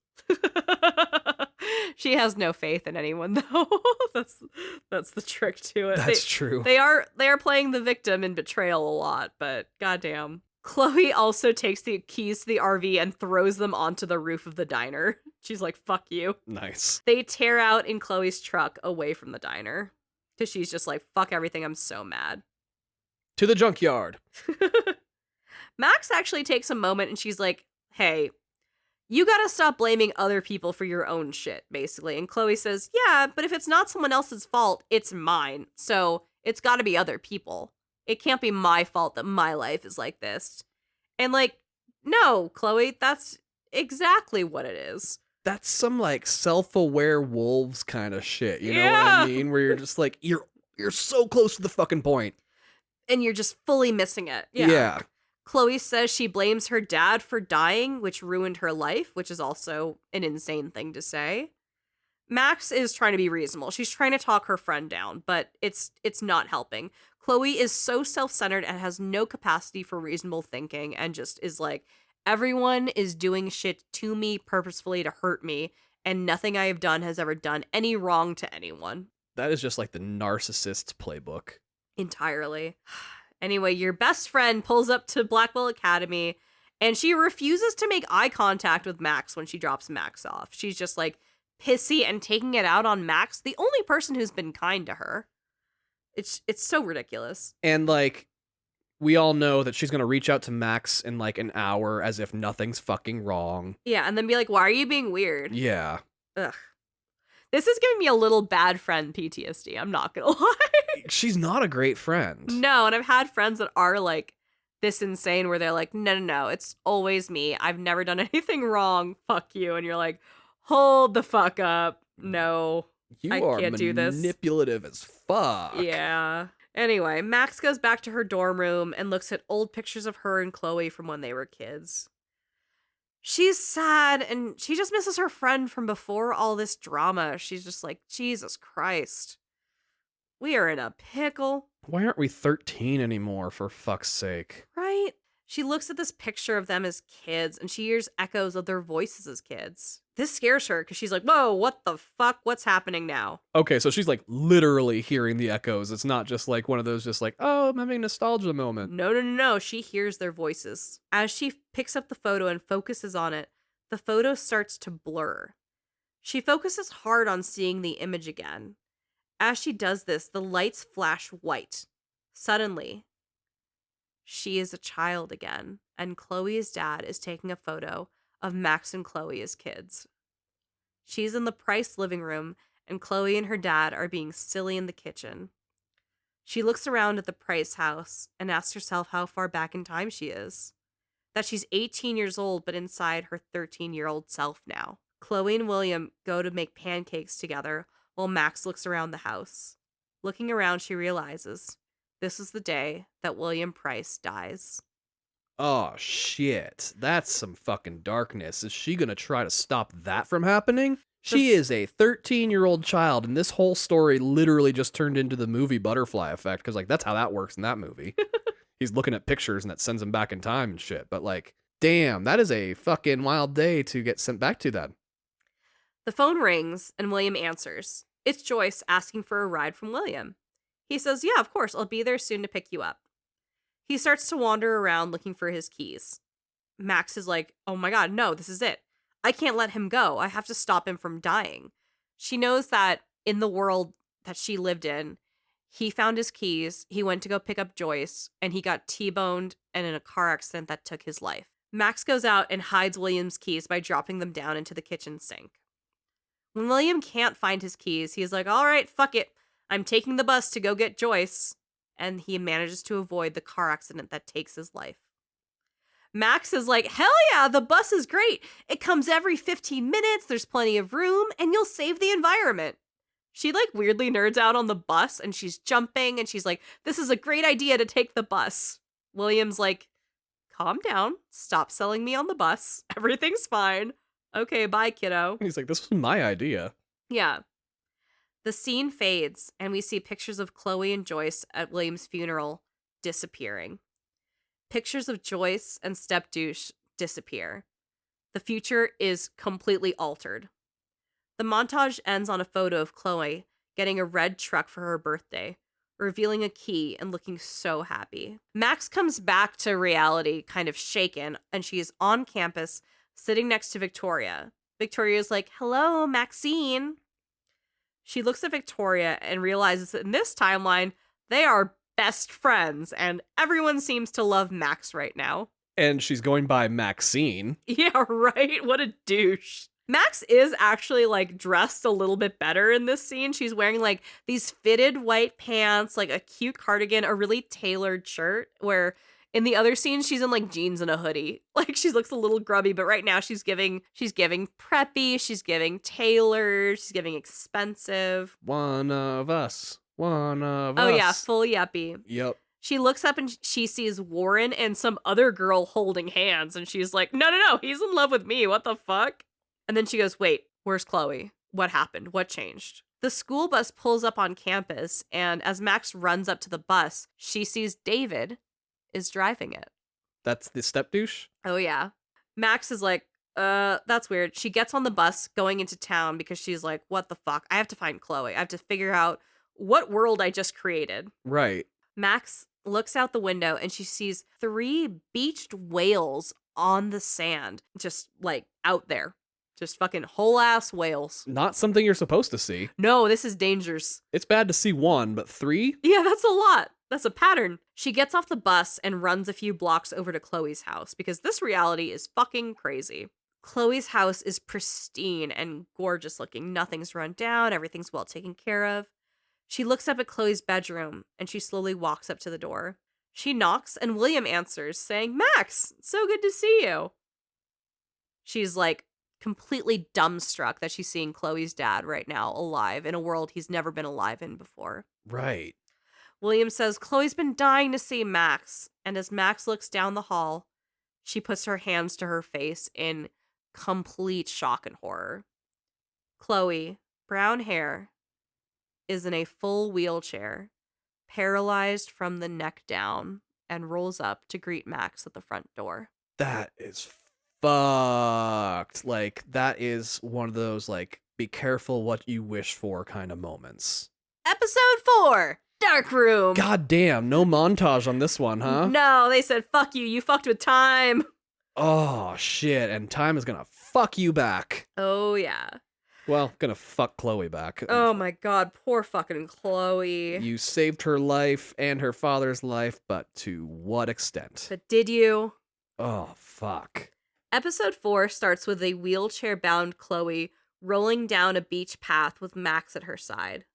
She has no faith in anyone, though. That's the trick to it. That's true. They are playing the victim in betrayal a lot, but goddamn. Chloe also takes the keys to the RV and throws them onto the roof of the diner. She's like, fuck you. Nice. They tear out in Chloe's truck away from the diner. Because she's just like, fuck everything, I'm so mad. To the junkyard. Max actually takes a moment and she's like, hey, you gotta stop blaming other people for your own shit, basically. And Chloe says, yeah, but if it's not someone else's fault, it's mine. So it's gotta be other people. It can't be my fault that my life is like this. And like, no, Chloe, that's exactly what it is. That's some like self-aware wolves kind of shit, you know what Yeah. I mean? Where you're just like, you're so close to the fucking point. And you're just fully missing it. Yeah. Chloe says she blames her dad for dying, which ruined her life, which is also an insane thing to say. Max is trying to be reasonable. She's trying to talk her friend down, but it's not helping. Chloe is so self-centered and has no capacity for reasonable thinking and just is like, everyone is doing shit to me purposefully to hurt me, and nothing I have done has ever done any wrong to anyone. That is just like the narcissist's playbook. Entirely. Anyway, your best friend pulls up to Blackwell Academy, and she refuses to make eye contact with Max when she drops Max off. She's just like pissy and taking it out on Max, the only person who's been kind to her. It's so ridiculous. And like, we all know that she's going to reach out to Max in like an hour as if nothing's fucking wrong. Yeah, and then be like, why are you being weird? Yeah. Ugh. This is giving me a little bad friend PTSD, I'm not gonna lie. She's not a great friend. No, and I've had friends that are like this insane where they're like, no, it's always me. I've never done anything wrong. Fuck you. And you're like, hold the fuck up. No, You I are can't do this. manipulative as fuck. Yeah. Anyway, Max goes back to her dorm room and looks at old pictures of her and Chloe from when they were kids. She's sad and she just misses her friend from before all this drama. She's just like, Jesus Christ. We are in a pickle. Why aren't we 13 anymore, for fuck's sake? Right? She looks at this picture of them as kids and she hears echoes of their voices as kids. This scares her because she's like, whoa, what the fuck? What's happening now? Okay, so she's like literally hearing the echoes. It's not just like one of those just like, oh, I'm having a nostalgia moment. No. She hears their voices. As she picks up the photo and focuses on it, the photo starts to blur. She focuses hard on seeing the image again. As she does this, the lights flash white. Suddenly, she is a child again, and Chloe's dad is taking a photo of Max and Chloe as kids. She's in the Price living room, and Chloe and her dad are being silly in the kitchen. She looks around at the Price house and asks herself how far back in time she is. That she's 18 years old, but inside her 13-year-old self now. Chloe and William go to make pancakes together while Max looks around the house. Looking around, she realizes this is the day that William Price dies. Oh, shit. That's some fucking darkness. Is she gonna try to stop that from happening? She is a 13-year-old child, and this whole story literally just turned into the movie Butterfly Effect, because, like, that's how that works in that movie. He's looking at pictures, and that sends him back in time and shit. But, like, damn, that is a fucking wild day to get sent back to then. The phone rings, and William answers. It's Joyce asking for a ride from William. He says, yeah, of course, I'll be there soon to pick you up. He starts to wander around looking for his keys. Max is like, oh my god, no, this is it. I can't let him go. I have to stop him from dying. She knows that in the world that she lived in, he found his keys, he went to go pick up Joyce, and he got T-boned and in a car accident that took his life. Max goes out and hides William's keys by dropping them down into the kitchen sink. When William can't find his keys, he's like, all right, fuck it. I'm taking the bus to go get Joyce. And he manages to avoid the car accident that takes his life. Max is like, hell yeah, the bus is great. It comes every 15 minutes, there's plenty of room, and you'll save the environment. She like weirdly nerds out on the bus, and she's jumping, and she's like, this is a great idea to take the bus. William's like, calm down, stop selling me on the bus, everything's fine. Okay, bye, kiddo. He's like, this was my idea. Yeah. The scene fades, and we see pictures of Chloe and Joyce at William's funeral disappearing. Pictures of Joyce and Step Douche disappear. The future is completely altered. The montage ends on a photo of Chloe getting a red truck for her birthday, revealing a key and looking so happy. Max comes back to reality, kind of shaken, and she is on campus, sitting next to Victoria. Victoria's like, hello, Maxine. She looks at Victoria and realizes that in this timeline, they are best friends, and everyone seems to love Max right now. And she's going by Maxine. Yeah, right? What a douche. Max is actually, like, dressed a little bit better in this scene. She's wearing, like, these fitted white pants, like, a cute cardigan, a really tailored shirt, where in the other scenes, she's in, like, jeans and a hoodie. Like, she looks a little grubby, but right now she's giving preppy, she's giving tailored, she's giving expensive. One of us. Oh, yeah, full yuppie. Yep. She looks up and she sees Warren and some other girl holding hands, and she's like, no, he's in love with me, what the fuck? And then she goes, wait, where's Chloe? What happened? What changed? The school bus pulls up on campus, and as Max runs up to the bus, she sees David is driving it. That's the step douche? Oh, yeah. Max is like, that's weird. She gets on the bus going into town because she's like, what the fuck? I have to find Chloe. I have to figure out what world I just created. Right. Max looks out the window and she sees 3 beached whales on the sand, just like out there. Just fucking whole ass whales. Not something you're supposed to see. No, this is dangerous. It's bad to see 1, but 3? Yeah, that's a lot. That's a pattern. She gets off the bus and runs a few blocks over to Chloe's house because this reality is fucking crazy. Chloe's house is pristine and gorgeous looking. Nothing's run down. Everything's well taken care of. She looks up at Chloe's bedroom and she slowly walks up to the door. She knocks and William answers saying, Max, so good to see you. She's like completely dumbstruck that she's seeing Chloe's dad right now alive in a world he's never been alive in before. Right. William says Chloe's been dying to see Max, and as Max looks down the hall, she puts her hands to her face in complete shock and horror. Chloe, brown hair, is in a full wheelchair, paralyzed from the neck down, and rolls up to greet Max at the front door. That is fucked. Like, that is one of those, like, be careful what you wish for kind of moments. Episode 4, Dark Room. God damn, no montage on this one, huh? No, they said, fuck you fucked with time. Oh, shit, and time is gonna fuck you back. Oh, yeah. Well, gonna fuck Chloe back. Oh my god, poor fucking Chloe. You saved her life and her father's life, but to what extent? But did you? Oh, fuck. Episode 4 starts with a wheelchair-bound Chloe rolling down a beach path with Max at her side.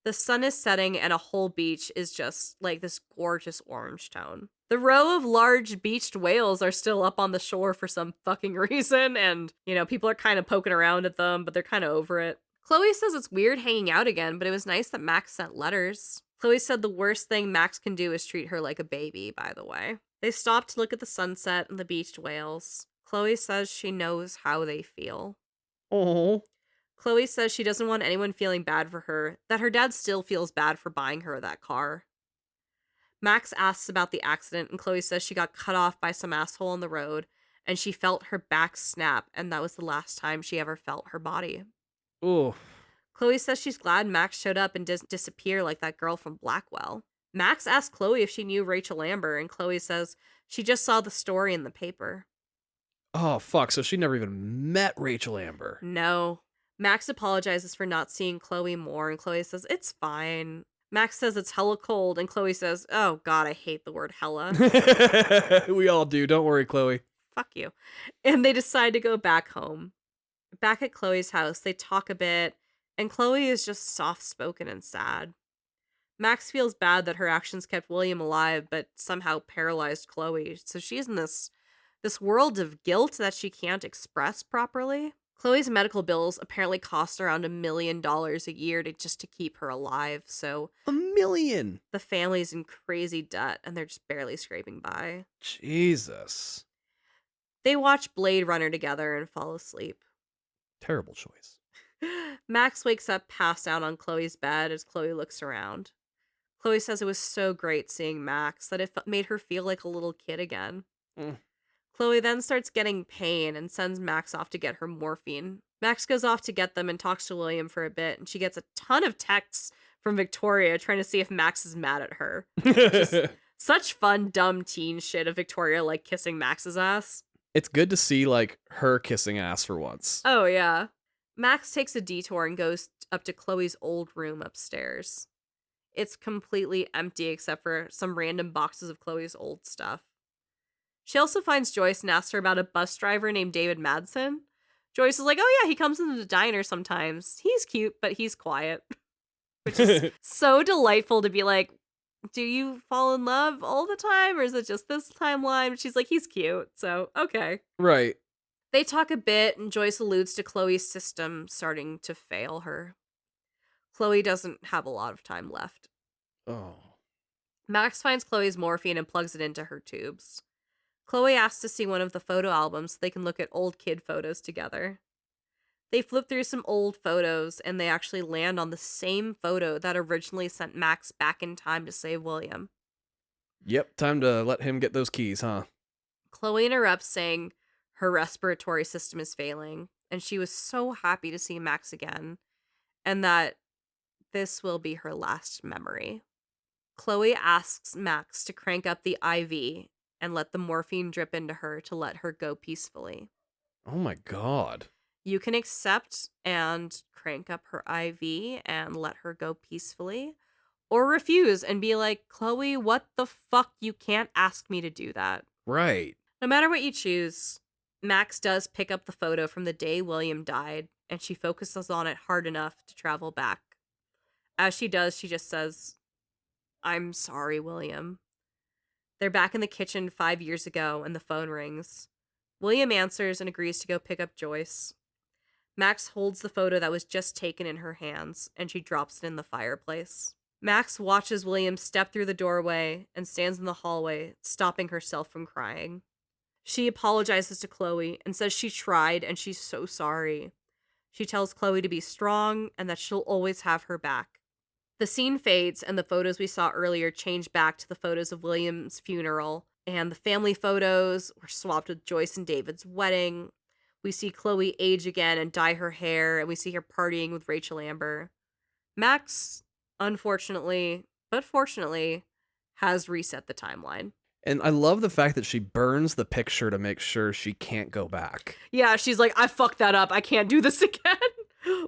The sun is setting and a whole beach is just like this gorgeous orange tone. The row of large beached whales are still up on the shore for some fucking reason, and, people are kind of poking around at them, but they're kind of over it. Chloe says it's weird hanging out again, but it was nice that Max sent letters. Chloe said the worst thing Max can do is treat her like a baby, by the way. They stopped to look at the sunset and the beached whales. Chloe says she knows how they feel. Oh. Chloe says she doesn't want anyone feeling bad for her, that her dad still feels bad for buying her that car. Max asks about the accident, and Chloe says she got cut off by some asshole on the road, and she felt her back snap, and that was the last time she ever felt her body. Ooh. Chloe says she's glad Max showed up and didn't disappear like that girl from Blackwell. Max asks Chloe if she knew Rachel Amber, and Chloe says she just saw the story in the paper. Oh, fuck. So she never even met Rachel Amber. No. Max apologizes for not seeing Chloe more, and Chloe says it's fine. Max says it's hella cold, and Chloe says, oh god, I hate the word hella. We all do. Don't worry, Chloe. Fuck you. And they decide to go back home. Back at Chloe's house, they talk a bit, and Chloe is just soft-spoken and sad. Max feels bad that her actions kept William alive, but somehow paralyzed Chloe, so she's in this world of guilt that she can't express properly. Chloe's medical bills apparently cost around $1 million a year just to keep her alive, so $1 million. the family's in crazy debt, and they're just barely scraping by. Jesus. They watch Blade Runner together and fall asleep. Terrible choice. Max wakes up passed out on Chloe's bed as Chloe looks around. Chloe says it was so great seeing Max that it made her feel like a little kid again. Chloe then starts getting pain and sends Max off to get her morphine. Max goes off to get them and talks to William for a bit, and she gets a ton of texts from Victoria trying to see if Max is mad at her. Just such fun, dumb teen shit of Victoria, like, kissing Max's ass. It's good to see, like, her kissing ass for once. Oh, yeah. Max takes a detour and goes up to Chloe's old room upstairs. It's completely empty except for some random boxes of Chloe's old stuff. She also finds Joyce and asks her about a bus driver named David Madsen. Joyce is like, oh yeah, he comes into the diner sometimes. He's cute, but he's quiet. Which is so delightful to be like, do you fall in love all the time, or is it just this timeline? She's like, he's cute, so okay. Right. They talk a bit, and Joyce alludes to Chloe's system starting to fail her. Chloe doesn't have a lot of time left. Oh. Max finds Chloe's morphine and plugs it into her tubes. Chloe asks to see one of the photo albums so they can look at old kid photos together. They flip through some old photos, and they actually land on the same photo that originally sent Max back in time to save William. Yep, time to let him get those keys, huh? Chloe interrupts, saying her respiratory system is failing, and she was so happy to see Max again, and that this will be her last memory. Chloe asks Max to crank up the IV and let the morphine drip into her to let her go peacefully. Oh my god. You can accept and crank up her IV and let her go peacefully, or refuse and be like, Chloe, what the fuck? You can't ask me to do that. Right. No matter what you choose, Max does pick up the photo from the day William died, and she focuses on it hard enough to travel back. As she does, she just says, I'm sorry, William. They're back in the kitchen 5 years ago, and the phone rings. William answers and agrees to go pick up Joyce. Max holds the photo that was just taken in her hands, and she drops it in the fireplace. Max watches William step through the doorway and stands in the hallway, stopping herself from crying. She apologizes to Chloe and says she tried and she's so sorry. She tells Chloe to be strong and that she'll always have her back. The scene fades, and the photos we saw earlier change back to the photos of William's funeral, and the family photos were swapped with Joyce and David's wedding. We see Chloe age again and dye her hair, and we see her partying with Rachel Amber. Max, unfortunately, but fortunately, has reset the timeline. And I love the fact that she burns the picture to make sure she can't go back. Yeah, she's like, I fucked that up. I can't do this again.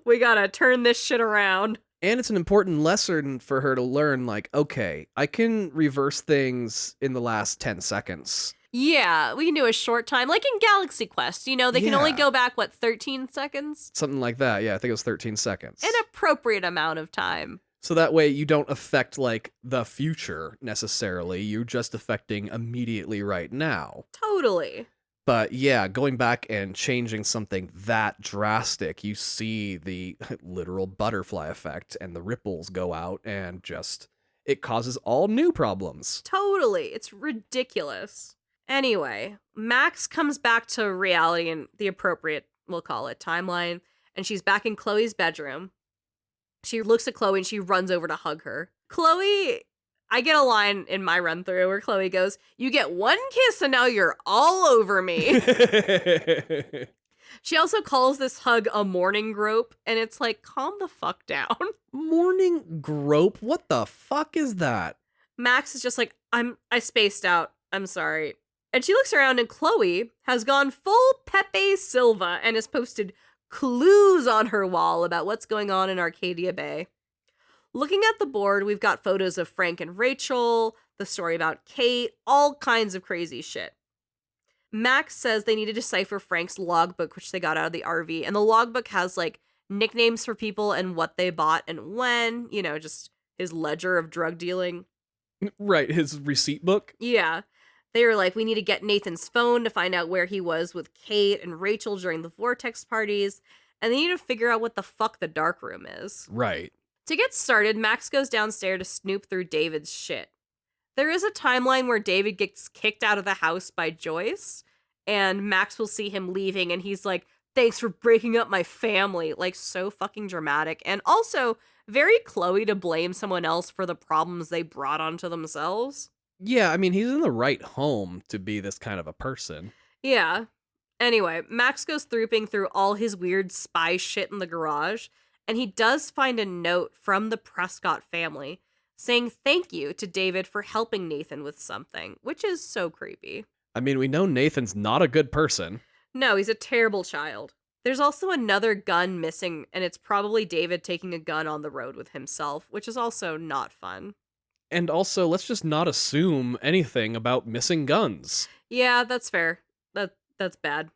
We gotta turn this shit around. And it's an important lesson for her to learn, like, okay, I can reverse things in the last 10 seconds. Yeah, we can do a short time, like in Galaxy Quest. They can only go back, 13 seconds? Something like that, yeah, I think it was 13 seconds. An appropriate amount of time. So that way you don't affect, like, the future, necessarily. You're just affecting immediately right now. Totally. But yeah, going back and changing something that drastic, you see the literal butterfly effect and the ripples go out and just, it causes all new problems. Totally. It's ridiculous. Anyway, Max comes back to reality in the appropriate, we'll call it, timeline, and she's back in Chloe's bedroom. She looks at Chloe and she runs over to hug her. Chloe, I get a line in my run through where Chloe goes, "You get one kiss and now you're all over me." She also calls this hug a morning grope, and it's like, calm the fuck down. Morning grope? What the fuck is that? Max is just like, I spaced out. I'm sorry. And she looks around and Chloe has gone full Pepe Silva and has posted clues on her wall about what's going on in Arcadia Bay. Looking at the board, we've got photos of Frank and Rachel, the story about Kate, all kinds of crazy shit. Max says they need to decipher Frank's logbook, which they got out of the RV, and the logbook has like nicknames for people and what they bought and when, you know, just his ledger of drug dealing. Right, his receipt book? Yeah. They were like, we need to get Nathan's phone to find out where he was with Kate and Rachel during the Vortex parties, and they need to figure out what the fuck the dark room is. Right. To get started, Max goes downstairs to snoop through David's shit. There is a timeline where David gets kicked out of the house by Joyce, and Max will see him leaving, and he's like, "Thanks for breaking up my family." Like, so fucking dramatic. And also, very Chloe to blame someone else for the problems they brought onto themselves. Yeah, I mean, he's in the right home to be this kind of a person. Yeah. Anyway, Max goes trooping through all his weird spy shit in the garage, and he does find a note from the Prescott family saying thank you to David for helping Nathan with something, which is so creepy. I mean, we know Nathan's not a good person. No, he's a terrible child. There's also another gun missing, and it's probably David taking a gun on the road with himself, which is also not fun. And also, let's just not assume anything about missing guns. Yeah, that's fair. That's bad.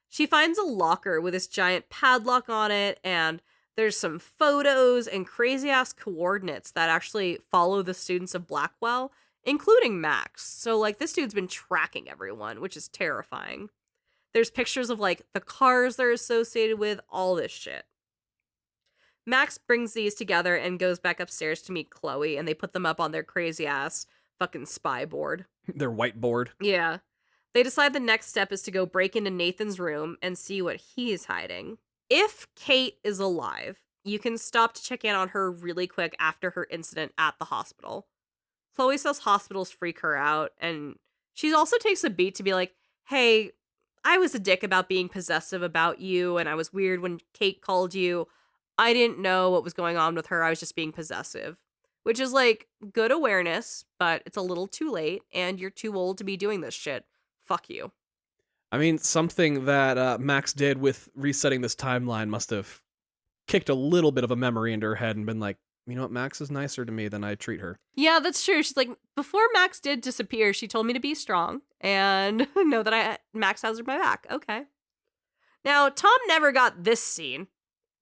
She finds a locker with this giant padlock on it, and there's some photos and crazy-ass coordinates that actually follow the students of Blackwell, including Max. So, like, this dude's been tracking everyone, which is terrifying. There's pictures of, like, the cars they're associated with, all this shit. Max brings these together and goes back upstairs to meet Chloe, and they put them up on their crazy-ass fucking spy board. Their whiteboard. Yeah. They decide the next step is to go break into Nathan's room and see what he's hiding. If Kate is alive, you can stop to check in on her really quick after her incident at the hospital. Chloe says hospitals freak her out, and she also takes a beat to be like, "Hey, I was a dick about being possessive about you, and I was weird when Kate called you. I didn't know what was going on with her. I was just being possessive." Which is like good awareness, but it's a little too late, and you're too old to be doing this shit. Fuck you. I mean, something that Max did with resetting this timeline must have kicked a little bit of a memory into her head and been like, you know what, Max is nicer to me than I treat her. Yeah, that's true. She's like, before Max did disappear, she told me to be strong and know that Max has my back. Okay. Now, Tom never got this scene.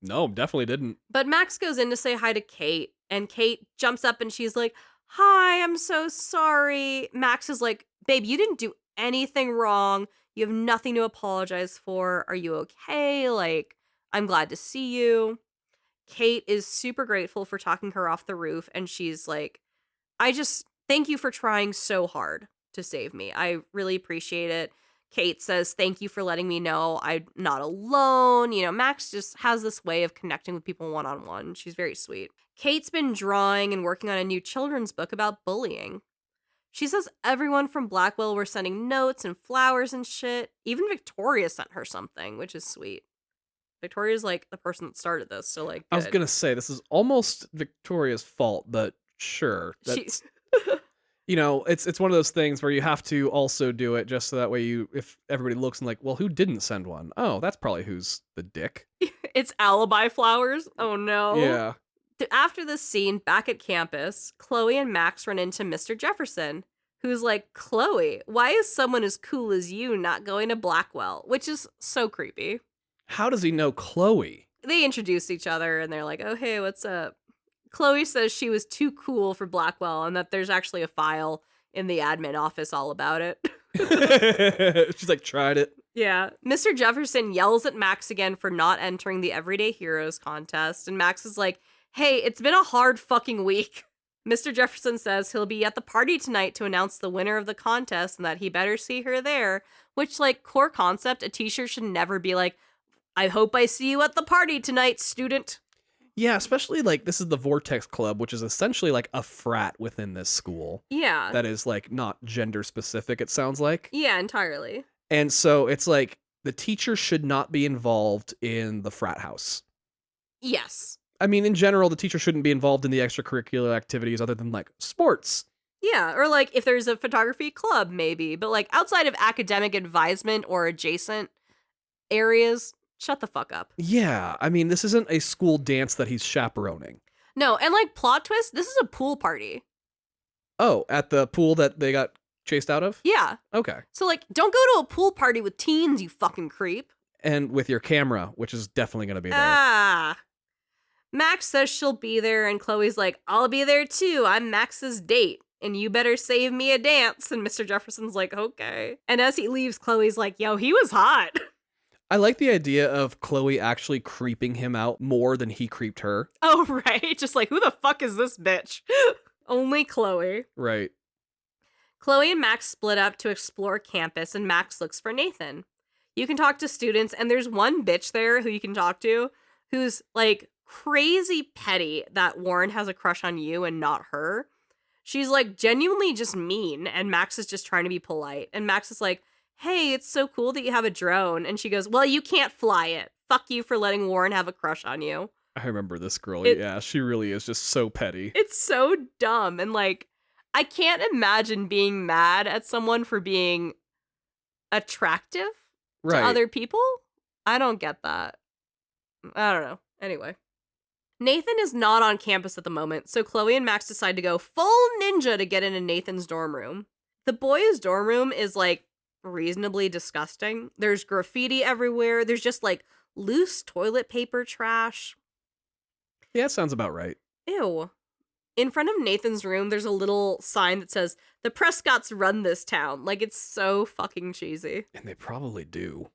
No, definitely didn't. But Max goes in to say hi to Kate, and Kate jumps up and she's like, "Hi, I'm so sorry." Max is like, "Babe, you didn't do anything wrong. You have nothing to apologize for. Are you okay? Like, I'm glad to see you." Kate is super grateful for talking her off the roof, and she's like, "I just thank you for trying so hard to save me. I really appreciate it." Kate says, "Thank you for letting me know I'm not alone." You know, Max just has this way of connecting with people one-on-one. She's very sweet. Kate's been drawing and working on a new children's book about bullying. She says everyone from Blackwell were sending notes and flowers and shit. Even Victoria sent her something, which is sweet. Victoria's like the person that started this, so like good. I was gonna say, this is almost Victoria's fault, but sure. That's, you know, it's one of those things where you have to also do it just so that way if everybody looks and like, well, who didn't send one? Oh, that's probably who's the dick. It's alibi flowers? Oh no. Yeah. After this scene, back at campus, Chloe and Max run into Mr. Jefferson, who's like, "Chloe, why is someone as cool as you not going to Blackwell?" Which is so creepy. How does he know Chloe? They introduce each other and they're like, "Oh, hey, what's up?" Chloe says she was too cool for Blackwell and that there's actually a file in the admin office all about it. She's like, tried it. Yeah. Mr. Jefferson yells at Max again for not entering the Everyday Heroes contest, and Max is like, "Hey, it's been a hard fucking week." Mr. Jefferson says he'll be at the party tonight to announce the winner of the contest and that he better see her there, which, like, core concept, a teacher should never be like, I hope I see you at the party tonight, student. Yeah, especially like this is the Vortex Club, which is essentially like a frat within this school. Yeah. That is like not gender specific, it sounds like. Yeah, entirely. And so it's like the teacher should not be involved in the frat house. Yes. I mean, in general, the teacher shouldn't be involved in the extracurricular activities other than like sports. Yeah, or like if there's a photography club, maybe. But like outside of academic advisement or adjacent areas, shut the fuck up. Yeah, I mean, this isn't a school dance that he's chaperoning. No, and like plot twist, this is a pool party. Oh, at the pool that they got chased out of? Yeah. Okay. So like, don't go to a pool party with teens, you fucking creep. And with your camera, which is definitely going to be there. Ah. Max says she'll be there, and Chloe's like, I'll be there too. I'm Max's date, and you better save me a dance. And Mr. Jefferson's like, okay. And as he leaves, Chloe's like, yo, he was hot. I like the idea of Chloe actually creeping him out more than he creeped her. Oh, right. Just like, who the fuck is this bitch? Only Chloe. Right. Chloe and Max split up to explore campus, and Max looks for Nathan. You can talk to students, and there's one bitch there who you can talk to who's like crazy petty that Warren has a crush on you and not her. She's like genuinely just mean, and Max is just trying to be polite. And Max is like, hey, it's so cool that you have a drone. And she goes, well, you can't fly it. Fuck you for letting Warren have a crush on you. I remember this girl. Yeah, she really is just so petty. It's so dumb. And like, I can't imagine being mad at someone for being attractive to other people. I don't get that. I don't know. Anyway. Nathan is not on campus at the moment, so Chloe and Max decide to go full ninja to get into Nathan's dorm room. The boys' dorm room is like reasonably disgusting. There's graffiti everywhere. There's just like loose toilet paper trash. Yeah, sounds about right. Ew. In front of Nathan's room, there's a little sign that says, the Prescotts run this town. Like, it's so fucking cheesy. And they probably do.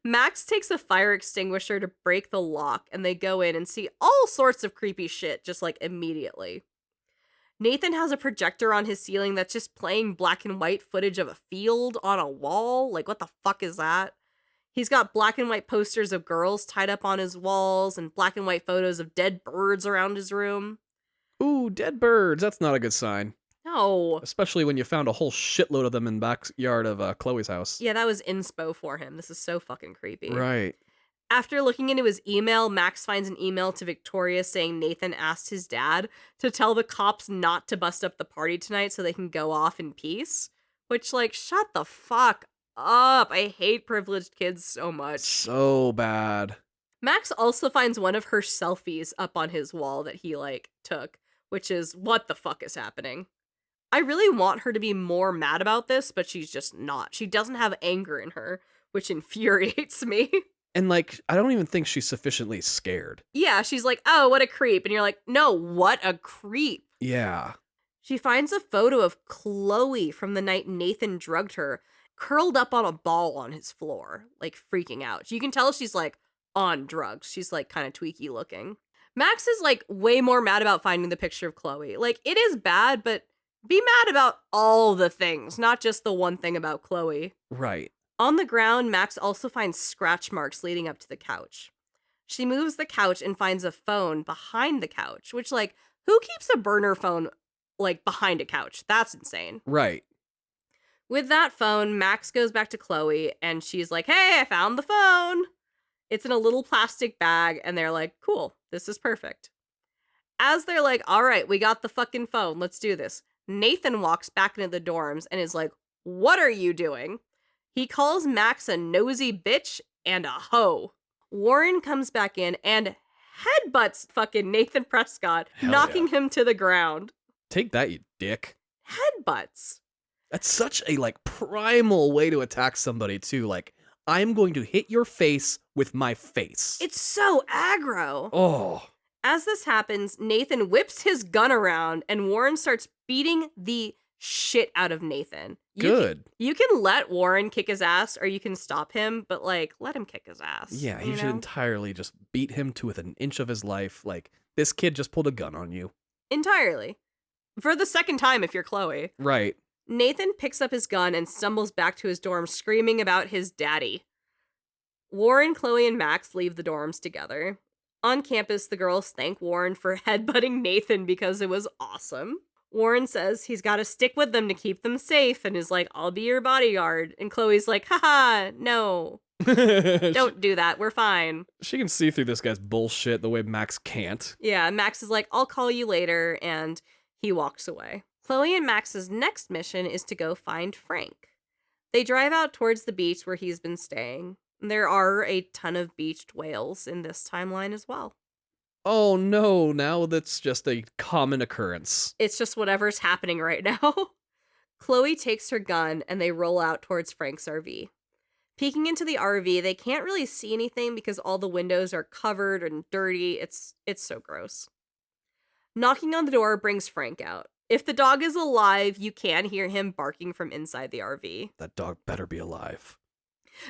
Max takes a fire extinguisher to break the lock, and they go in and see all sorts of creepy shit just like immediately. Nathan has a projector on his ceiling that's just playing black and white footage of a field on a wall. Like, what the fuck is that? He's got black and white posters of girls tied up on his walls and black and white photos of dead birds around his room. Ooh, dead birds. That's not a good sign. No. Especially when you found a whole shitload of them in the backyard of Chloe's house. Yeah, that was inspo for him. This is so fucking creepy. Right. After looking into his email, Max finds an email to Victoria saying Nathan asked his dad to tell the cops not to bust up the party tonight so they can go off in peace. Which, like, shut the fuck up. I hate privileged kids so much. So bad. Max also finds one of her selfies up on his wall that he, like, took, which is, what the fuck is happening? I really want her to be more mad about this, but she's just not. She doesn't have anger in her, which infuriates me. And, like, I don't even think she's sufficiently scared. Yeah, she's like, oh, what a creep. And you're like, no, what a creep. Yeah. She finds a photo of Chloe from the night Nathan drugged her, curled up on a ball on his floor, like freaking out. You can tell she's like on drugs. She's like kind of tweaky looking. Max is like way more mad about finding the picture of Chloe. Like, it is bad, but be mad about all the things, not just the one thing about Chloe. Right. On the ground, Max also finds scratch marks leading up to the couch. She moves the couch and finds a phone behind the couch, which, like, who keeps a burner phone, like, behind a couch? That's insane. Right. With that phone, Max goes back to Chloe, and she's like, hey, I found the phone. It's in a little plastic bag, and they're like, cool, this is perfect. As they're like, all right, we got the fucking phone, let's do this, Nathan walks back into the dorms and is like, what are you doing? He calls Max a nosy bitch and a hoe. Warren comes back in and headbutts fucking Nathan Prescott, Hell knocking yeah. him to the ground. Take that, you dick. Headbutts. That's such a, like, primal way to attack somebody, too. Like, I'm going to hit your face with my face. It's so aggro. Oh. As this happens, Nathan whips his gun around and Warren starts beating the shit out of Nathan. Good. You can let Warren kick his ass or you can stop him, but like, let him kick his ass. Yeah, he you should know? entirely just beat him to within an inch of his life. Like, this kid just pulled a gun on you. Entirely. For the second time if you're Chloe. Right. Nathan picks up his gun and stumbles back to his dorm screaming about his daddy. Warren, Chloe, and Max leave the dorms together. On campus, the girls thank Warren for headbutting Nathan because it was awesome. Warren says he's got to stick with them to keep them safe and is like, I'll be your bodyguard. And Chloe's like, haha, no. Don't do that. We're fine. She can see through this guy's bullshit the way Max can't. Yeah, Max is like, I'll call you later, and he walks away. Chloe and Max's next mission is to go find Frank. They drive out towards the beach where he's been staying. There are a ton of beached whales in this timeline as well. Oh no, now that's just a common occurrence. It's just whatever's happening right now. Chloe takes her gun and they roll out towards Frank's RV. Peeking into the RV, they can't really see anything because all the windows are covered and dirty. It's so gross. Knocking on the door brings Frank out. If the dog is alive, you can hear him barking from inside the RV. That dog better be alive.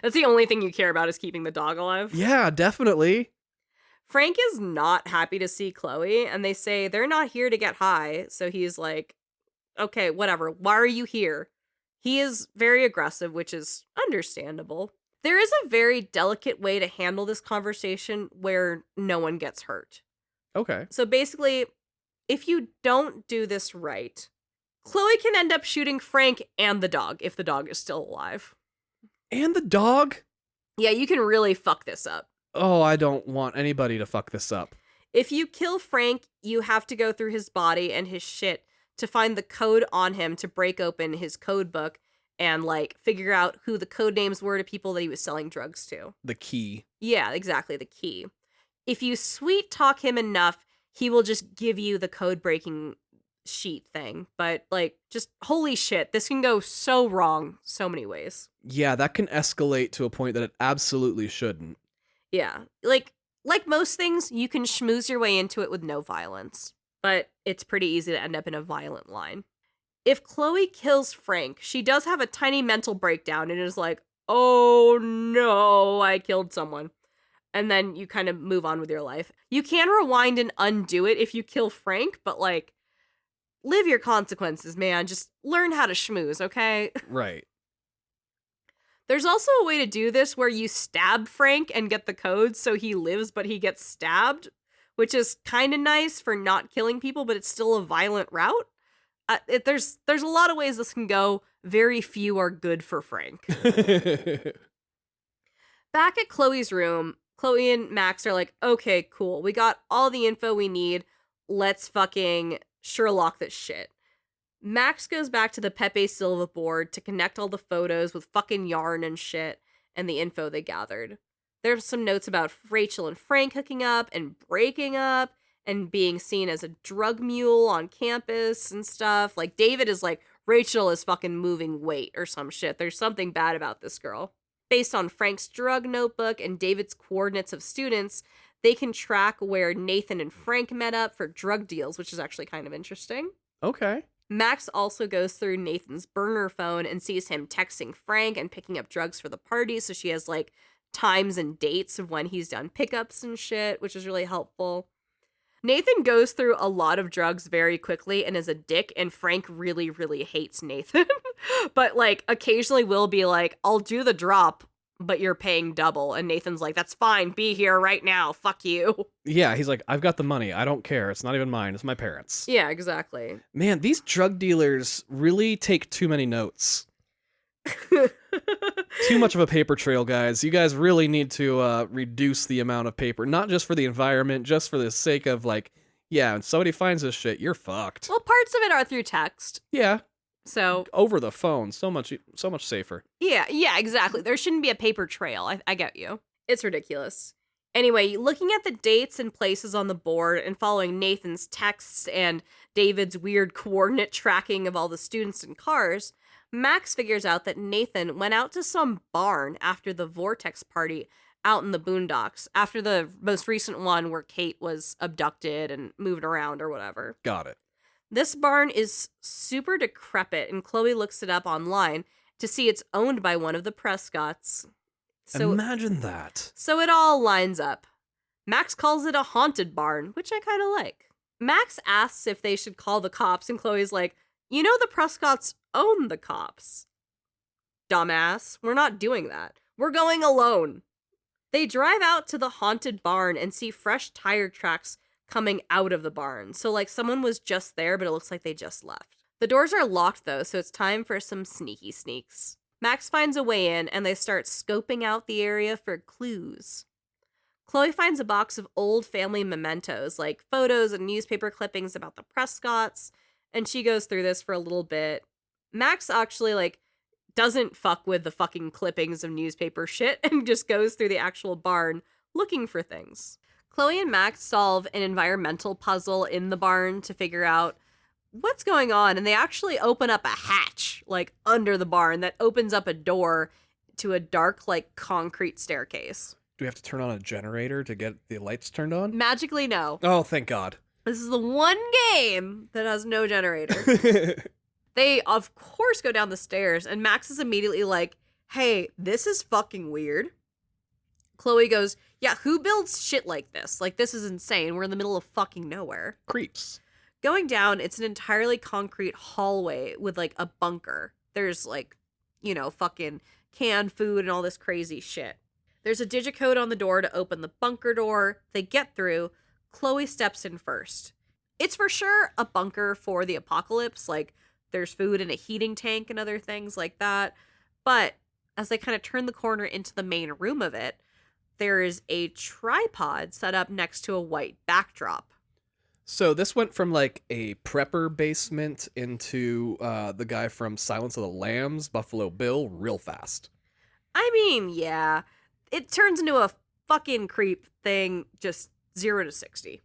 That's the only thing you care about is keeping the dog alive. Yeah, definitely. Frank is not happy to see Chloe, and they say they're not here to get high, so he's like, okay, whatever, why are you here? He is very aggressive, which is understandable. There is a very delicate way to handle this conversation where no one gets hurt. Okay. So basically, if you don't do this right, Chloe can end up shooting Frank and the dog if the dog is still alive. And the dog? Yeah, you can really fuck this up. Oh, I don't want anybody to fuck this up. If you kill Frank, you have to go through his body and his shit to find the code on him to break open his code book and, like, figure out who the code names were to people that he was selling drugs to. The key. Yeah, exactly, the key. If you sweet talk him enough, he will just give you the code breaking sheet thing. But, like, just holy shit, this can go so wrong so many ways. Yeah, that can escalate to a point that it absolutely shouldn't. Yeah, like most things, you can schmooze your way into it with no violence. But it's pretty easy to end up in a violent line. If Chloe kills Frank, she does have a tiny mental breakdown and is like, oh no, I killed someone. And then you kind of move on with your life. You can rewind and undo it if you kill Frank, but, like, live your consequences, man. Just learn how to schmooze, okay? Right. There's also a way to do this where you stab Frank and get the codes so he lives but he gets stabbed, which is kind of nice for not killing people, but it's still a violent route. There's a lot of ways this can go. Very few are good for Frank. Back at Chloe's room, Chloe and Max are like, okay, cool. We got all the info we need. Let's fucking Sherlock this shit. Max goes back to the Pepe Silva board to connect all the photos with fucking yarn and shit and the info they gathered. There's some notes about Rachel and Frank hooking up and breaking up and being seen as a drug mule on campus and stuff. Like, David is like, Rachel is fucking moving weight or some shit. There's something bad about this girl. Based on Frank's drug notebook and David's coordinates of students, they can track where Nathan and Frank met up for drug deals, which is actually kind of interesting. Okay. Max also goes through Nathan's burner phone and sees him texting Frank and picking up drugs for the party, so she has, like, times and dates of when he's done pickups and shit, which is really helpful. Nathan goes through a lot of drugs very quickly and is a dick, and Frank really, really hates Nathan. But, like, occasionally will be like, I'll do the drop, but you're paying double. And Nathan's like, that's fine, be here right now, fuck you. Yeah, he's like, I've got the money, I don't care, it's not even mine, it's my parents'. Yeah, exactly. Man, these drug dealers really take too many notes. Too much of a paper trail, guys. You guys really need to reduce the amount of paper, not just for the environment, just for the sake of, like, yeah, when somebody finds this shit, you're fucked. Well, parts of it are through text. Yeah. So over the phone, so much safer. Yeah, exactly. There shouldn't be a paper trail. I get you. It's ridiculous. Anyway, looking at the dates and places on the board and following Nathan's texts and David's weird coordinate tracking of all the students and cars, Max figures out that Nathan went out to some barn after the Vortex party out in the boondocks, after the most recent one where Kate was abducted and moved around or whatever. Got it. This barn is super decrepit, and Chloe looks it up online to see it's owned by one of the Prescotts. So, imagine that. So it all lines up. Max calls it a haunted barn, which I kind of like. Max asks if they should call the cops, and Chloe's like, you know the Prescotts own the cops. Dumbass, we're not doing that. We're going alone. They drive out to the haunted barn and see fresh tire tracks coming out of the barn. So, like, someone was just there, but it looks like they just left. The doors are locked, though, so it's time for some sneaky sneaks. Max finds a way in, and they start scoping out the area for clues. Chloe finds a box of old family mementos, like photos and newspaper clippings about the Prescotts, and she goes through this for a little bit. Max actually, like, doesn't fuck with the fucking clippings of newspaper shit and just goes through the actual barn looking for things. Chloe and Max solve an environmental puzzle in the barn to figure out what's going on, and they actually open up a hatch, like, under the barn that opens up a door to a dark, like, concrete staircase. Do we have to turn on a generator to get the lights turned on? Magically, no. Oh, thank God. This is the one game that has no generator. They, of course, go down the stairs, and Max is immediately like, hey, this is fucking weird. Chloe goes, yeah, who builds shit like this? Like, this is insane. We're in the middle of fucking nowhere. Creeps. Going down, it's an entirely concrete hallway with, like, a bunker. There's, like, you know, fucking canned food and all this crazy shit. There's a digicode on the door to open the bunker door. They get through. Chloe steps in first. It's for sure a bunker for the apocalypse. Like, there's food in a heating tank and other things like that. But as they kind of turn the corner into the main room of it, there is a tripod set up next to a white backdrop. So this went from, like, a prepper basement into the guy from Silence of the Lambs, Buffalo Bill, real fast. I mean, yeah. It turns into a fucking creep thing, just 0 to 60.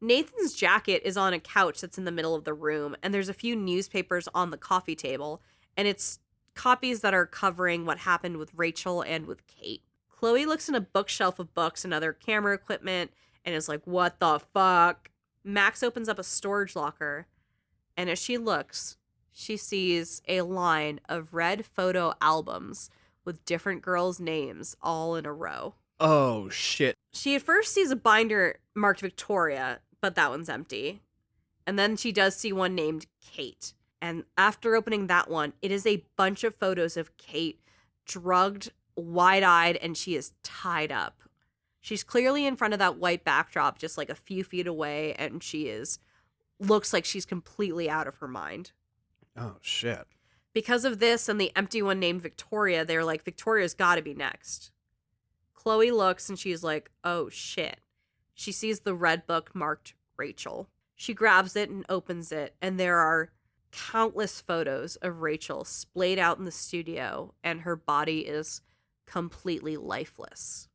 Nathan's jacket is on a couch that's in the middle of the room, and there's a few newspapers on the coffee table, and it's copies that are covering what happened with Rachel and with Kate. Chloe looks in a bookshelf of books and other camera equipment and is like, what the fuck? Max opens up a storage locker, and as she looks, she sees a line of red photo albums with different girls' names all in a row. Oh, shit. She at first sees a binder marked Victoria, but that one's empty. And then she does see one named Kate. And after opening that one, it is a bunch of photos of Kate drugged, wide-eyed, and she is tied up. She's clearly in front of that white backdrop, just like a few feet away, and looks like she's completely out of her mind. Oh, shit. Because of this and the empty one named Victoria, they're like, Victoria's gotta be next. Chloe looks and she's like, oh shit. She sees the red book marked Rachel. She grabs it and opens it, and there are countless photos of Rachel splayed out in the studio, and her body is completely lifeless.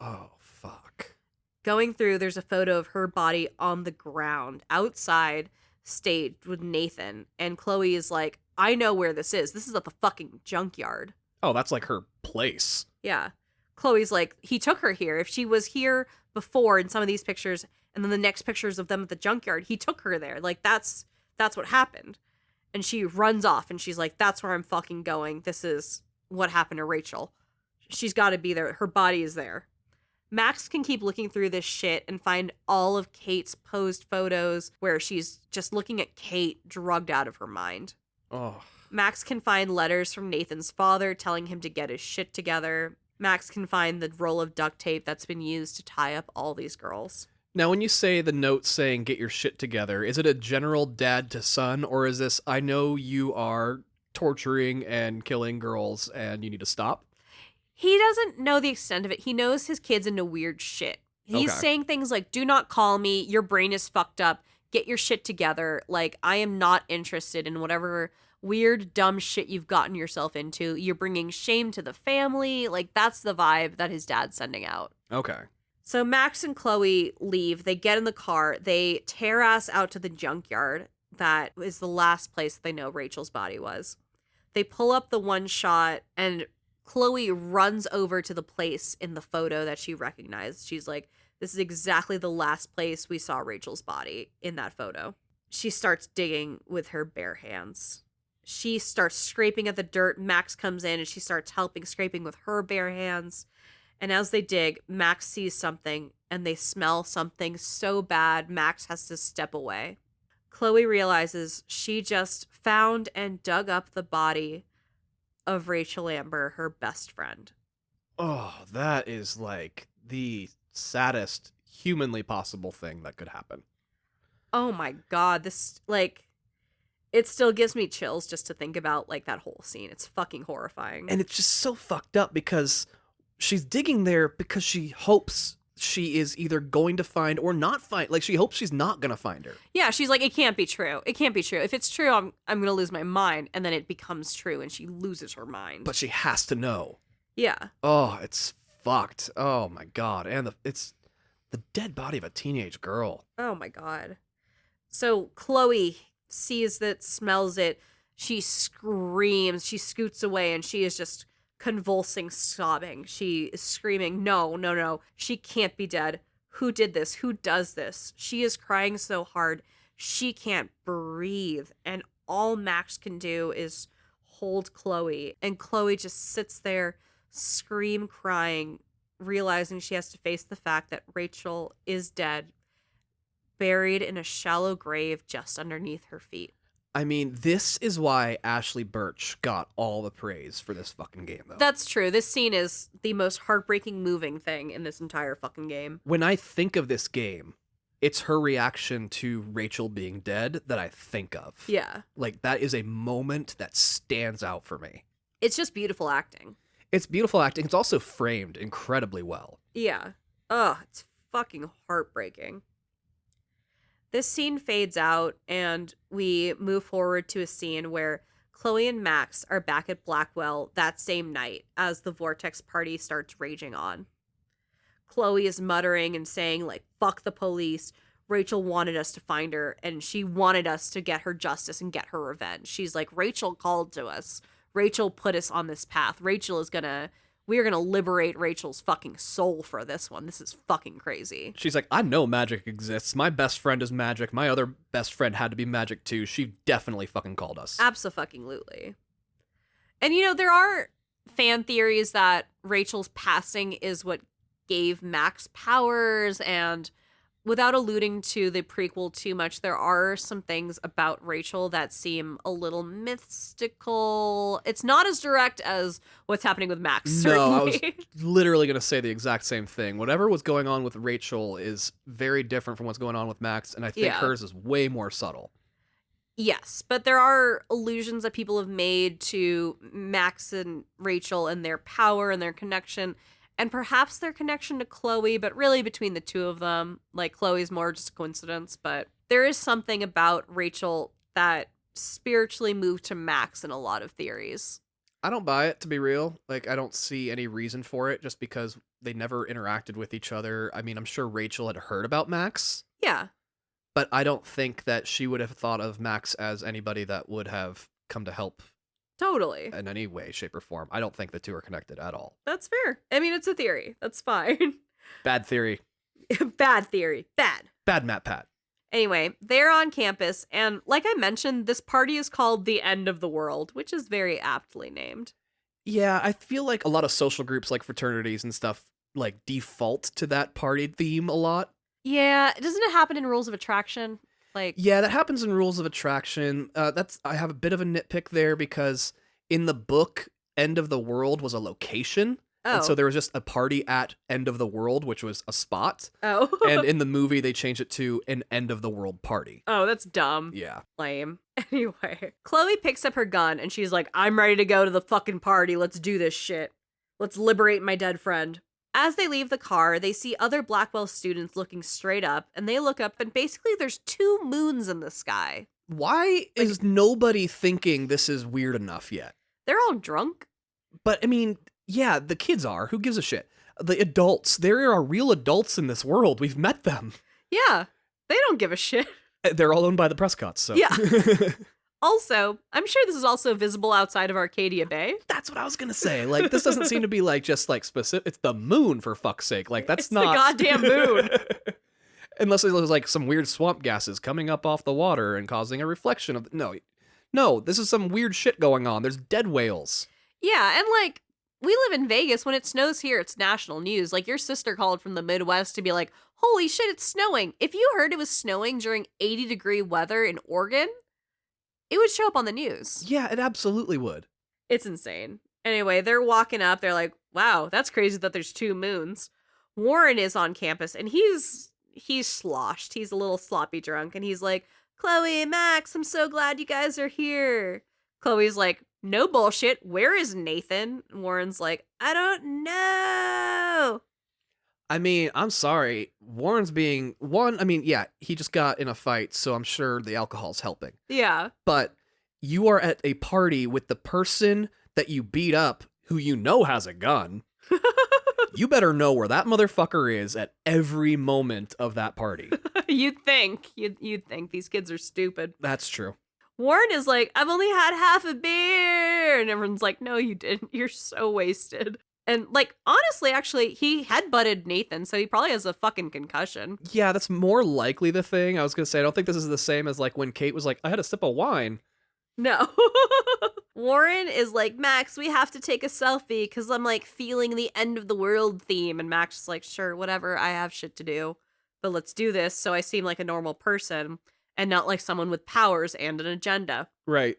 Oh, fuck. Going through, there's a photo of her body on the ground outside, staged with Nathan, and Chloe is like, I know where this is. This is at the fucking junkyard. Oh, that's like her place. Yeah. Chloe's like, he took her here. If she was here before in some of these pictures, and then the next pictures of them at the junkyard, he took her there. Like, that's what happened. And she runs off, and she's like, that's where I'm fucking going. This is what happened to Rachel. She's got to be there. Her body is there. Max can keep looking through this shit and find all of Kate's posed photos where she's just looking at Kate drugged out of her mind. Oh. Max can find letters from Nathan's father telling him to get his shit together. Max can find the roll of duct tape that's been used to tie up all these girls. Now, when you say the note saying get your shit together, is it a general dad to son, or is this, I know you are torturing and killing girls and you need to stop? He doesn't know the extent of it. He knows his kid's into weird shit. He's saying things like, do not call me, your brain is fucked up, get your shit together. Like, I am not interested in whatever weird, dumb shit you've gotten yourself into. You're bringing shame to the family. Like, that's the vibe that his dad's sending out. Okay. So Max and Chloe leave. They get in the car. They tear ass out to the junkyard. That is the last place they know Rachel's body was. They pull up the one shot, and Chloe runs over to the place in the photo that she recognized. She's like, this is exactly the last place we saw Rachel's body in that photo. She starts digging with her bare hands. She starts scraping at the dirt. Max comes in and she starts helping, scraping with her bare hands. And as they dig, Max sees something and they smell something so bad, Max has to step away. Chloe realizes she just found and dug up the body of Rachel Amber, her best friend. Oh, that is like the saddest humanly possible thing that could happen. Oh my God, this, like, it still gives me chills just to think about, like, that whole scene. It's fucking horrifying. And it's just so fucked up because she's digging there because she hopes she is either going to find or not find. Like, she hopes she's not going to find her. Yeah, she's like, it can't be true. It can't be true. If it's true, I'm going to lose my mind. And then it becomes true and she loses her mind. But she has to know. Yeah. Oh, it's fucked. Oh my God. And it's the dead body of a teenage girl. Oh my God. So Chloe sees that, smells it. She screams. She scoots away and she is just convulsing, sobbing. She is screaming, no, no, no. She can't be dead. Who did this? Who does this? She is crying so hard. She can't breathe. And all Max can do is hold Chloe. And Chloe just sits there, crying, realizing she has to face the fact that Rachel is dead, buried in a shallow grave just underneath her feet. I mean, this is why Ashley Birch got all the praise for this fucking game, though. That's true. This scene is the most heartbreaking, moving thing in this entire fucking game. When I think of this game, it's her reaction to Rachel being dead that I think of. Yeah. Like, that is a moment that stands out for me. It's just beautiful acting. It's beautiful acting. It's also framed incredibly well. Yeah. Ugh, it's fucking heartbreaking. This scene fades out, and we move forward to a scene where Chloe and Max are back at Blackwell that same night as the Vortex party starts raging on. Chloe is muttering and saying, like, fuck the police. Rachel wanted us to find her, and she wanted us to get her justice and get her revenge. She's like, Rachel called to us. Rachel put us on this path. We're gonna liberate Rachel's fucking soul for this one. This is fucking crazy. She's like, I know magic exists. My best friend is magic. My other best friend had to be magic too. She definitely fucking called us. Abso-fucking-lutely. And you know, there are fan theories that Rachel's passing is what gave Max powers, and without alluding to the prequel too much, there are some things about Rachel that seem a little mystical. It's not as direct as what's happening with Max, certainly. No, I was literally going to say the exact same thing. Whatever was going on with Rachel is very different from what's going on with Max, and I think hers is way more subtle. Yes, but there are allusions that people have made to Max and Rachel and their power and their connection, and perhaps their connection to Chloe, but really between the two of them. Like, Chloe's more just a coincidence, but there is something about Rachel that spiritually moved to Max in a lot of theories. I don't buy it, to be real. Like, I don't see any reason for it just because they never interacted with each other. I mean, I'm sure Rachel had heard about Max. Yeah. But I don't think that she would have thought of Max as anybody that would have come to help. Totally. In any way, shape, or form. I don't think the two are connected at all. That's fair. I mean, it's a theory. That's fine. Bad theory. Bad theory. Bad. Bad Matt Pat. Anyway, they're on campus, and like I mentioned, this party is called The End of the World, which is very aptly named. Yeah, I feel like a lot of social groups like fraternities and stuff like default to that party theme a lot. Yeah, doesn't it happen in Rules of Attraction? Like, yeah, that happens in Rules of Attraction. I have a bit of a nitpick there because in the book, End of the World was a location. Oh. And so there was just a party at End of the World, which was a spot. Oh. And in the movie, they changed it to an End of the World party. Oh, that's dumb. Yeah. Lame. Anyway, Chloe picks up her gun and she's like, I'm ready to go to the fucking party. Let's do this shit. Let's liberate my dead friend. As they leave the car, they see other Blackwell students looking straight up, and they look up, and basically there's 2 moons in the sky. Why is nobody thinking this is weird enough yet? They're all drunk. But, I mean, yeah, the kids are. Who gives a shit? The adults. There are real adults in this world. We've met them. Yeah, they don't give a shit. They're all owned by the Prescotts, so. Yeah. Also, I'm sure this is also visible outside of Arcadia Bay. That's what I was gonna say. Like, this doesn't seem to be like just like specific. It's the moon, for fuck's sake. Like, that's it's not the goddamn moon. Unless it was like some weird swamp gases coming up off the water and causing a reflection of no. This is some weird shit going on. There's dead whales. Yeah, and like we live in Vegas. When it snows here, it's national news. Like, your sister called from the Midwest to be like, holy shit, it's snowing. If you heard it was snowing during 80-degree weather in Oregon, it would show up on the news. Yeah, it absolutely would. It's insane. Anyway, they're walking up. They're like, wow, that's crazy that there's 2 moons. Warren is on campus, and he's sloshed. He's a little sloppy drunk, and he's like, Chloe, Max, I'm so glad you guys are here. Chloe's like, no bullshit. Where is Nathan? Warren's like, I don't know. I mean, I'm sorry. Warren's being he just got in a fight, so I'm sure the alcohol's helping. Yeah. But you are at a party with the person that you beat up who you know has a gun. You better know where that motherfucker is at every moment of that party. You'd think these kids are stupid. That's true. Warren is like, I've only had half a beer. And everyone's like, no, you didn't. You're so wasted. And, like, honestly, actually, he headbutted Nathan, so he probably has a fucking concussion. Yeah, that's more likely the thing. I was going to say, I don't think this is the same as, like, when Kate was like, I had a sip of wine. No. Warren is like, Max, we have to take a selfie because I'm, like, feeling the end of the world theme. And Max is like, sure, whatever. I have shit to do. But let's do this so I seem like a normal person and not like someone with powers and an agenda. Right.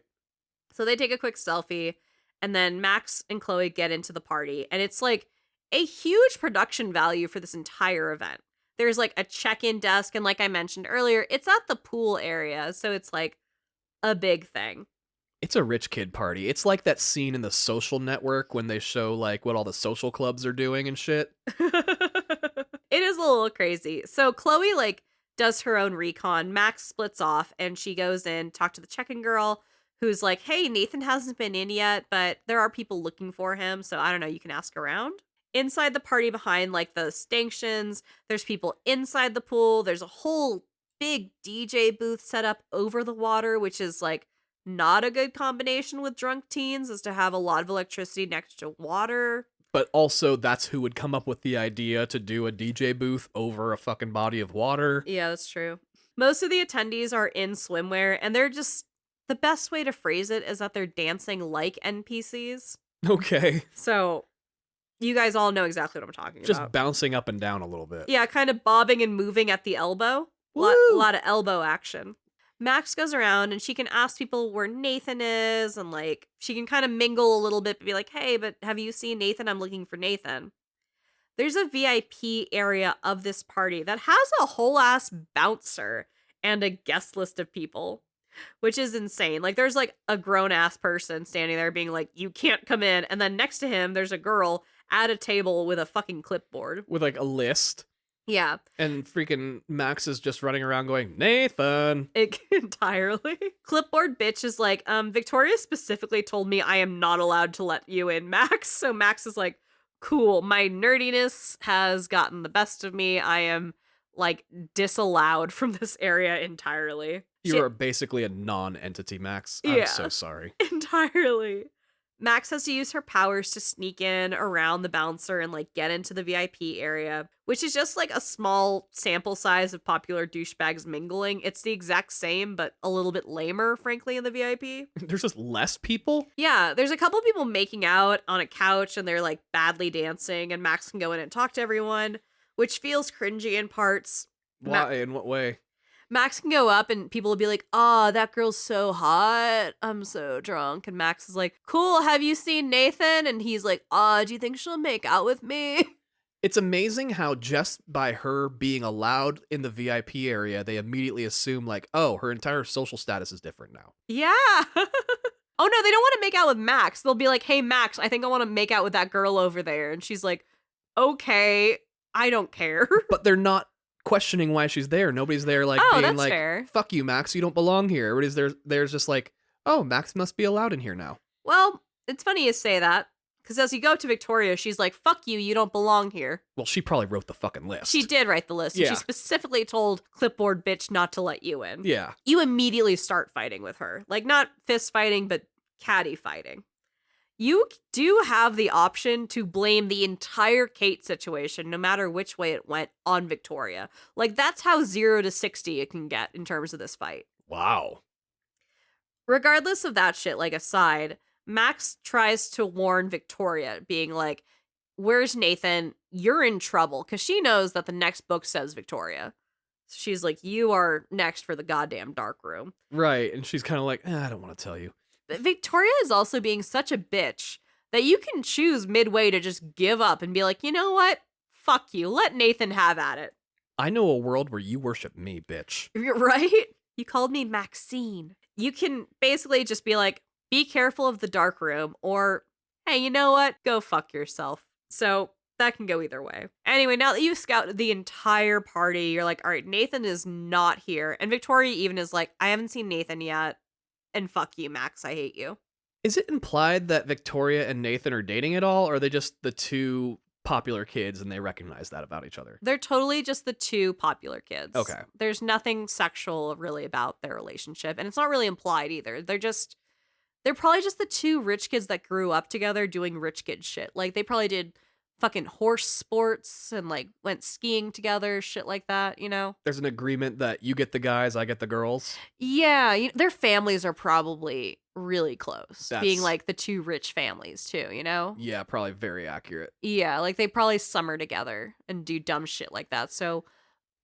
So they take a quick selfie, and then Max and Chloe get into the party, and it's like a huge production value for this entire event. There's like a check-in desk, and like I mentioned earlier, it's at the pool area, so it's like a big thing. It's a rich kid party. It's like that scene in The Social Network when they show like what all the social clubs are doing and shit. It is a little crazy. So Chloe like does her own recon. Max splits off, and she goes in, talk to the check-in girl, who's like, hey, Nathan hasn't been in yet, but there are people looking for him, so I don't know, you can ask around. Inside the party behind, like, the stanchions, there's people inside the pool. There's a whole big DJ booth set up over the water, which is, like, not a good combination with drunk teens, is to have a lot of electricity next to water. But also, that's who would come up with the idea to do a DJ booth over a fucking body of water. Yeah, that's true. Most of the attendees are in swimwear, and they're just... The best way to phrase it is that they're dancing like NPCs. Okay. So, you guys all know exactly what I'm talking Just about. bouncing up and down a little bit. Yeah, kind of bobbing and moving at the elbow. A lot of elbow action. Max goes around, and she can ask people where Nathan is, and, like, she can kind of mingle a little bit, and be like, hey, but have you seen Nathan? I'm looking for Nathan. There's a VIP area of this party that has a whole-ass bouncer and a guest list of people. Which is insane. Like, there's, like, a grown-ass person standing there being like, you can't come in. And then next to him, there's a girl at a table with a fucking clipboard. With, like, a list. Yeah. And freaking Max is just running around going, Nathan! Entirely. Clipboard bitch is like, Victoria specifically told me I am not allowed to let you in, Max. So Max is like, cool, my nerdiness has gotten the best of me. I am, like, disallowed from this area entirely. You are basically a non-entity, Max. I'm so sorry. Entirely. Max has to use her powers to sneak in around the bouncer and, like, get into the VIP area, which is just, like, a small sample size of popular douchebags mingling. It's the exact same, but a little bit lamer, frankly, in the VIP. There's just less people? Yeah, there's a couple people making out on a couch, and they're, like, badly dancing, and Max can go in and talk to everyone, which feels cringy in parts. Why? In what way? Max can go up and people will be like, oh, that girl's so hot. I'm so drunk. And Max is like, cool, have you seen Nathan? And he's like, do you think she'll make out with me? It's amazing how just by her being allowed in the VIP area, they immediately assume like, oh, her entire social status is different now. Yeah. Oh, no, they don't want to make out with Max. They'll be like, hey, Max, I think I want to make out with that girl over there. And she's like, okay, I don't care. But they're not questioning why she's there. Nobody's there like being like, fair. Fuck you, Max, you don't belong here. Everybody's there's just like, oh, Max must be allowed in here now. Well, it's funny you say that, because as you go to Victoria, she's like, fuck you, you don't belong here. Well, she probably wrote the fucking list. She did write the list. Yeah. And she specifically told clipboard bitch not to let you in. Yeah. You immediately start fighting with her. Like, not fist fighting, but catty fighting. You do have the option to blame the entire Kate situation, no matter which way it went, on Victoria. Like, that's how 0 to 60 it can get in terms of this fight. Wow. Regardless of that shit, like, aside, Max tries to warn Victoria, being like, where's Nathan? You're in trouble, because she knows that the next book says Victoria. So she's like, you are next for the goddamn dark room. Right. And she's kind of like, I don't want to tell you. But Victoria is also being such a bitch that you can choose midway to just give up and be like, you know what? Fuck you. Let Nathan have at it. I know a world where you worship me, bitch. You're right? You called me Maxine. You can basically just be like, be careful of the dark room, or, hey, you know what? Go fuck yourself. So that can go either way. Anyway, now that you've scouted the entire party, you're like, all right, Nathan is not here. And Victoria even is like, I haven't seen Nathan yet. And fuck you, Max. I hate you. Is it implied that Victoria and Nathan are dating at all, or are they just the two popular kids and they recognize that about each other? They're totally just the two popular kids. Okay. There's nothing sexual really about their relationship. And it's not really implied either. They're probably just the two rich kids that grew up together doing rich kid shit. Like, they probably did fucking horse sports and, like, went skiing together, shit like that, you know? There's an agreement that you get the guys, I get the girls. Yeah, their families are probably really close. Being, like, the two rich families, too, you know? Yeah, probably very accurate. Yeah, like, they probably summer together and do dumb shit like that. So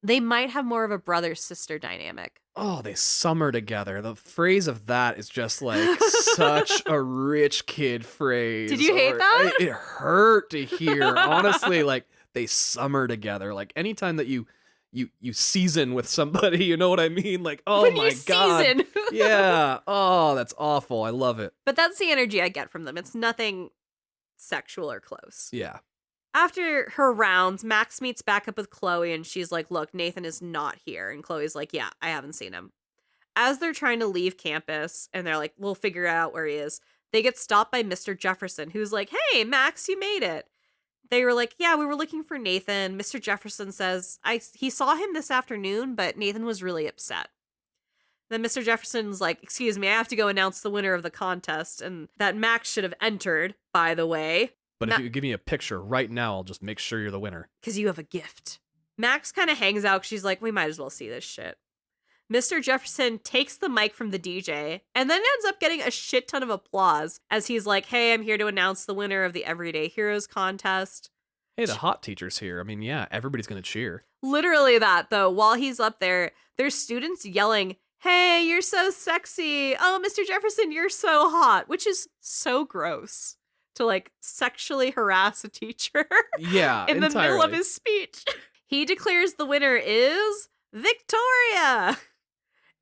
they might have more of a brother-sister dynamic. Oh, they summer together. The phrase of that is just like such a rich kid phrase. Did you hate that? It hurt to hear. Honestly, like, they summer together. Like, anytime that you season with somebody, you know what I mean? Like, oh when my God. Season. Yeah. Oh, that's awful. I love it. But that's the energy I get from them. It's nothing sexual or close. Yeah. After her rounds, Max meets back up with Chloe and she's like, look, Nathan is not here. And Chloe's like, yeah, I haven't seen him. As they're trying to leave campus and they're like, we'll figure out where he is, they get stopped by Mr. Jefferson, who's like, hey, Max, you made it. They were like, yeah, we were looking for Nathan. Mr. Jefferson says he saw him this afternoon, but Nathan was really upset. Then Mr. Jefferson's like, excuse me, I have to go announce the winner of the contest, and that Max should have entered, by the way. But if you give me a picture right now, I'll just make sure you're the winner. Because you have a gift. Max kind of hangs out. She's like, we might as well see this shit. Mr. Jefferson takes the mic from the DJ and then ends up getting a shit ton of applause as he's like, hey, I'm here to announce the winner of the Everyday Heroes contest. Hey, the hot teacher's here. I mean, yeah, everybody's going to cheer. Literally that, though. While he's up there, there's students yelling, hey, you're so sexy. Oh, Mr. Jefferson, you're so hot, which is so gross. To, like, sexually harass a teacher Yeah, in the entirely. middle of his speech. He declares the winner is Victoria.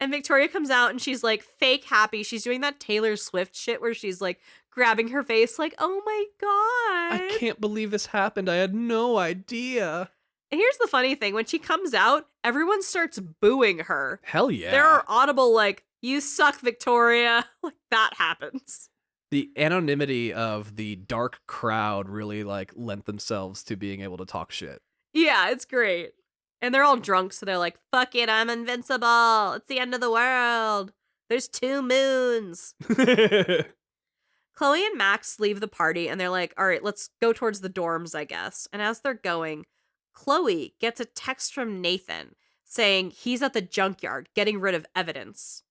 And Victoria comes out and she's like fake happy. She's doing that Taylor Swift shit where she's like grabbing her face like, oh my God. I can't believe this happened. I had no idea. And here's the funny thing. When she comes out, everyone starts booing her. Hell yeah. There are audible like, you suck, Victoria. Like, that happens. The anonymity of the dark crowd really like lent themselves to being able to talk shit. Yeah, it's great. And they're all drunk, so they're like, fuck it, I'm invincible. It's the end of the world. There's 2 moons. Chloe and Max leave the party, and they're like, all right, let's go towards the dorms, I guess. And as they're going, Chloe gets a text from Nathan saying he's at the junkyard getting rid of evidence.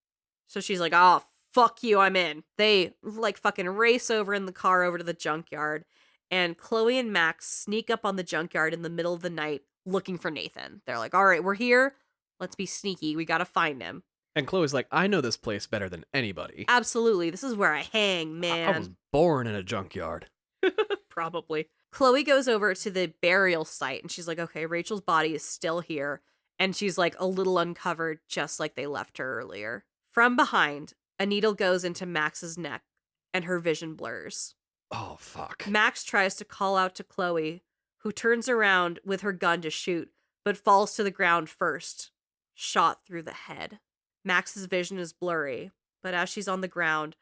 So she's like, oh, fuck you, I'm in. They like fucking race over in the car over to the junkyard, and Chloe and Max sneak up on the junkyard in the middle of the night looking for Nathan. They're like, all right, we're here. Let's be sneaky. We got to find him. And Chloe's like, I know this place better than anybody. Absolutely. This is where I hang, man. I was born in a junkyard. Probably. Chloe goes over to the burial site and she's like, okay, Rachel's body is still here. And she's like a little uncovered, just like they left her earlier. From behind, a needle goes into Max's neck and her vision blurs. Oh, fuck. Max tries to call out to Chloe, who turns around with her gun to shoot, but falls to the ground first, shot through the head. Max's vision is blurry, but as she's on the ground,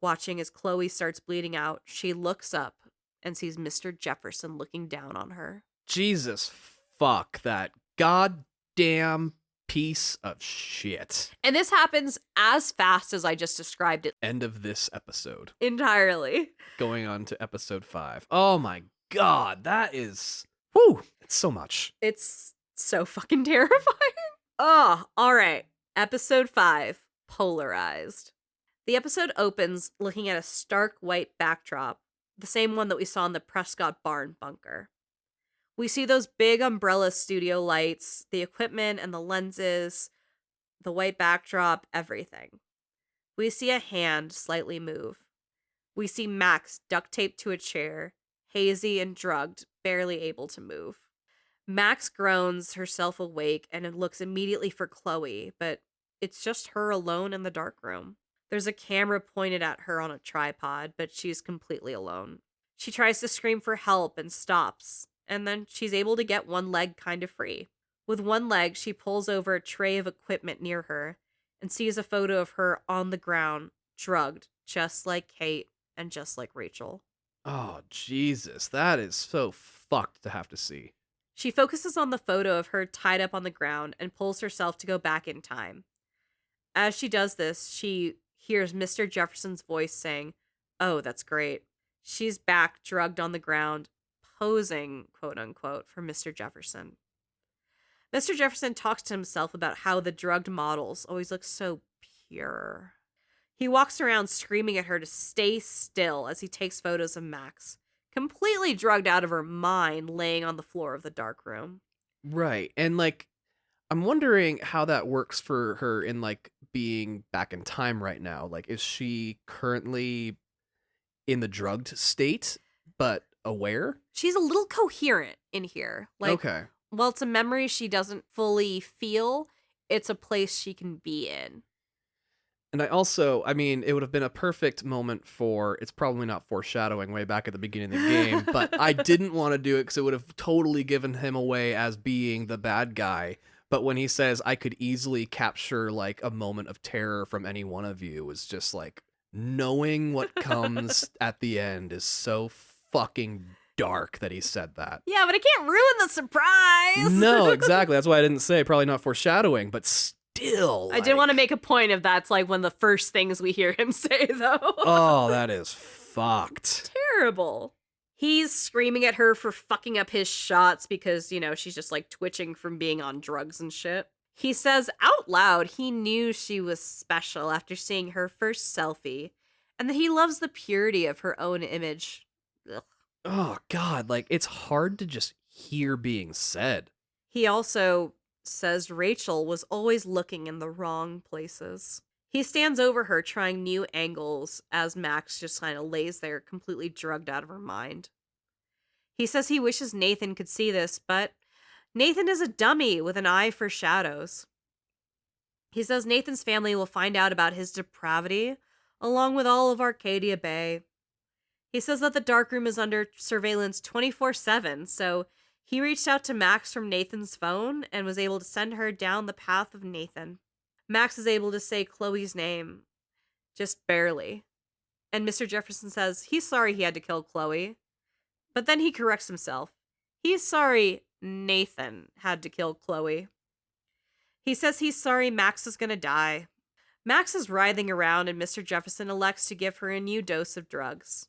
watching as Chloe starts bleeding out, she looks up and sees Mr. Jefferson looking down on her. Jesus fuck that goddamn piece of shit. And this happens as fast as I just described it. End of this episode. Entirely. Going on to episode 5. Oh my God, that is... Whew, it's so much. It's so fucking terrifying. Oh, all right. Episode 5, Polarized. The episode opens looking at a stark white backdrop, the same one that we saw in the Prescott barn bunker. We see those big umbrella studio lights, the equipment and the lenses, the white backdrop, everything. We see a hand slightly move. We see Max duct taped to a chair, hazy and drugged, barely able to move. Max groans herself awake and looks immediately for Chloe, but it's just her alone in the dark room. There's a camera pointed at her on a tripod, but she's completely alone. She tries to scream for help and stops, and then she's able to get one leg kind of free. With one leg, she pulls over a tray of equipment near her and sees a photo of her on the ground, drugged, just like Kate and just like Rachel. Oh, Jesus. That is so fucked to have to see. She focuses on the photo of her tied up on the ground and pulls herself to go back in time. As she does this, she hears Mr. Jefferson's voice saying, "Oh, that's great." She's back, drugged on the ground, posing, quote unquote, for Mr. Jefferson. Mr. Jefferson talks to himself about how the drugged models always look so pure. He walks around screaming at her to stay still as he takes photos of Max, completely drugged out of her mind, laying on the floor of the dark room. Right. And like, I'm wondering how that works for her in like being back in time right now. Like, is she currently in the drugged state, but aware? She's a little coherent in here. Like, Okay. while it's a memory she doesn't fully feel, it's a place she can be in. And I mean, it would have been a perfect moment for, it's probably not foreshadowing way back at the beginning of the game, but I didn't want to do it because it would have totally given him away as being the bad guy. But when he says, I could easily capture like a moment of terror from any one of you, was just like, knowing what comes at the end is so fucking dark that he said that. Yeah, but I can't ruin the surprise. No, exactly. That's why I didn't say, probably not foreshadowing, but still. I did want to make a point of that's like one of the first things we hear him say, though. Oh, that is fucked. Terrible. He's screaming at her for fucking up his shots because, you know, she's just like twitching from being on drugs and shit. He says out loud he knew she was special after seeing her first selfie, and that he loves the purity of her own image. Ugh. Oh, God, like, it's hard to just hear being said. He also says Rachel was always looking in the wrong places. He stands over her trying new angles as Max just kind of lays there completely drugged out of her mind. He says he wishes Nathan could see this, but Nathan is a dummy with an eye for shadows. He says Nathan's family will find out about his depravity, along with all of Arcadia Bay. He says that the darkroom is under surveillance 24/7, so he reached out to Max from Nathan's phone and was able to send her down the path of Nathan. Max is able to say Chloe's name, just barely. And Mr. Jefferson says he's sorry he had to kill Chloe, but then he corrects himself. He's sorry Nathan had to kill Chloe. He says he's sorry Max is gonna die. Max is writhing around and Mr. Jefferson elects to give her a new dose of drugs.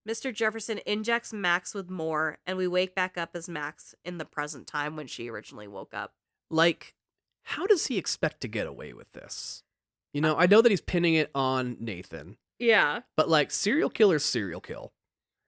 Mr. Jefferson injects Max with more, and we wake back up as Max in the present time when she originally woke up. Like, how does he expect to get away with this? You know, I know that he's pinning it on Nathan, Yeah. but like, serial killer's serial kill.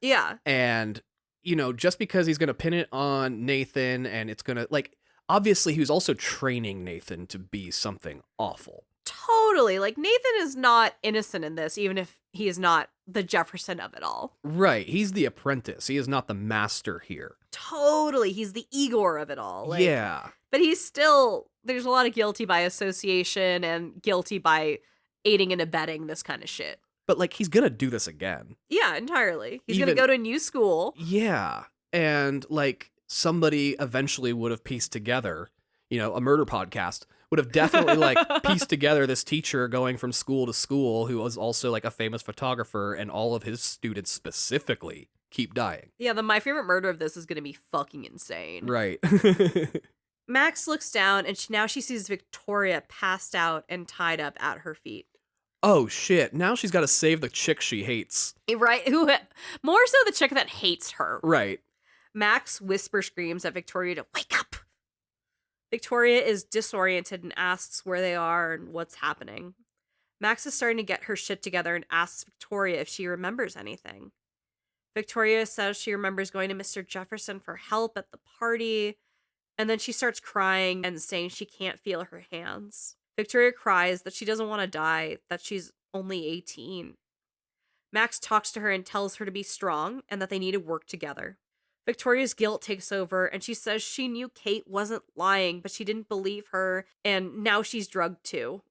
Yeah. And, you know, just because he's going to pin it on Nathan and it's going to, like, obviously he was also training Nathan to be something awful. Totally. Like, Nathan is not innocent in this, even if he is not the Jefferson of it all. Right. He's the apprentice. He is not the master here. Totally. He's the Igor of it all. Like, yeah. But he's still, there's a lot of guilty by association and guilty by aiding and abetting this kind of shit. But, like, he's going to do this again. Yeah, entirely. He's going Even- to go to a new school. Yeah. And, like, somebody eventually would have pieced together, you know, a murder podcast would have definitely, like, pieced together this teacher going from school to school who was also, like, a famous photographer, and all of his students specifically keep dying. Yeah, my favorite murder of this is going to be fucking insane. Right. Max looks down and now she sees Victoria passed out and tied up at her feet. Oh, shit. Now she's got to save the chick she hates. Right? Who more so the chick that hates her. Right. Max whisper screams at Victoria to wake up. Victoria is disoriented and asks where they are and what's happening. Max is starting to get her shit together and asks Victoria if she remembers anything. Victoria says she remembers going to Mr. Jefferson for help at the party, and then she starts crying and saying she can't feel her hands. Victoria cries that she doesn't want to die, that she's only 18. Max talks to her and tells her to be strong and that they need to work together. Victoria's guilt takes over and she says she knew Kate wasn't lying, but she didn't believe her, and now she's drugged too.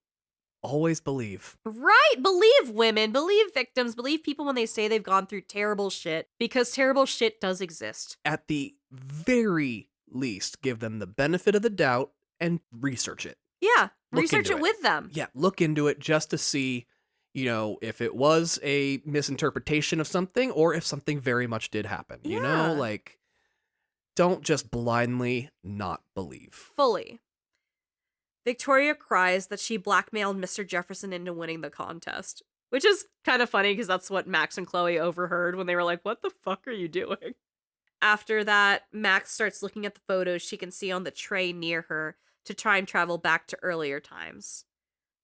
Always believe. Right! Believe women, believe victims, believe people when they say they've gone through terrible shit, because terrible shit does exist. At the very least, give them the benefit of the doubt and research it. Yeah, Look research into it with them. Yeah, look into it just to see, if it was a misinterpretation of something or if something very much did happen. Yeah. Don't just blindly not believe. Fully. Victoria cries that she blackmailed Mr. Jefferson into winning the contest, which is kind of funny because that's what Max and Chloe overheard when they were like, what the fuck are you doing? After that, Max starts looking at the photos she can see on the tray near her to time travel back to earlier times.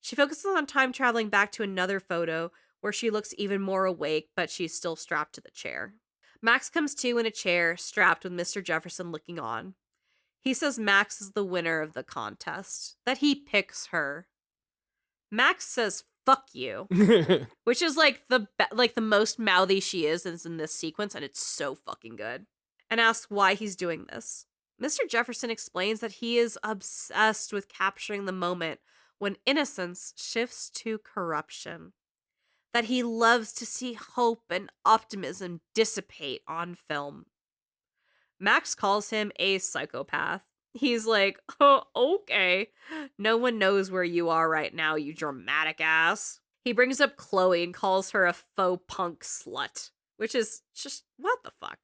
She focuses on time traveling back to another photo where she looks even more awake, but she's still strapped to the chair. Max comes to in a chair, strapped with Mr. Jefferson looking on. He says Max is the winner of the contest, that he picks her. Max says, fuck you, which is like the most mouthy she is in this sequence, and it's so fucking good. And asks why he's doing this. Mr. Jefferson explains that he is obsessed with capturing the moment when innocence shifts to corruption. That he loves to see hope and optimism dissipate on film. Max calls him a psychopath. He's like, oh, okay. No one knows where you are right now, you dramatic ass. He brings up Chloe and calls her a faux punk slut, which is just, what the fuck?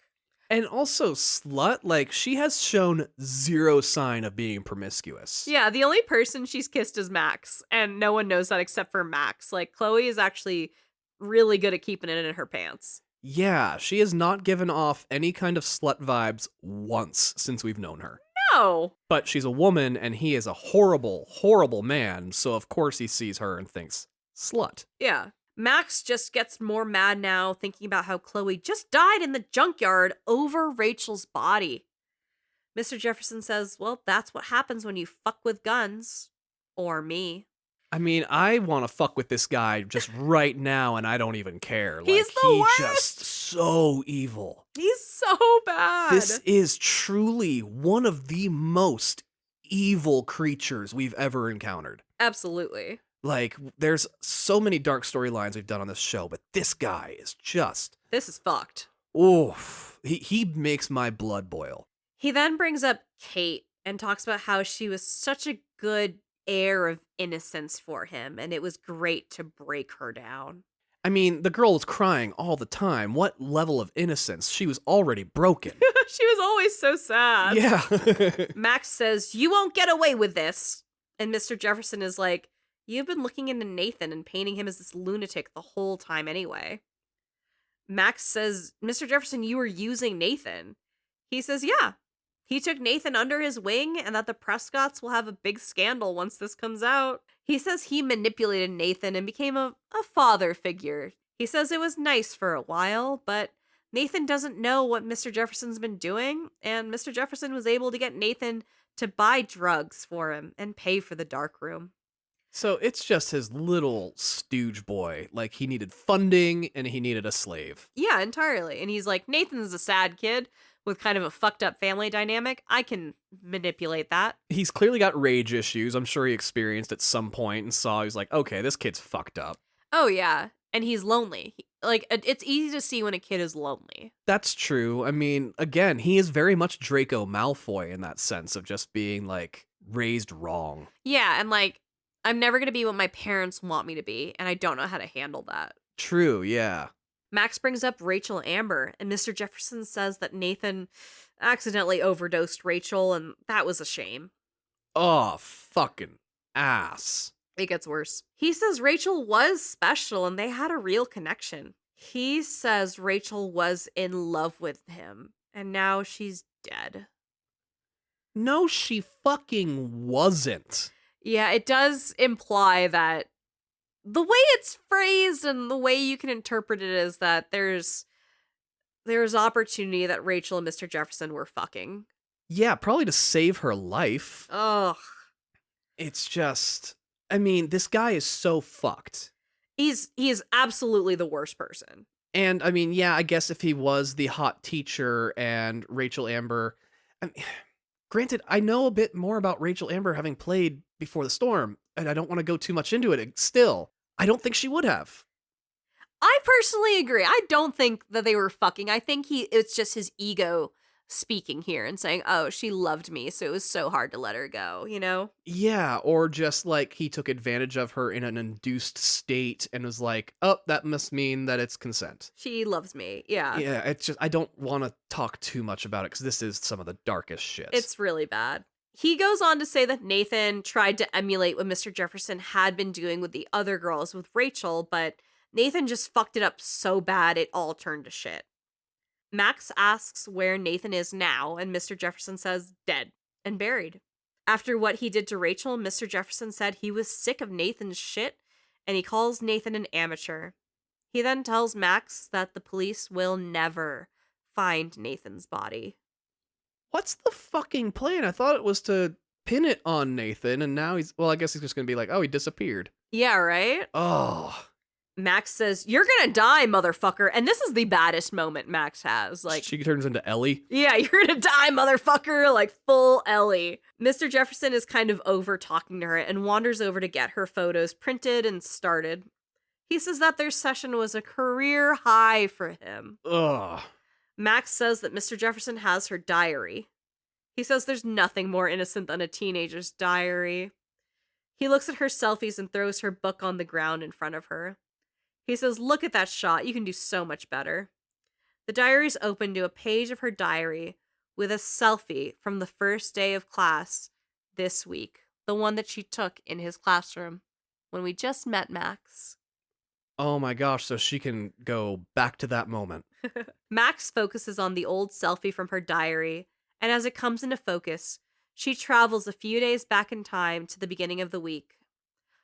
And also, slut, she has shown zero sign of being promiscuous. Yeah, the only person she's kissed is Max, and no one knows that except for Max. Chloe is actually really good at keeping it in her pants. Yeah, she has not given off any kind of slut vibes once since we've known her. No! But she's a woman, and he is a horrible, horrible man, so of course he sees her and thinks, slut. Yeah. Max just gets more mad now, thinking about how Chloe just died in the junkyard over Rachel's body. Mr. Jefferson says, well, that's what happens when you fuck with guns. Or me. I mean, I want to fuck with this guy just right now, and I don't even care. He's just so evil. He's so bad. This is truly one of the most evil creatures we've ever encountered. Absolutely. There's so many dark storylines we've done on this show, but this guy is just... This is fucked. Oof. He makes my blood boil. He then brings up Kate and talks about how she was such a good air of innocence for him, and it was great to break her down. I mean, the girl was crying all the time. What level of innocence? She was already broken. She was always so sad. Yeah. Max says, you won't get away with this. And Mr. Jefferson is like, you've been looking into Nathan and painting him as this lunatic the whole time anyway. Max says, Mr. Jefferson, you were using Nathan. He says, yeah. He took Nathan under his wing and that the Prescotts will have a big scandal once this comes out. He says he manipulated Nathan and became a father figure. He says it was nice for a while, but Nathan doesn't know what Mr. Jefferson's been doing, and Mr. Jefferson was able to get Nathan to buy drugs for him and pay for the dark room. So it's just his little stooge boy. He needed funding and he needed a slave. Yeah, entirely. And he's like, Nathan's a sad kid with kind of a fucked up family dynamic. I can manipulate that. He's clearly got rage issues. I'm sure he experienced at some point and saw, he's like, okay, this kid's fucked up. Oh, yeah. And he's lonely. It's easy to see when a kid is lonely. That's true. I mean, again, he is very much Draco Malfoy in that sense of just being, raised wrong. Yeah, and, I'm never going to be what my parents want me to be, and I don't know how to handle that. True, yeah. Max brings up Rachel Amber, and Mr. Jefferson says that Nathan accidentally overdosed Rachel, and that was a shame. Oh, fucking ass. It gets worse. He says Rachel was special, and they had a real connection. He says Rachel was in love with him, and now she's dead. No, she fucking wasn't. Yeah, it does imply that the way it's phrased and the way you can interpret it is that there's opportunity that Rachel and Mr. Jefferson were fucking. Yeah, probably to save her life. Ugh. It's just, I mean, this guy is so fucked. He is absolutely the worst person. And I mean, yeah, I guess if he was the hot teacher and Rachel Amber, I mean, granted, I know a bit more about Rachel Amber having played Before the Storm, and I don't want to go too much into it. Still, I don't think she would have. I personally agree. I don't think that they were fucking. I think it's just his ego speaking here and saying, oh, she loved me, so it was so hard to let her go, you know? Yeah, or just like he took advantage of her in an induced state and was like, oh, that must mean that it's consent. She loves me. Yeah. Yeah, it's just, I don't want to talk too much about it because this is some of the darkest shit. It's really bad. He goes on to say that Nathan tried to emulate what Mr. Jefferson had been doing with the other girls with Rachel, but Nathan just fucked it up so bad it all turned to shit. Max asks where Nathan is now, and Mr. Jefferson says dead and buried. After what he did to Rachel, Mr. Jefferson said he was sick of Nathan's shit, and he calls Nathan an amateur. He then tells Max that the police will never find Nathan's body. What's the fucking plan? I thought it was to pin it on Nathan, and now I guess he's just gonna be like, oh, he disappeared. Yeah, right? Oh. Max says, you're gonna die, motherfucker. And this is the baddest moment Max has. Like, she turns into Ellie. Yeah, you're gonna die, motherfucker. Like, full Ellie. Mr. Jefferson is kind of over talking to her and wanders over to get her photos printed and started. He says that their session was a career high for him. Ugh. Max says that Mr. Jefferson has her diary. He says there's nothing more innocent than a teenager's diary. He looks at her selfies and throws her book on the ground in front of her. He says, look at that shot. You can do so much better. The diary's open to a page of her diary with a selfie from the first day of class this week. The one that she took in his classroom when we just met Max. Oh my gosh, so she can go back to that moment. Max focuses on the old selfie from her diary, and as it comes into focus, she travels a few days back in time to the beginning of the week.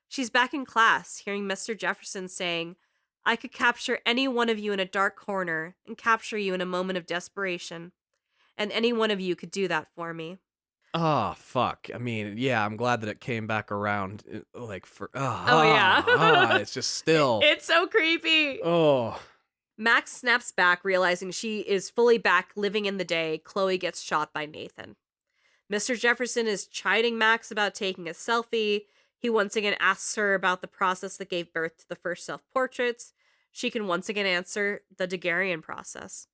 She's back in class, hearing Mr. Jefferson saying, I could capture any one of you in a dark corner and capture you in a moment of desperation. And any one of you could do that for me. Oh, fuck. I mean, yeah, I'm glad that it came back around. Yeah. It's just still. It's so creepy. Oh. Max snaps back, realizing she is fully back living in the day Chloe gets shot by Nathan. Mr. Jefferson is chiding Max about taking a selfie. He once again asks her about the process that gave birth to the first self-portraits. She can once again answer the Daguerrean process.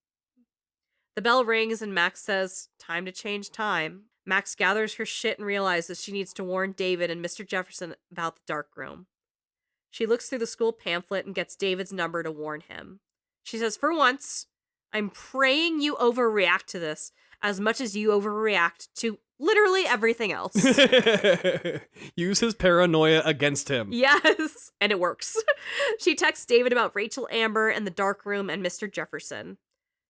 The bell rings and Max says, time to change time. Max gathers her shit and realizes she needs to warn David and Mr. Jefferson about the dark room. She looks through the school pamphlet and gets David's number to warn him. She says, for once, I'm praying you overreact to this as much as you overreact to literally everything else. Use his paranoia against him. Yes, and it works. She texts David about Rachel Amber and the dark room and Mr. Jefferson.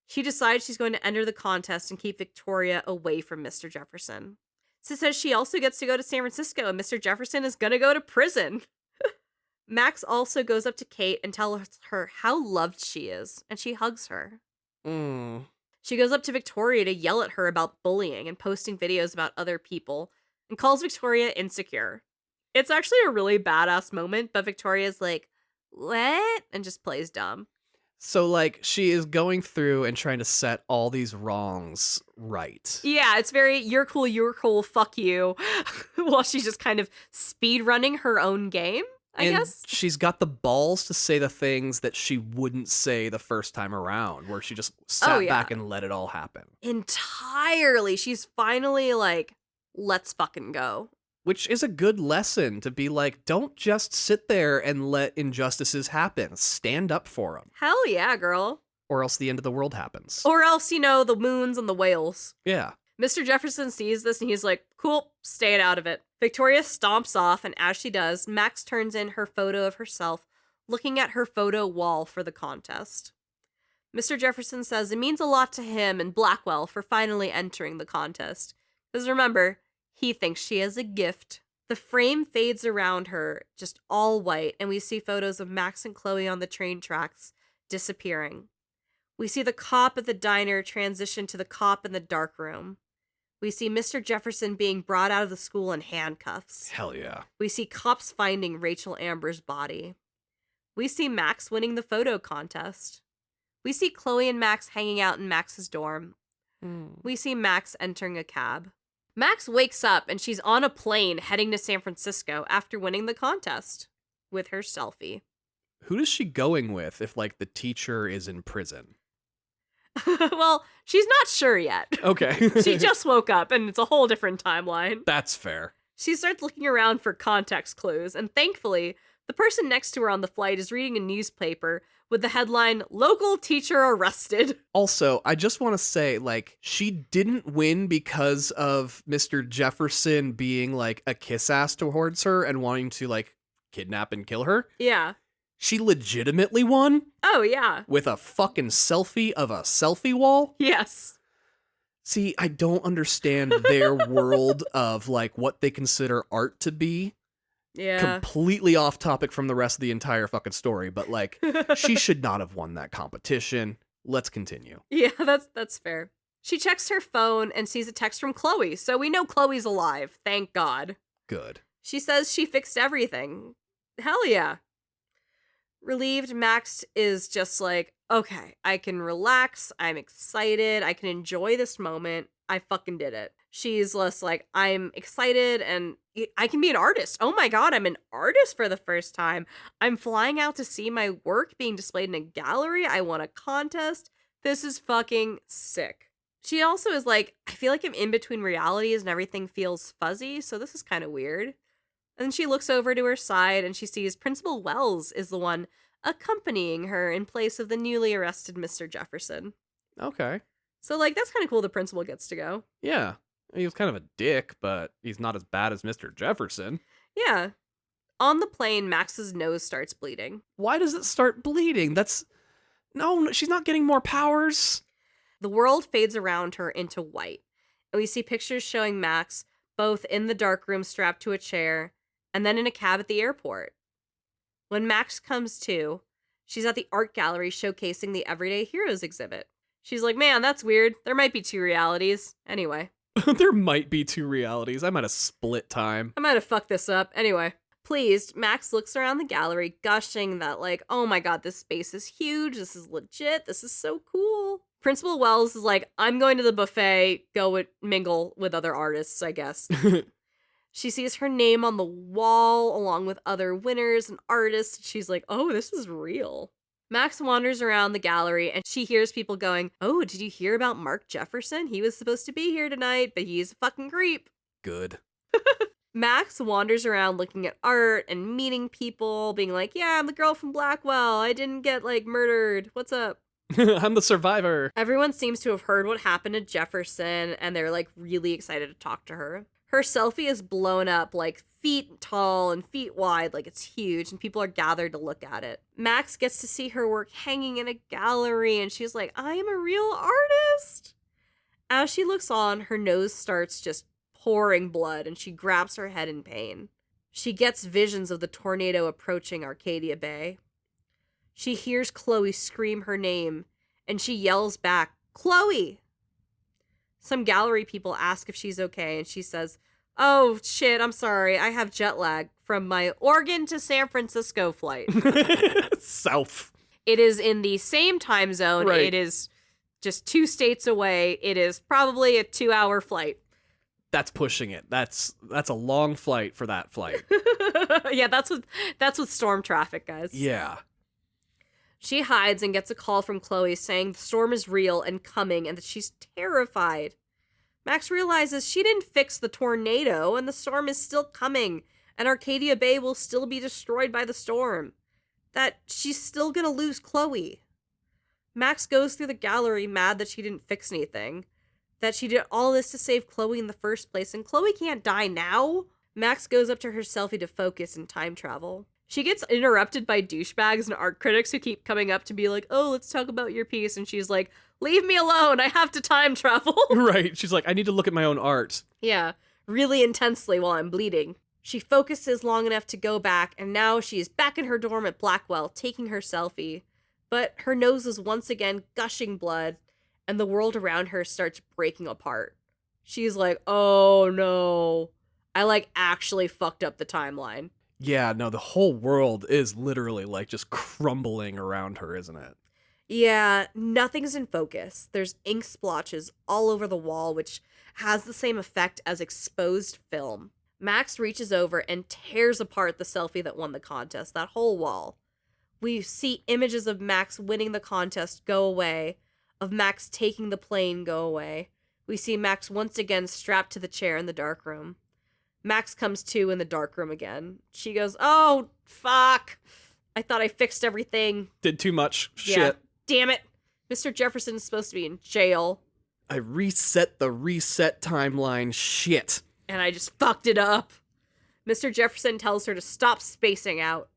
She decides she's going to enter the contest and keep Victoria away from Mr. Jefferson. She says she also gets to go to San Francisco and Mr. Jefferson is going to go to prison. Max also goes up to Kate and tells her how loved she is, and she hugs her. She goes up to Victoria to yell at her about bullying and posting videos about other people, and calls Victoria insecure. It's actually a really badass moment, but Victoria's like, what? And just plays dumb. So, like, she is going through and trying to set all these wrongs right. Yeah, it's very, you're cool, fuck you. While she's just kind of speed running her own game, I guess. She's got the balls to say the things that she wouldn't say the first time around, where she just sat back and let it all happen. Entirely. She's finally like, let's fucking go. Which is a good lesson to be like, don't just sit there and let injustices happen. Stand up for them. Hell yeah, girl. Or else the end of the world happens. Or else, the moons and the whales. Yeah. Mr. Jefferson sees this and he's like, cool, stay out of it. Victoria stomps off, and as she does, Max turns in her photo of herself, looking at her photo wall for the contest. Mr. Jefferson says it means a lot to him and Blackwell for finally entering the contest. Because remember, he thinks she is a gift The frame fades around her, just all white, and we see photos of Max and Chloe on the train tracks disappearing. We see the cop at the diner transition to the cop in the dark room. We see Mr. Jefferson being brought out of the school in handcuffs. Hell yeah. We see cops finding Rachel Amber's body. We see Max winning the photo contest. We see Chloe and Max hanging out in Max's dorm. We see Max entering a cab. Max wakes up and she's on a plane heading to San Francisco after winning the contest with her selfie. Who is she going with if, like, the teacher is in prison? Well, she's not sure yet. Okay. She just woke up and it's a whole different timeline. That's fair. She starts looking around for context clues, and thankfully, the person next to her on the flight is reading a newspaper with the headline, "Local Teacher Arrested." Also, I just want to say, like, she didn't win because of Mr. Jefferson being, like, a kiss-ass towards her and wanting to, like, kidnap and kill her. Yeah. She legitimately won Oh, yeah. with a fucking selfie of a selfie wall. Yes. See, I don't understand their world of, like, what they consider art to be. Yeah. Completely off topic from the rest of the entire fucking story, but, like, she should not have won that competition. Let's continue. Yeah, that's fair. She checks her phone and sees a text from Chloe, so we know Chloe's alive. Thank God. Good. She says she fixed everything. Hell yeah. Relieved, Max is just like, okay, I can relax. I'm excited. I can enjoy this moment. I fucking did it. She's less like, I'm excited and I can be an artist. Oh my God, I'm an artist for the first time. I'm flying out to see my work being displayed in a gallery. I won a contest. This is fucking sick. She also is like, I feel like I'm in between realities and everything feels fuzzy, so this is kind of weird. And then she looks over to her side and she sees Principal Wells is the one accompanying her in place of the newly arrested Mr. Jefferson. Okay. So, like, that's kind of cool the principal gets to go. Yeah. He was kind of a dick, but he's not as bad as Mr. Jefferson. Yeah. On the plane, Max's nose starts bleeding. Why does it start bleeding? No, she's not getting more powers. The world fades around her into white. And we see pictures showing Max both in the dark room strapped to a chair and then in a cab at the airport. When Max comes to, she's at the art gallery showcasing the Everyday Heroes exhibit. She's like, man, that's weird. There might be two realities. Anyway. There might be two realities. I might have split time. I might have fucked this up. Anyway. Pleased, Max looks around the gallery, gushing that, like, oh my God, this space is huge. This is legit. This is so cool. Principal Wells is like, I'm going to the buffet, mingle with other artists, I guess. She sees her name on the wall along with other winners and artists. She's like, oh, this is real. Max wanders around the gallery and she hears people going, oh, did you hear about Mark Jefferson? He was supposed to be here tonight, but he's a fucking creep. Good. Max wanders around looking at art and meeting people, being like, yeah, I'm the girl from Blackwell. I didn't get, like, murdered. What's up? I'm the survivor. Everyone seems to have heard what happened to Jefferson, and they're, like, really excited to talk to her. Her selfie is blown up, like, feet tall and feet wide, like it's huge, and people are gathered to look at it. Max gets to see her work hanging in a gallery, and she's like, I am a real artist. As she looks on, her nose starts just pouring blood, and she grabs her head in pain. She gets visions of the tornado approaching Arcadia Bay. She hears Chloe scream her name, and she yells back, Chloe! Some gallery people ask if she's okay, and she says, oh, shit, I'm sorry. I have jet lag from my Oregon to San Francisco flight. South. It is in the same time zone. Right. It is just 2 states away. It is probably a 2-hour flight. That's pushing it. That's a long flight for that flight. Yeah, that's with storm traffic, guys. Yeah. She hides and gets a call from Chloe saying the storm is real and coming and that she's terrified. Max realizes she didn't fix the tornado and the storm is still coming and Arcadia Bay will still be destroyed by the storm. That she's still gonna lose Chloe. Max goes through the gallery mad that she didn't fix anything. That she did all this to save Chloe in the first place and Chloe can't die now. Max goes up to her selfie to focus and time travel. She gets interrupted by douchebags and art critics who keep coming up to be like, oh, let's talk about your piece. And she's like, leave me alone. I have to time travel. Right. She's like, I need to look at my own art. Yeah. Really intensely while I'm bleeding. She focuses long enough to go back, and now she is back in her dorm at Blackwell, taking her selfie. But her nose is once again gushing blood, and the world around her starts breaking apart. She's like, oh no, I actually fucked up the timeline. Yeah, no, the whole world is literally just crumbling around her, isn't it? Yeah, nothing's in focus. There's ink splotches all over the wall, which has the same effect as exposed film. Max reaches over and tears apart the selfie that won the contest, that whole wall. We see images of Max winning the contest go away, of Max taking the plane go away. We see Max once again strapped to the chair in the dark room. Max comes to in the dark room again. She goes, oh, fuck. I thought I fixed everything. Did too much. Yeah, Shit. damn it. Mr. Jefferson's supposed to be in jail. I reset the reset timeline. Shit. And I just fucked it up. Mr. Jefferson tells her to stop spacing out.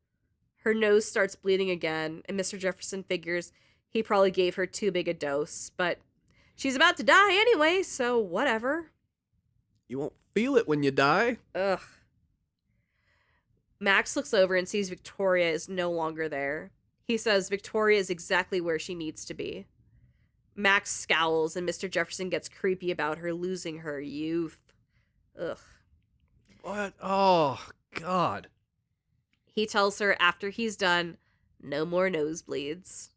Her nose starts bleeding again, and Mr. Jefferson figures he probably gave her too big a dose, but she's about to die anyway, so whatever. You won't feel it when you die. Ugh. Max looks over and sees Victoria is no longer there. He says Victoria is exactly where she needs to be. Max scowls, and Mr. Jefferson gets creepy about her losing her youth. Ugh. What? Oh, God. He tells her after he's done, no more nosebleeds.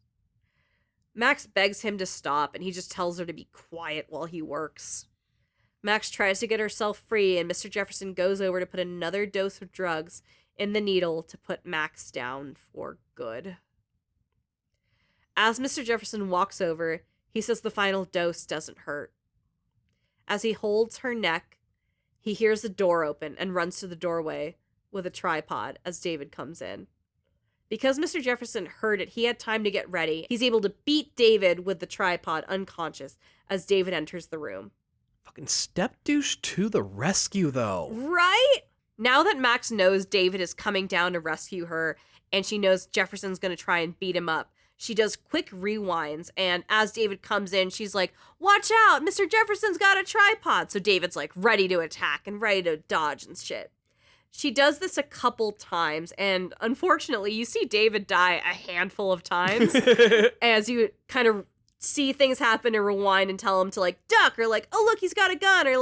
Max begs him to stop, and he just tells her to be quiet while he works. Max tries to get herself free, and Mr. Jefferson goes over to put another dose of drugs in the needle to put Max down for good. As Mr. Jefferson walks over, he says the final dose doesn't hurt. As he holds her neck, he hears the door open and runs to the doorway with a tripod as David comes in. Because Mr. Jefferson heard it, he had time to get ready. He's able to beat David with the tripod unconscious as David enters the room. Fucking step douche to the rescue, though. Right? Now that Max knows David is coming down to rescue her, and she knows Jefferson's going to try and beat him up, she does quick rewinds, and as David comes in, she's like, watch out, Mr. Jefferson's got a tripod. So David's ready to attack and ready to dodge and shit. She does this a couple times, and unfortunately, you see David die a handful of times as you kind of see things happen and rewind and tell him to duck, or oh look, he's got a gun, or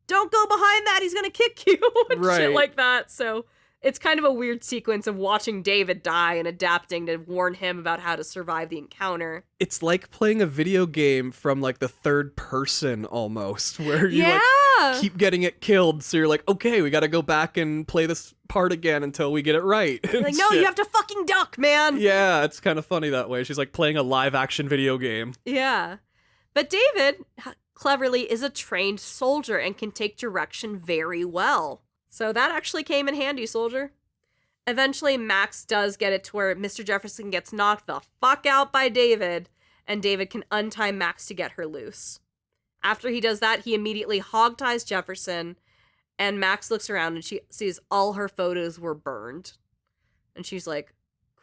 don't go behind that, he's gonna kick you, and right. Shit like that. So it's kind of a weird sequence of watching David die and adapting to warn him about how to survive the encounter. It's like playing a video game from the third person almost, where you keep getting it killed, so you're okay, we gotta go back and play this part again until we get it right. No, shit. You have to fucking duck, man. Yeah, it's kind of funny that way. She's playing a live action video game. Yeah. But David, cleverly, is a trained soldier and can take direction very well. So that actually came in handy, soldier. Eventually, Max does get it to where Mr. Jefferson gets knocked the fuck out by David, and David can untie Max to get her loose. After he does that, he immediately hogties Jefferson, and Max looks around and she sees all her photos were burned. And she's like,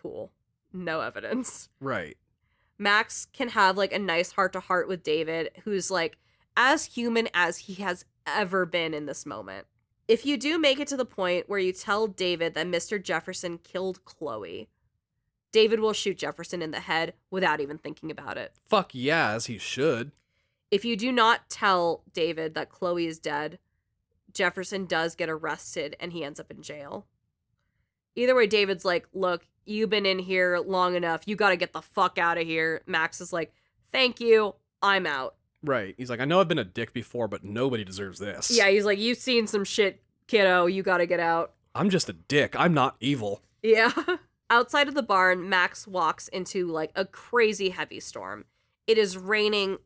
cool, no evidence. Right. Max can have a nice heart-to-heart with David, who's as human as he has ever been in this moment. If you do make it to the point where you tell David that Mr. Jefferson killed Chloe, David will shoot Jefferson in the head without even thinking about it. Fuck yeah, as he should. If you do not tell David that Chloe is dead, Jefferson does get arrested and he ends up in jail. Either way, David's look, you've been in here long enough. You got to get the fuck out of here. Max is thank you. I'm out. Right. He's I know I've been a dick before, but nobody deserves this. Yeah, he's you've seen some shit, kiddo. You got to get out. I'm just a dick. I'm not evil. Yeah. Outside of the barn, Max walks into a crazy heavy storm. It is raining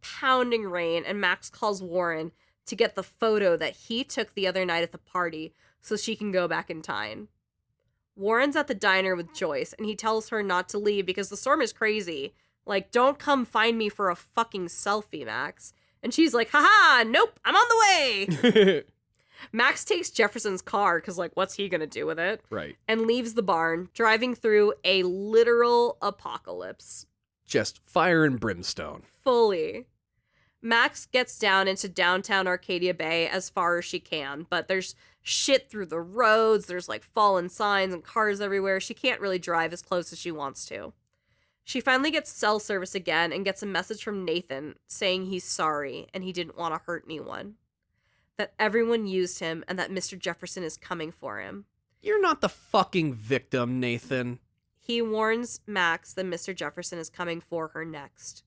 pounding rain, and Max calls Warren to get the photo that he took the other night at the party so she can go back in time. Warren's at the diner with Joyce, and he tells her not to leave because the storm is crazy. Don't come find me for a fucking selfie, Max. And she's haha, nope, I'm on the way. Max takes Jefferson's car, because what's he gonna do with it? Right. And leaves the barn, driving through a literal apocalypse. Just fire and brimstone. Fully. Max gets down into downtown Arcadia Bay as far as she can, but there's shit through the roads, there's like fallen signs and cars everywhere. She can't really drive as close as she wants to. She finally gets cell service again and gets a message from Nathan saying he's sorry and he didn't want to hurt anyone. That everyone used him and that Mr. Jefferson is coming for him. You're not the fucking victim, Nathan. He warns Max that Mr. Jefferson is coming for her next.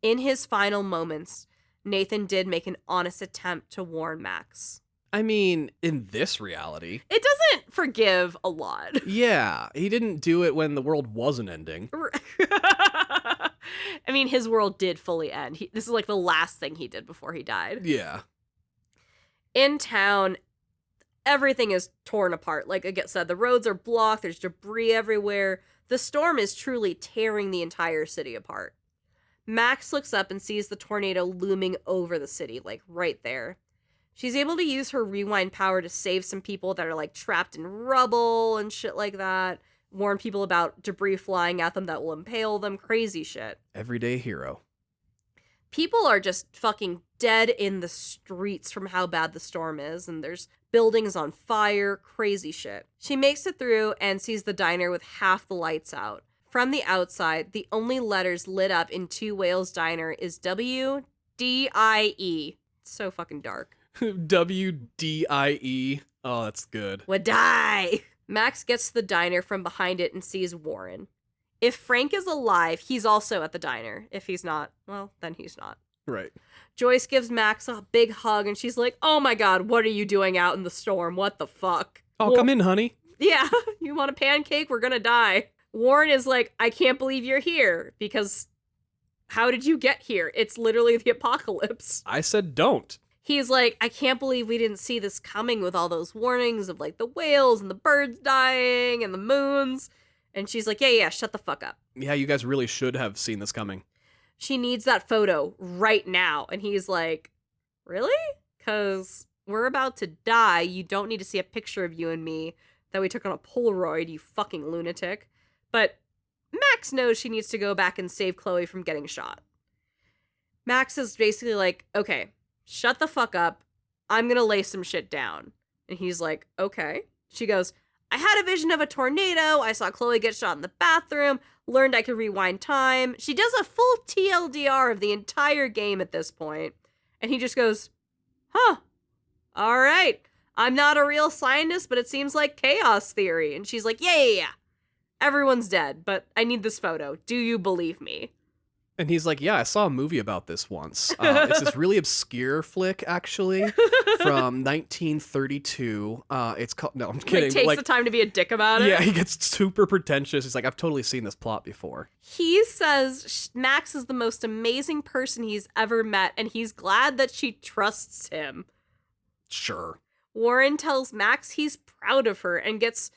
In his final moments, Nathan did make an honest attempt to warn Max. I mean, in this reality. It doesn't forgive a lot. Yeah, he didn't do it when the world wasn't ending. I mean, his world did fully end. This is like the last thing he did before he died. Yeah. In town, everything is torn apart. Like I said, the roads are blocked. There's debris everywhere. The storm is truly tearing the entire city apart. Max looks up and sees the tornado looming over the city, like right there. She's able to use her rewind power to save some people that are like trapped in rubble and shit like that. Warn people about debris flying at them that will impale them. Crazy shit. Everyday hero. People are just fucking dead in the streets from how bad the storm is, and there's buildings on fire. Crazy shit. She makes it through and sees the diner with half the lights out. From the outside, the only letters lit up in Two Whales Diner is W-D-I-E. It's so fucking dark. W-D-I-E. Oh, that's good. Would die. Max gets to the diner from behind it and sees Warren. If Frank is alive, he's also at the diner. If he's not, well, then he's not. Right. Joyce gives Max a big hug and she's like, oh my god, what are you doing out in the storm? What the fuck? Oh, come in, honey. Yeah, you want a pancake? We're gonna die. Warren is like, I can't believe you're here, because how did you get here? It's literally the apocalypse. I said don't. He's like, I can't believe we didn't see this coming with all those warnings of like the whales and the birds dying and the moons. And she's like, yeah, shut the fuck up. Yeah, you guys really should have seen this coming. She needs that photo right now. And he's like, really? Because we're about to die. You don't need to see a picture of you and me that we took on a Polaroid, you fucking lunatic. But Max knows she needs to go back and save Chloe from getting shot. Max is basically like, okay, shut the fuck up. I'm gonna lay some shit down. And he's like, okay. She goes, I had a vision of a tornado. I saw Chloe get shot in the bathroom. Learned I could rewind time. She does a full TLDR of the entire game at this point. And he just goes, huh. All right. I'm not a real scientist, but it seems like chaos theory. And she's like, yeah. Everyone's dead, but I need this photo. Do you believe me? And he's like, yeah, I saw a movie about this once. It's this really obscure flick, actually, from 1932. It's called, no, I'm kidding. Takes the time to be a dick about it. Yeah, he gets super pretentious. He's like, I've totally seen this plot before. He says Max is the most amazing person he's ever met, and he's glad that she trusts him. Sure. Warren tells Max he's proud of her and gets...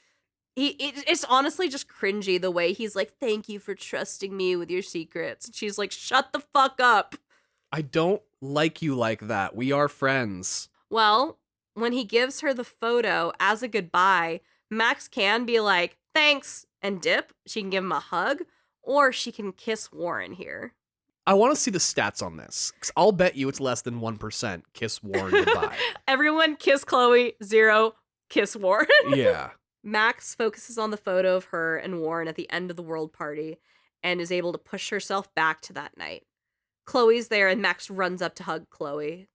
It's honestly just cringy the way he's like, thank you for trusting me with your secrets. And she's like, shut the fuck up. I don't like you like that. We are friends. Well, when he gives her the photo as a goodbye, Max can be like, thanks, and dip. She can give him a hug, or she can kiss Warren here. I want to see the stats on this, because I'll bet you it's less than 1% kiss Warren goodbye. Everyone kiss Chloe, 0 kiss Warren. Yeah. Max focuses on the photo of her and Warren at the end of the world party and is able to push herself back to that night. Chloe's there and Max runs up to hug Chloe.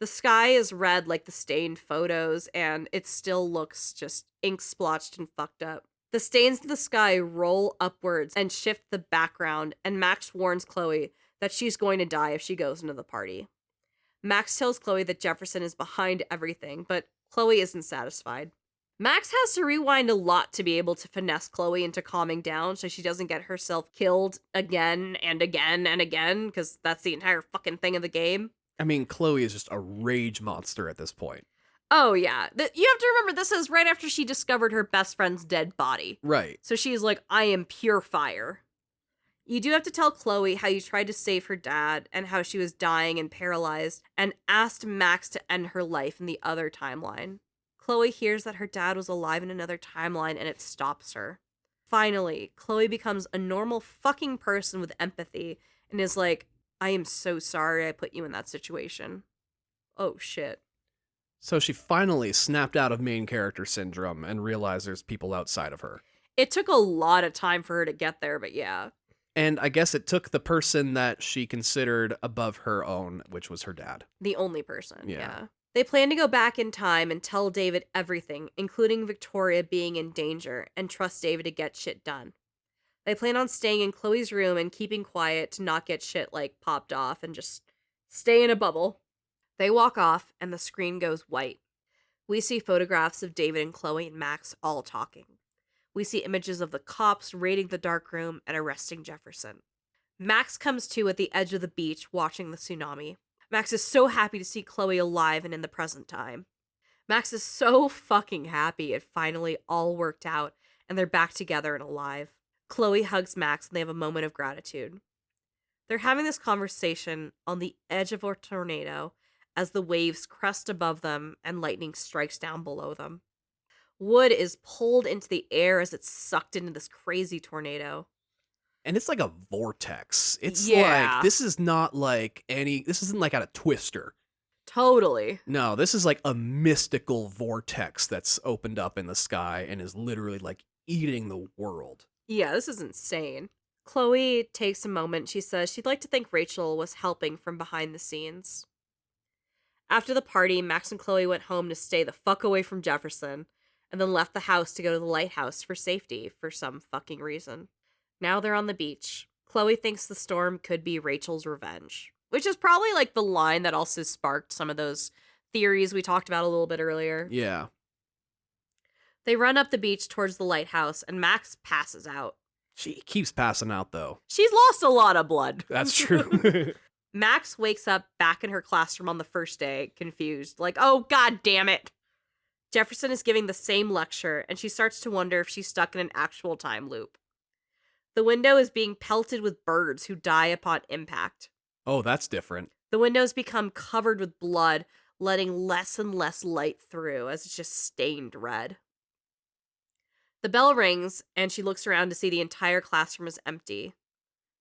The sky is red like the stained photos and it still looks just ink splotched and fucked up. The stains in the sky roll upwards and shift the background, and Max warns Chloe that she's going to die if she goes into the party. Max tells Chloe that Jefferson is behind everything, but Chloe isn't satisfied. Max has to rewind a lot to be able to finesse Chloe into calming down so she doesn't get herself killed again and again and again, because that's the entire fucking thing of the game. I mean, Chloe is just a rage monster at this point. Oh, yeah. You have to remember, this is right after she discovered her best friend's dead body. Right. So she's like, I am pure fire. You do have to tell Chloe how you tried to save her dad and how she was dying and paralyzed, and asked Max to end her life in the other timeline. Chloe hears that her dad was alive in another timeline and it stops her. Finally, Chloe becomes a normal fucking person with empathy and is like, I am so sorry I put you in that situation. Oh, shit. So she finally snapped out of main character syndrome and realized there's people outside of her. It took a lot of time for her to get there, but yeah. And I guess it took the person that she considered above her own, which was her dad. The only person, Yeah. yeah. They plan to go back in time and tell David everything, including Victoria being in danger, and trust David to get shit done. They plan on staying in Chloe's room and keeping quiet to not get shit, like, popped off and just stay in a bubble. They walk off, and the screen goes white. We see photographs of David and Chloe and Max all talking. We see images of the cops raiding the dark room and arresting Jefferson. Max comes to at the edge of the beach watching the tsunami. Max is so happy to see Chloe alive and in the present time. Max is so fucking happy it finally all worked out and they're back together and alive. Chloe hugs Max and they have a moment of gratitude. They're having this conversation on the edge of a tornado as the waves crest above them and lightning strikes down below them. Wood is pulled into the air as it's sucked into this crazy tornado. And it's like a vortex. It's Yeah. like, this isn't like out of Twister. Totally. No, this is like a mystical vortex that's opened up in the sky and is literally like eating the world. Yeah, this is insane. Chloe takes a moment. She says she'd like to think Rachel was helping from behind the scenes. After the party, Max and Chloe went home to stay the fuck away from Jefferson, and then left the house to go to the lighthouse for safety for some fucking reason. Now they're on the beach. Chloe thinks the storm could be Rachel's revenge, which is probably like the line that also sparked some of those theories we talked about a little bit earlier. Yeah. They run up the beach towards the lighthouse, and Max passes out. She keeps passing out, though. She's lost a lot of blood. That's true. Max wakes up back in her classroom on the first day, confused, like, oh, god damn it. Jefferson is giving the same lecture, and she starts to wonder if she's stuck in an actual time loop. The window is being pelted with birds who die upon impact. Oh, that's different. The windows become covered with blood, letting less and less light through as it's just stained red. The bell rings, and she looks around to see the entire classroom is empty.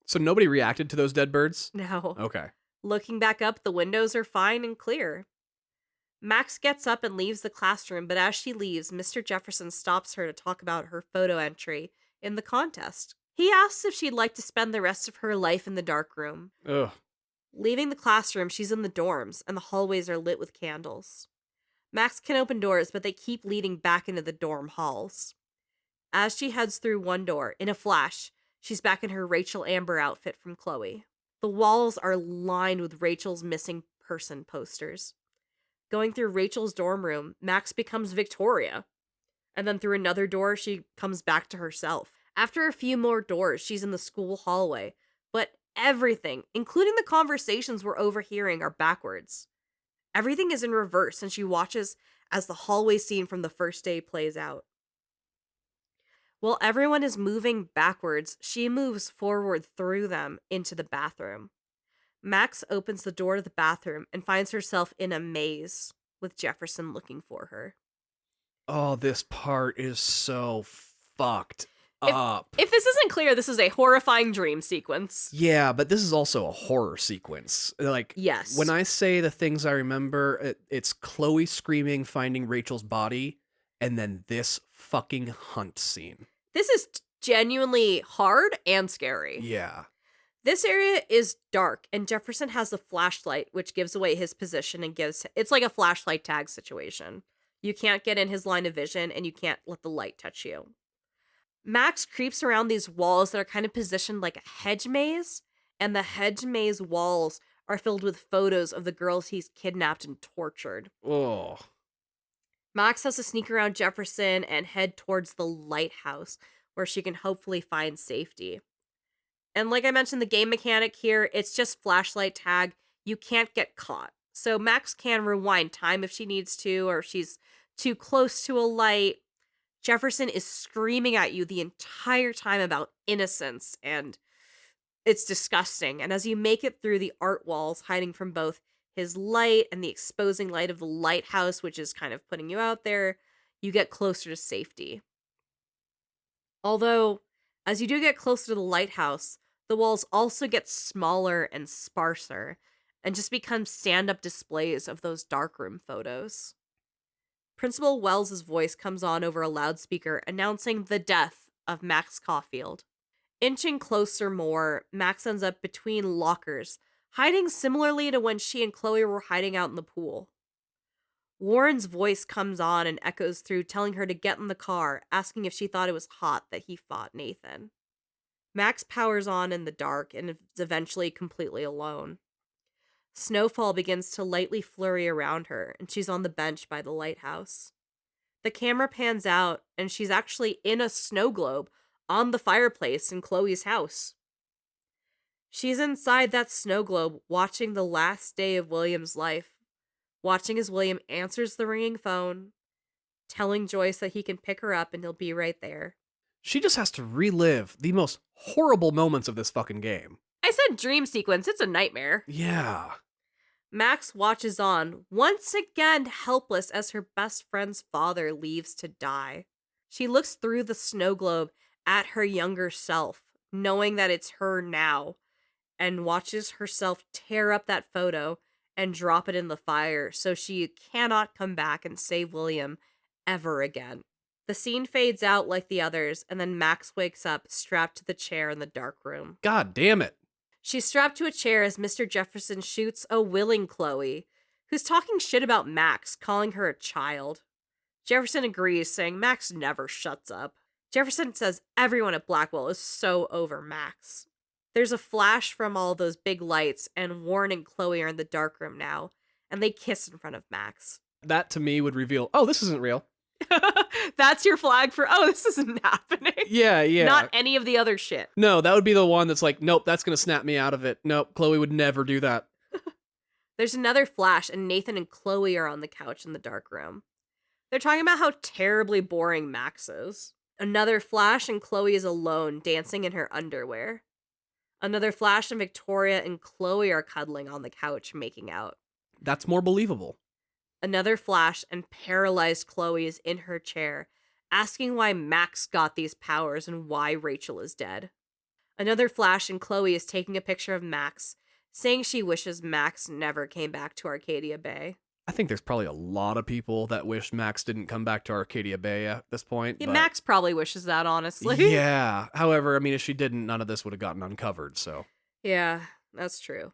So nobody reacted to those dead birds? No. Okay. Looking back up, the windows are fine and clear. Max gets up and leaves the classroom, but as she leaves, Mr. Jefferson stops her to talk about her photo entry in the contest. He asks if she'd like to spend the rest of her life in the dark room. Ugh. Leaving the classroom, she's in the dorms, and the hallways are lit with candles. Max can open doors, but they keep leading back into the dorm halls. As she heads through one door, in a flash, she's back in her Rachel Amber outfit from Chloe. The walls are lined with Rachel's missing person posters. Going through Rachel's dorm room, Max becomes Victoria. And then through another door, she comes back to herself. After a few more doors, she's in the school hallway. But everything, including the conversations we're overhearing, are backwards. Everything is in reverse, and she watches as the hallway scene from the first day plays out. While everyone is moving backwards, she moves forward through them into the bathroom. Max opens the door to the bathroom and finds herself in a maze with Jefferson looking for her. Oh, this part is so fucked up. If this isn't clear, this is a horrifying dream sequence. Yeah, but this is also a horror sequence. Like, Yes. when I say the things I remember, it's Chloe screaming, finding Rachel's body, and then this fucking hunt scene. This is genuinely hard and scary. Yeah. This area is dark, and Jefferson has a flashlight, which gives away his position and it's like a flashlight tag situation. You can't get in his line of vision, and you can't let the light touch you. Max creeps around these walls that are kind of positioned like a hedge maze, and the hedge maze walls are filled with photos of the girls he's kidnapped and tortured. Oh. Max has to sneak around Jefferson and head towards the lighthouse, where she can hopefully find safety. And like I mentioned, the game mechanic here, it's just flashlight tag. You can't get caught. So Max can rewind time if she needs to, or if she's too close to a light. Jefferson is screaming at you the entire time about innocence, and it's disgusting. And as you make it through the art walls, hiding from both his light and the exposing light of the lighthouse, which is kind of putting you out there, you get closer to safety. Although, as you do get closer to the lighthouse, The walls also get smaller and sparser and just become stand-up displays of those darkroom photos. Principal Wells's voice comes on over a loudspeaker announcing the death of Max Caulfield. Inching closer more, Max ends up between lockers, hiding similarly to when she and Chloe were hiding out in the pool. Warren's voice comes on and echoes through, telling her to get in the car, asking if she thought it was hot that he fought Nathan. Max powers on in the dark and is eventually completely alone. Snowfall begins to lightly flurry around her, and she's on the bench by the lighthouse. The camera pans out, and she's actually in a snow globe on the fireplace in Chloe's house. She's inside that snow globe watching the last day of William's life, watching as William answers the ringing phone, telling Joyce that he can pick her up and he'll be right there. She just has to relive the most horrible moments of this fucking game. I said dream sequence, it's a nightmare. Yeah. Max watches on, once again helpless as her best friend's father leaves to die. She looks through the snow globe at her younger self, knowing that it's her now, and watches herself tear up that photo and drop it in the fire so she cannot come back and save William ever again. The scene fades out like the others, and then Max wakes up strapped to the chair in the dark room. God damn it. She's strapped to a chair as Mr. Jefferson shoots a willing Chloe, who's talking shit about Max, calling her a child. Jefferson agrees, saying Max never shuts up. Jefferson says everyone at Blackwell is so over Max. There's a flash from all those big lights, and Warren and Chloe are in the darkroom now, and they kiss in front of Max. That to me would reveal, oh, this isn't real. That's your flag for, oh, this isn't happening. Yeah. Not any of the other shit. No, that would be the one that's like, nope, that's going to snap me out of it. Nope, Chloe would never do that. There's another flash, and Nathan and Chloe are on the couch in the dark room. They're talking about how terribly boring Max is. Another flash, and Chloe is alone, dancing in her underwear. Another flash, and Victoria and Chloe are cuddling on the couch, making out. That's more believable. Another flash, and paralyzed Chloe is in her chair, asking why Max got these powers and why Rachel is dead. Another flash, and Chloe is taking a picture of Max, saying she wishes Max never came back to Arcadia Bay. I think there's probably a lot of people that wish Max didn't come back to Arcadia Bay at this point. Yeah, but Max probably wishes that, honestly. Yeah. However, I mean, if she didn't, none of this would have gotten uncovered, so. Yeah, that's true.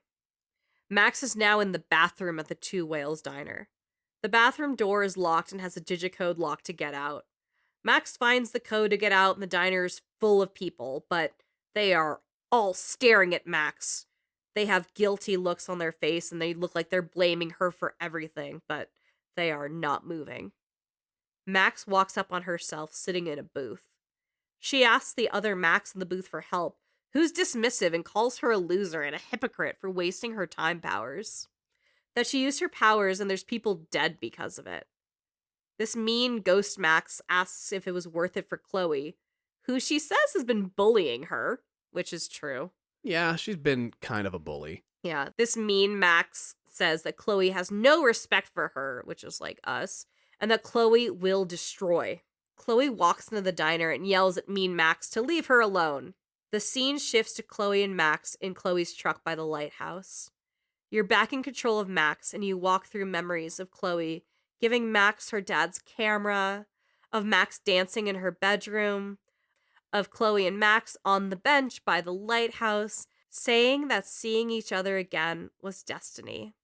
Max is now in the bathroom at the Two Whales Diner. The bathroom door is locked and has a digicode lock to get out. Max finds the code to get out, and the diner is full of people, but they are all staring at Max. They have guilty looks on their face, and they look like they're blaming her for everything, but they are not moving. Max walks up on herself, sitting in a booth. She asks the other Max in the booth for help, who's dismissive and calls her a loser and a hypocrite for wasting her time powers. That she used her powers and there's people dead because of it. This mean ghost Max asks if it was worth it for Chloe, who she says has been bullying her, which is true. Yeah, she's been kind of a bully. Yeah, this mean Max says that Chloe has no respect for her, which is like us, and that Chloe will destroy. Chloe walks into the diner and yells at mean Max to leave her alone. The scene shifts to Chloe and Max in Chloe's truck by the lighthouse. You're back in control of Max, and you walk through memories of Chloe, giving Max her dad's camera, of Max dancing in her bedroom, of Chloe and Max on the bench by the lighthouse, saying that seeing each other again was destiny.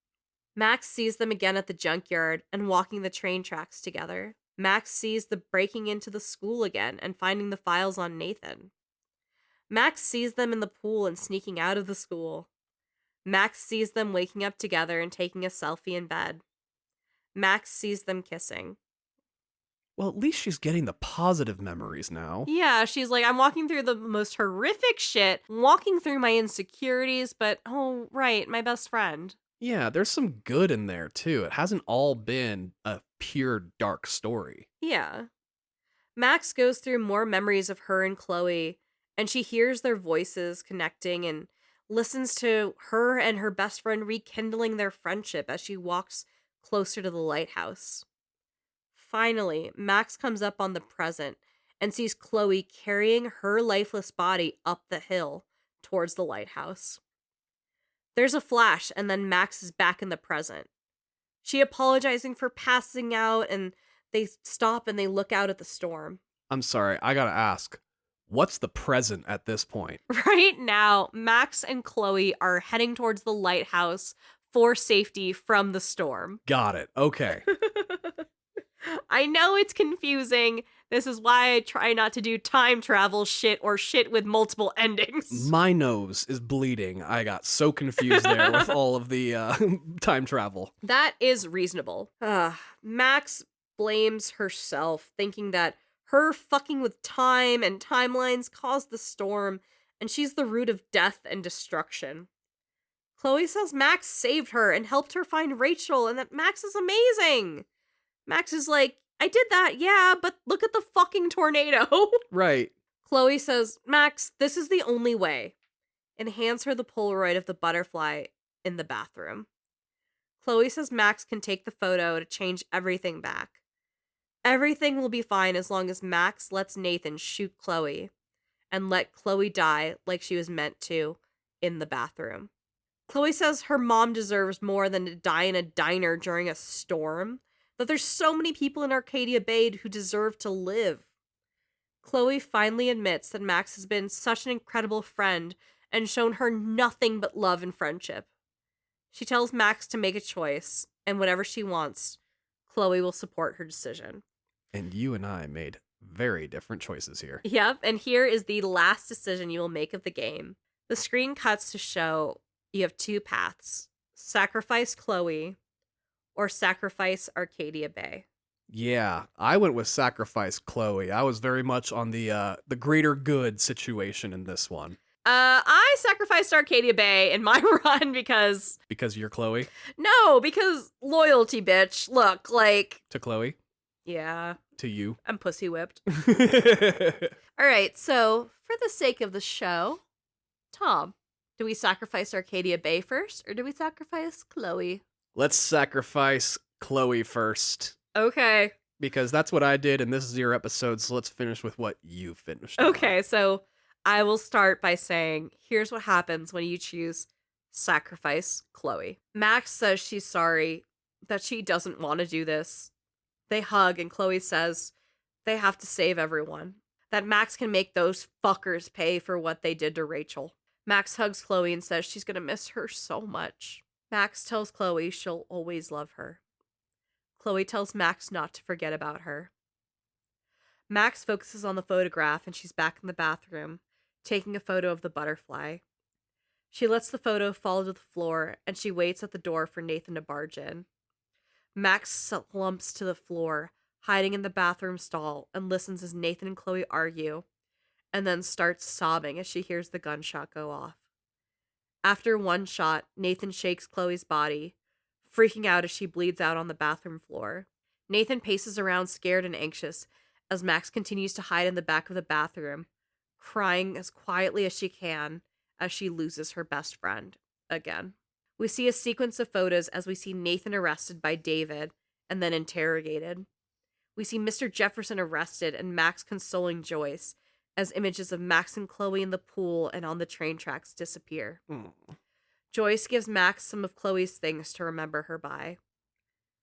Max sees them again at the junkyard and walking the train tracks together. Max sees the breaking into the school again and finding the files on Nathan. Max sees them in the pool and sneaking out of the school. Max sees them waking up together and taking a selfie in bed. Max sees them kissing. Well, at least she's getting the positive memories now. Yeah, she's like, I'm walking through the most horrific shit, walking through my insecurities, but oh, right, my best friend. Yeah, there's some good in there, too. It hasn't all been a pure dark story. Yeah. Max goes through more memories of her and Chloe, and she hears their voices connecting and listens to her and her best friend rekindling their friendship as she walks closer to the lighthouse. Finally, Max comes up on the present and sees Chloe carrying her lifeless body up the hill towards the lighthouse. There's a flash, and then Max is back in the present. She apologizing for passing out, and they stop and they look out at the storm. I'm sorry, I gotta ask, what's the present at this point? Right now, Max and Chloe are heading towards the lighthouse for safety from the storm. Got it. Okay. I know it's confusing. This is why I try not to do time travel shit or shit with multiple endings. My nose is bleeding. I got so confused there with all of the time travel. That is reasonable. Max blames herself, thinking that her fucking with time and timelines caused the storm, and she's the root of death and destruction. Chloe says Max saved her and helped her find Rachel, and that Max is amazing. Max is like, I did that, yeah, but look at the fucking tornado. Right. Chloe says, Max, this is the only way, and hands her the Polaroid of the butterfly in the bathroom. Chloe says Max can take the photo to change everything back. Everything will be fine as long as Max lets Nathan shoot Chloe and let Chloe die like she was meant to in the bathroom. Chloe says her mom deserves more than to die in a diner during a storm, that there's so many people in Arcadia Bay who deserve to live. Chloe finally admits that Max has been such an incredible friend and shown her nothing but love and friendship. She tells Max to make a choice, and whatever she wants, Chloe will support her decision. And you and I made very different choices here. Yep, and here is the last decision you will make of the game. The screen cuts to show you have two paths. Sacrifice Chloe or sacrifice Arcadia Bay. Yeah, I went with sacrifice Chloe. I was very much on the greater good situation in this one. I sacrificed Arcadia Bay in my run because you're Chloe? No, because loyalty, bitch. Look, like... To Chloe? Yeah. To you? I'm pussy whipped. All right, so for the sake of the show, Tom, do we sacrifice Arcadia Bay first, or do we sacrifice Chloe? Let's sacrifice Chloe first. Okay. Because that's what I did, and this is your episode, so let's finish with what you finished. Okay, so I will start by saying, here's what happens when you choose sacrifice Chloe. Max says she's sorry, that she doesn't want to do this. They hug, and Chloe says they have to save everyone. That Max can make those fuckers pay for what they did to Rachel. Max hugs Chloe and says she's gonna miss her so much. Max tells Chloe she'll always love her. Chloe tells Max not to forget about her. Max focuses on the photograph, and she's back in the bathroom, taking a photo of the butterfly. She lets the photo fall to the floor, and she waits at the door for Nathan to barge in. Max slumps to the floor, hiding in the bathroom stall, and listens as Nathan and Chloe argue, and then starts sobbing as she hears the gunshot go off. After one shot, Nathan shakes Chloe's body, freaking out as she bleeds out on the bathroom floor. Nathan paces around scared and anxious as Max continues to hide in the back of the bathroom, crying as quietly as she can as she loses her best friend again. We see a sequence of photos as we see Nathan arrested by David and then interrogated. We see Mr. Jefferson arrested and Max consoling Joyce as images of Max and Chloe in the pool and on the train tracks disappear. Joyce gives Max some of Chloe's things to remember her by.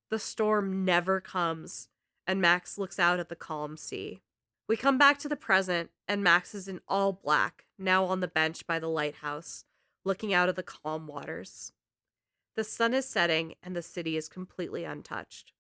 The storm never comes, and Max looks out at the calm sea. We come back to the present, and Max is in all black, now on the bench by the lighthouse, looking out at the calm waters. The sun is setting, and the city is completely untouched.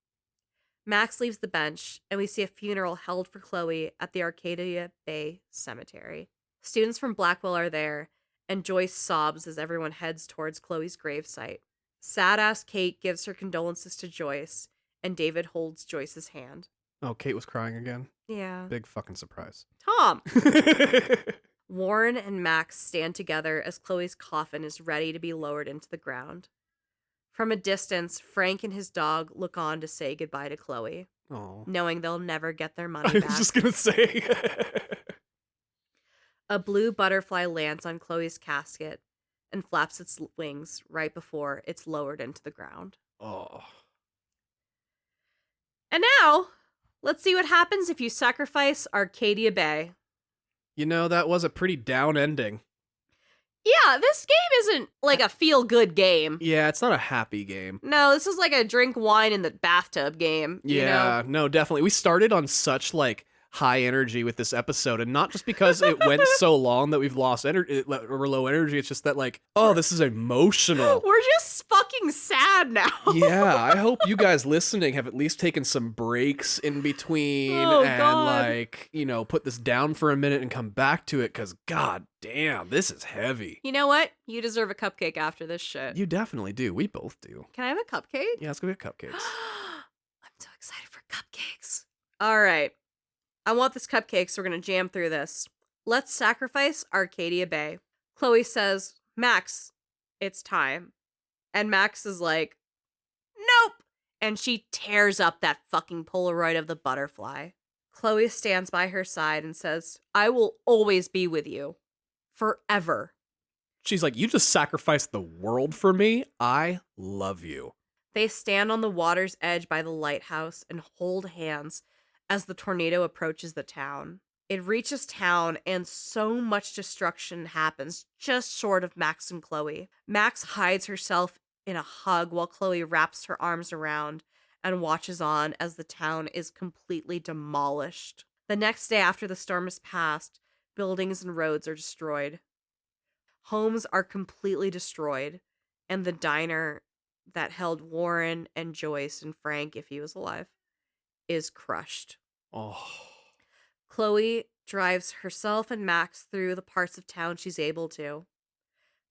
Max leaves the bench, and we see a funeral held for Chloe at the Arcadia Bay Cemetery. Students from Blackwell are there, and Joyce sobs as everyone heads towards Chloe's gravesite. Sad-ass Kate gives her condolences to Joyce, and David holds Joyce's hand. Oh, Kate was crying again? Yeah. Big fucking surprise. Tom! Warren and Max stand together as Chloe's coffin is ready to be lowered into the ground. From a distance, Frank and his dog look on to say goodbye to Chloe, knowing they'll never get their money back. I was just gonna say. A blue butterfly lands on Chloe's casket and flaps its wings right before it's lowered into the ground. Oh. And now, let's see what happens if you sacrifice Arcadia Bay. You know, that was a pretty down ending. Yeah, this game isn't like a feel-good game. Yeah, it's not a happy game. No, this is like a drink wine in the bathtub game, you know? Yeah, no, definitely. We started on such like high energy with this episode, and not just because it went so long that we've lost energy, we're low energy. It's just that like, oh, this is emotional. We're just fucking sad now. Yeah, I hope you guys listening have at least taken some breaks in between and God. like, you know, put this down for a minute and come back to it, because god damn, this is heavy. You know what? You deserve a cupcake after this shit. You definitely do. We both do. Can I have a cupcake? Yeah, let's go get cupcakes. I'm so excited for cupcakes. All right. I want this cupcake, so we're going to jam through this. Let's sacrifice Arcadia Bay. Chloe says, Max, it's time. And Max is like, nope. And she tears up that fucking Polaroid of the butterfly. Chloe stands by her side and says, I will always be with you. Forever. She's like, you just sacrificed the world for me. I love you. They stand on the water's edge by the lighthouse and hold hands as the tornado approaches the town. It reaches town and so much destruction happens just short of Max and Chloe. Max hides herself in a hug while Chloe wraps her arms around and watches on as the town is completely demolished. The next day after the storm has passed, buildings and roads are destroyed. Homes are completely destroyed, and the diner that held Warren and Joyce and Frank, if he was alive, is crushed. Oh. Chloe drives herself and Max through the parts of town she's able to.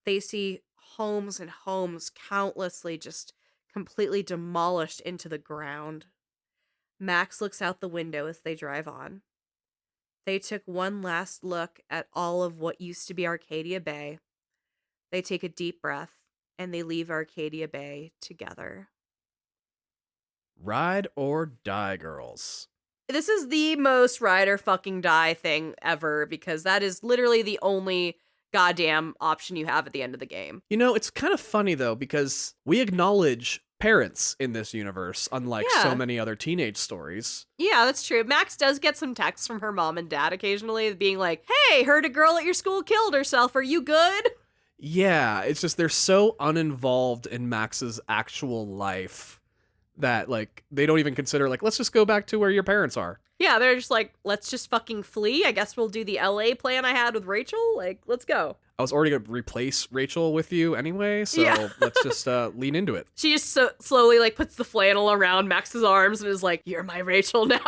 They see homes and homes countlessly just completely demolished into the ground. Max looks out the window as they drive on. They took one last look at all of what used to be Arcadia Bay. They take a deep breath and they leave Arcadia Bay together. Ride or die, girls. This is the most ride or fucking die thing ever, because that is literally the only goddamn option you have at the end of the game. You know, it's kind of funny though, because we acknowledge parents in this universe, unlike so many other teenage stories. Yeah, that's true. Max does get some texts from her mom and dad occasionally being like, hey, heard a girl at your school killed herself. Are you good? Yeah, it's just they're so uninvolved in Max's actual life that like they don't even consider like, let's just go back to where your parents are. Yeah, they're just like, let's just fucking flee. I guess we'll do the LA plan I had with Rachel. Like, let's go. I was already going to replace Rachel with you anyway, so let's just lean into it. She just slowly like puts the flannel around Max's arms and is like, you're my Rachel now.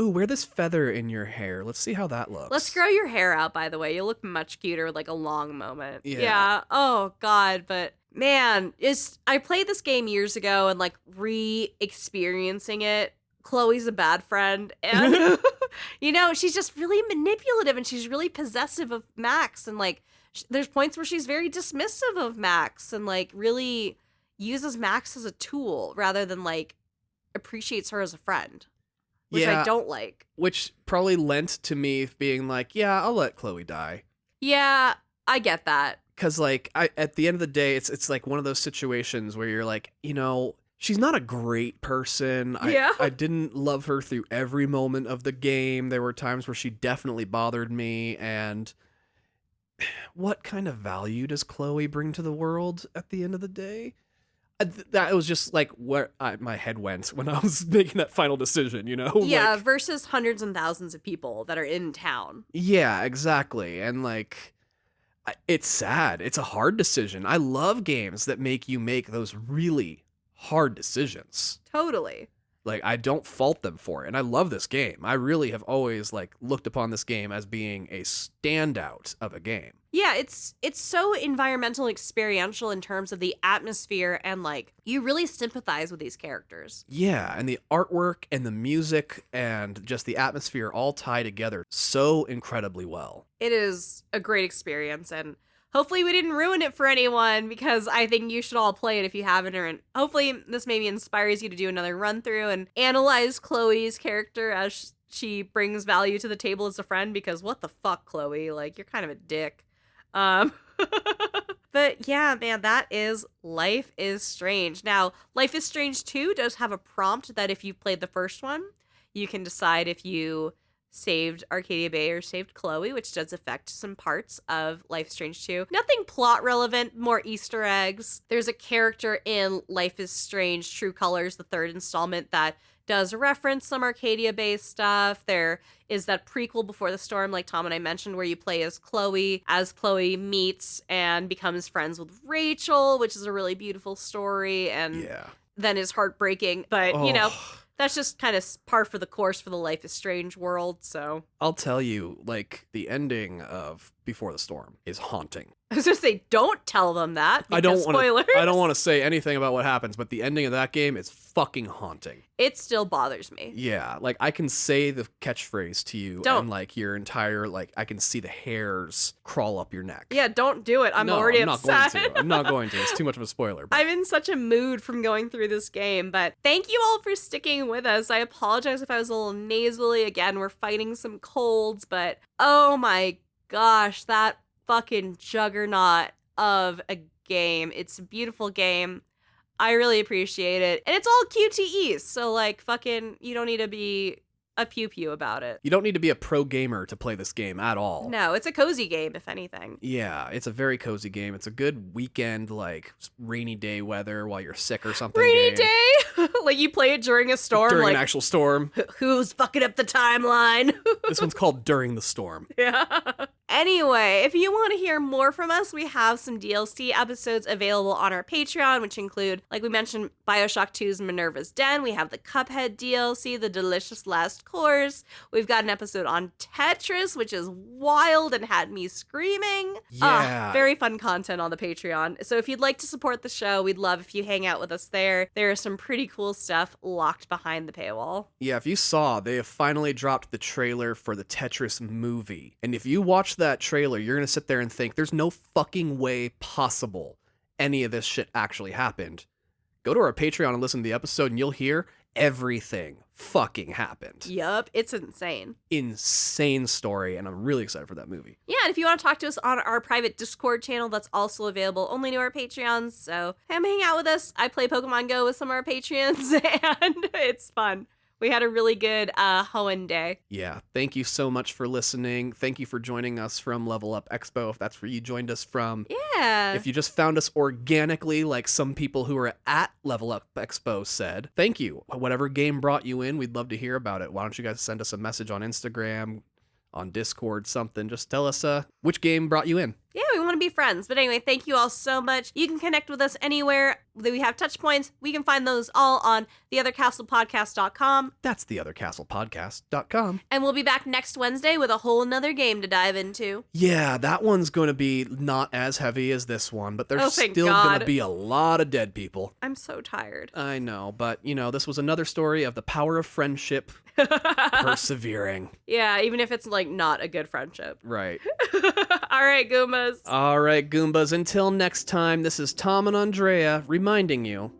Ooh, wear this feather in your hair. Let's see how that looks. Let's grow your hair out, by the way. You look much cuter with like a long moment. Yeah. Oh, God. But man, I played this game years ago and like re-experiencing it. Chloe's a bad friend. And, you know, she's just really manipulative and she's really possessive of Max. And like, there's points where she's very dismissive of Max and like really uses Max as a tool rather than like appreciates her as a friend, which I don't like. Which probably lent to me being like, yeah, I'll let Chloe die. Yeah, I get that. Because like at the end of the day, it's like one of those situations where you're like, you know, she's not a great person. I didn't love her through every moment of the game. There were times where she definitely bothered me, and what kind of value does Chloe bring to the world at the end of the day? That was just like where my head went when I was making that final decision, you know? Yeah, like, versus hundreds and thousands of people that are in town. Yeah, exactly. And like, it's sad. It's a hard decision. I love games that make you make those really hard decisions. Totally. Like, I don't fault them for it. And I love this game. I really have always like looked upon this game as being a standout of a game. Yeah, it's so environmental experiential in terms of the atmosphere, and like you really sympathize with these characters. Yeah, and the artwork and the music and just the atmosphere all tie together so incredibly well. It is a great experience, and hopefully we didn't ruin it for anyone, because I think you should all play it if you haven't, or hopefully this maybe inspires you to do another run through and analyze Chloe's character as she brings value to the table as a friend, because what the fuck, Chloe? Like, you're kind of a dick. But yeah, man, that is Life is Strange. Now, Life is Strange 2 does have a prompt that if you've played the first one, you can decide if you saved Arcadia Bay or saved Chloe, which does affect some parts of Life is Strange 2. Nothing plot relevant, more Easter eggs. There's a character in Life is Strange True Colors, the third installment, that does reference some Arcadia Bay stuff. There is that prequel Before the Storm, like Tom and I mentioned, where you play as Chloe meets and becomes friends with Rachel, which is a really beautiful story, and then is heartbreaking. But, you know, that's just kind of par for the course for the Life is Strange world, so. I'll tell you, like, the ending of Before the Storm is haunting. I was gonna say, don't tell them that, because spoilers. I don't want to say anything about what happens, but the ending of that game is fucking haunting. It still bothers me. Yeah, like, I can say the catchphrase to you, and, like, your entire, like, I can see the hairs crawl up your neck. Yeah, don't do it. I'm already upset. I'm not going to. It's too much of a spoiler. But. I'm in such a mood from going through this game, but thank you all for sticking with us. I apologize if I was a little nasally. Again, we're fighting some colds, but oh my gosh, that fucking juggernaut of a game. It's a beautiful game. I really appreciate it. And it's all QTEs, so like fucking you don't need to be a pew-pew about it. You don't need to be a pro gamer to play this game at all. No, it's a cozy game, if anything. Yeah, it's a very cozy game. It's a good weekend, like, rainy day weather while you're sick or something. Rainy day? Like you play it during a storm? During like, an actual storm. Who's fucking up the timeline? This one's called During the Storm. Yeah. Anyway, if you want to hear more from us, we have some DLC episodes available on our Patreon, which include, like we mentioned, Bioshock 2's Minerva's Den. We have the Cuphead DLC, The Delicious Last Course. We've got an episode on Tetris, which is wild and had me screaming. Yeah. Very fun content on the Patreon. So if you'd like to support the show, we'd love if you hang out with us there. There is some pretty cool stuff locked behind the paywall. Yeah, if you saw, they have finally dropped the trailer for the Tetris movie. And if you watch that trailer, you're going to sit there and think, there's no fucking way possible any of this shit actually happened. Go to our Patreon and listen to the episode and you'll hear everything fucking happened. Yup, it's insane. Insane story, and I'm really excited for that movie. Yeah, and if you want to talk to us on our private Discord channel, that's also available only to our Patreons, so come hang out with us. I play Pokemon Go with some of our Patreons, and it's fun. We had a really good Hoenn day. Yeah, thank you so much for listening. Thank you for joining us from Level Up Expo, if that's where you joined us from. Yeah. If you just found us organically, like some people who are at Level Up Expo said, thank you. Whatever game brought you in, we'd love to hear about it. Why don't you guys send us a message on Instagram, on Discord, something. Just tell us which game brought you in. Yeah, we want to be friends. But anyway, thank you all so much. You can connect with us anywhere that we have touch points. We can find those all on TheOtherCastlePodcast.com. That's TheOtherCastlePodcast.com. And we'll be back next Wednesday with a whole nother game to dive into. Yeah, that one's going to be not as heavy as this one, but there's still going to be a lot of dead people. I'm so tired. I know, but, you know, this was another story of the power of friendship persevering. Yeah, even if it's, like, not a good friendship. Right. All right, Goombas. All right, Goombas. Until next time, this is Tom and Andrea reminding you,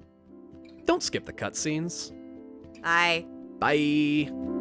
don't skip the cutscenes. Bye. Bye.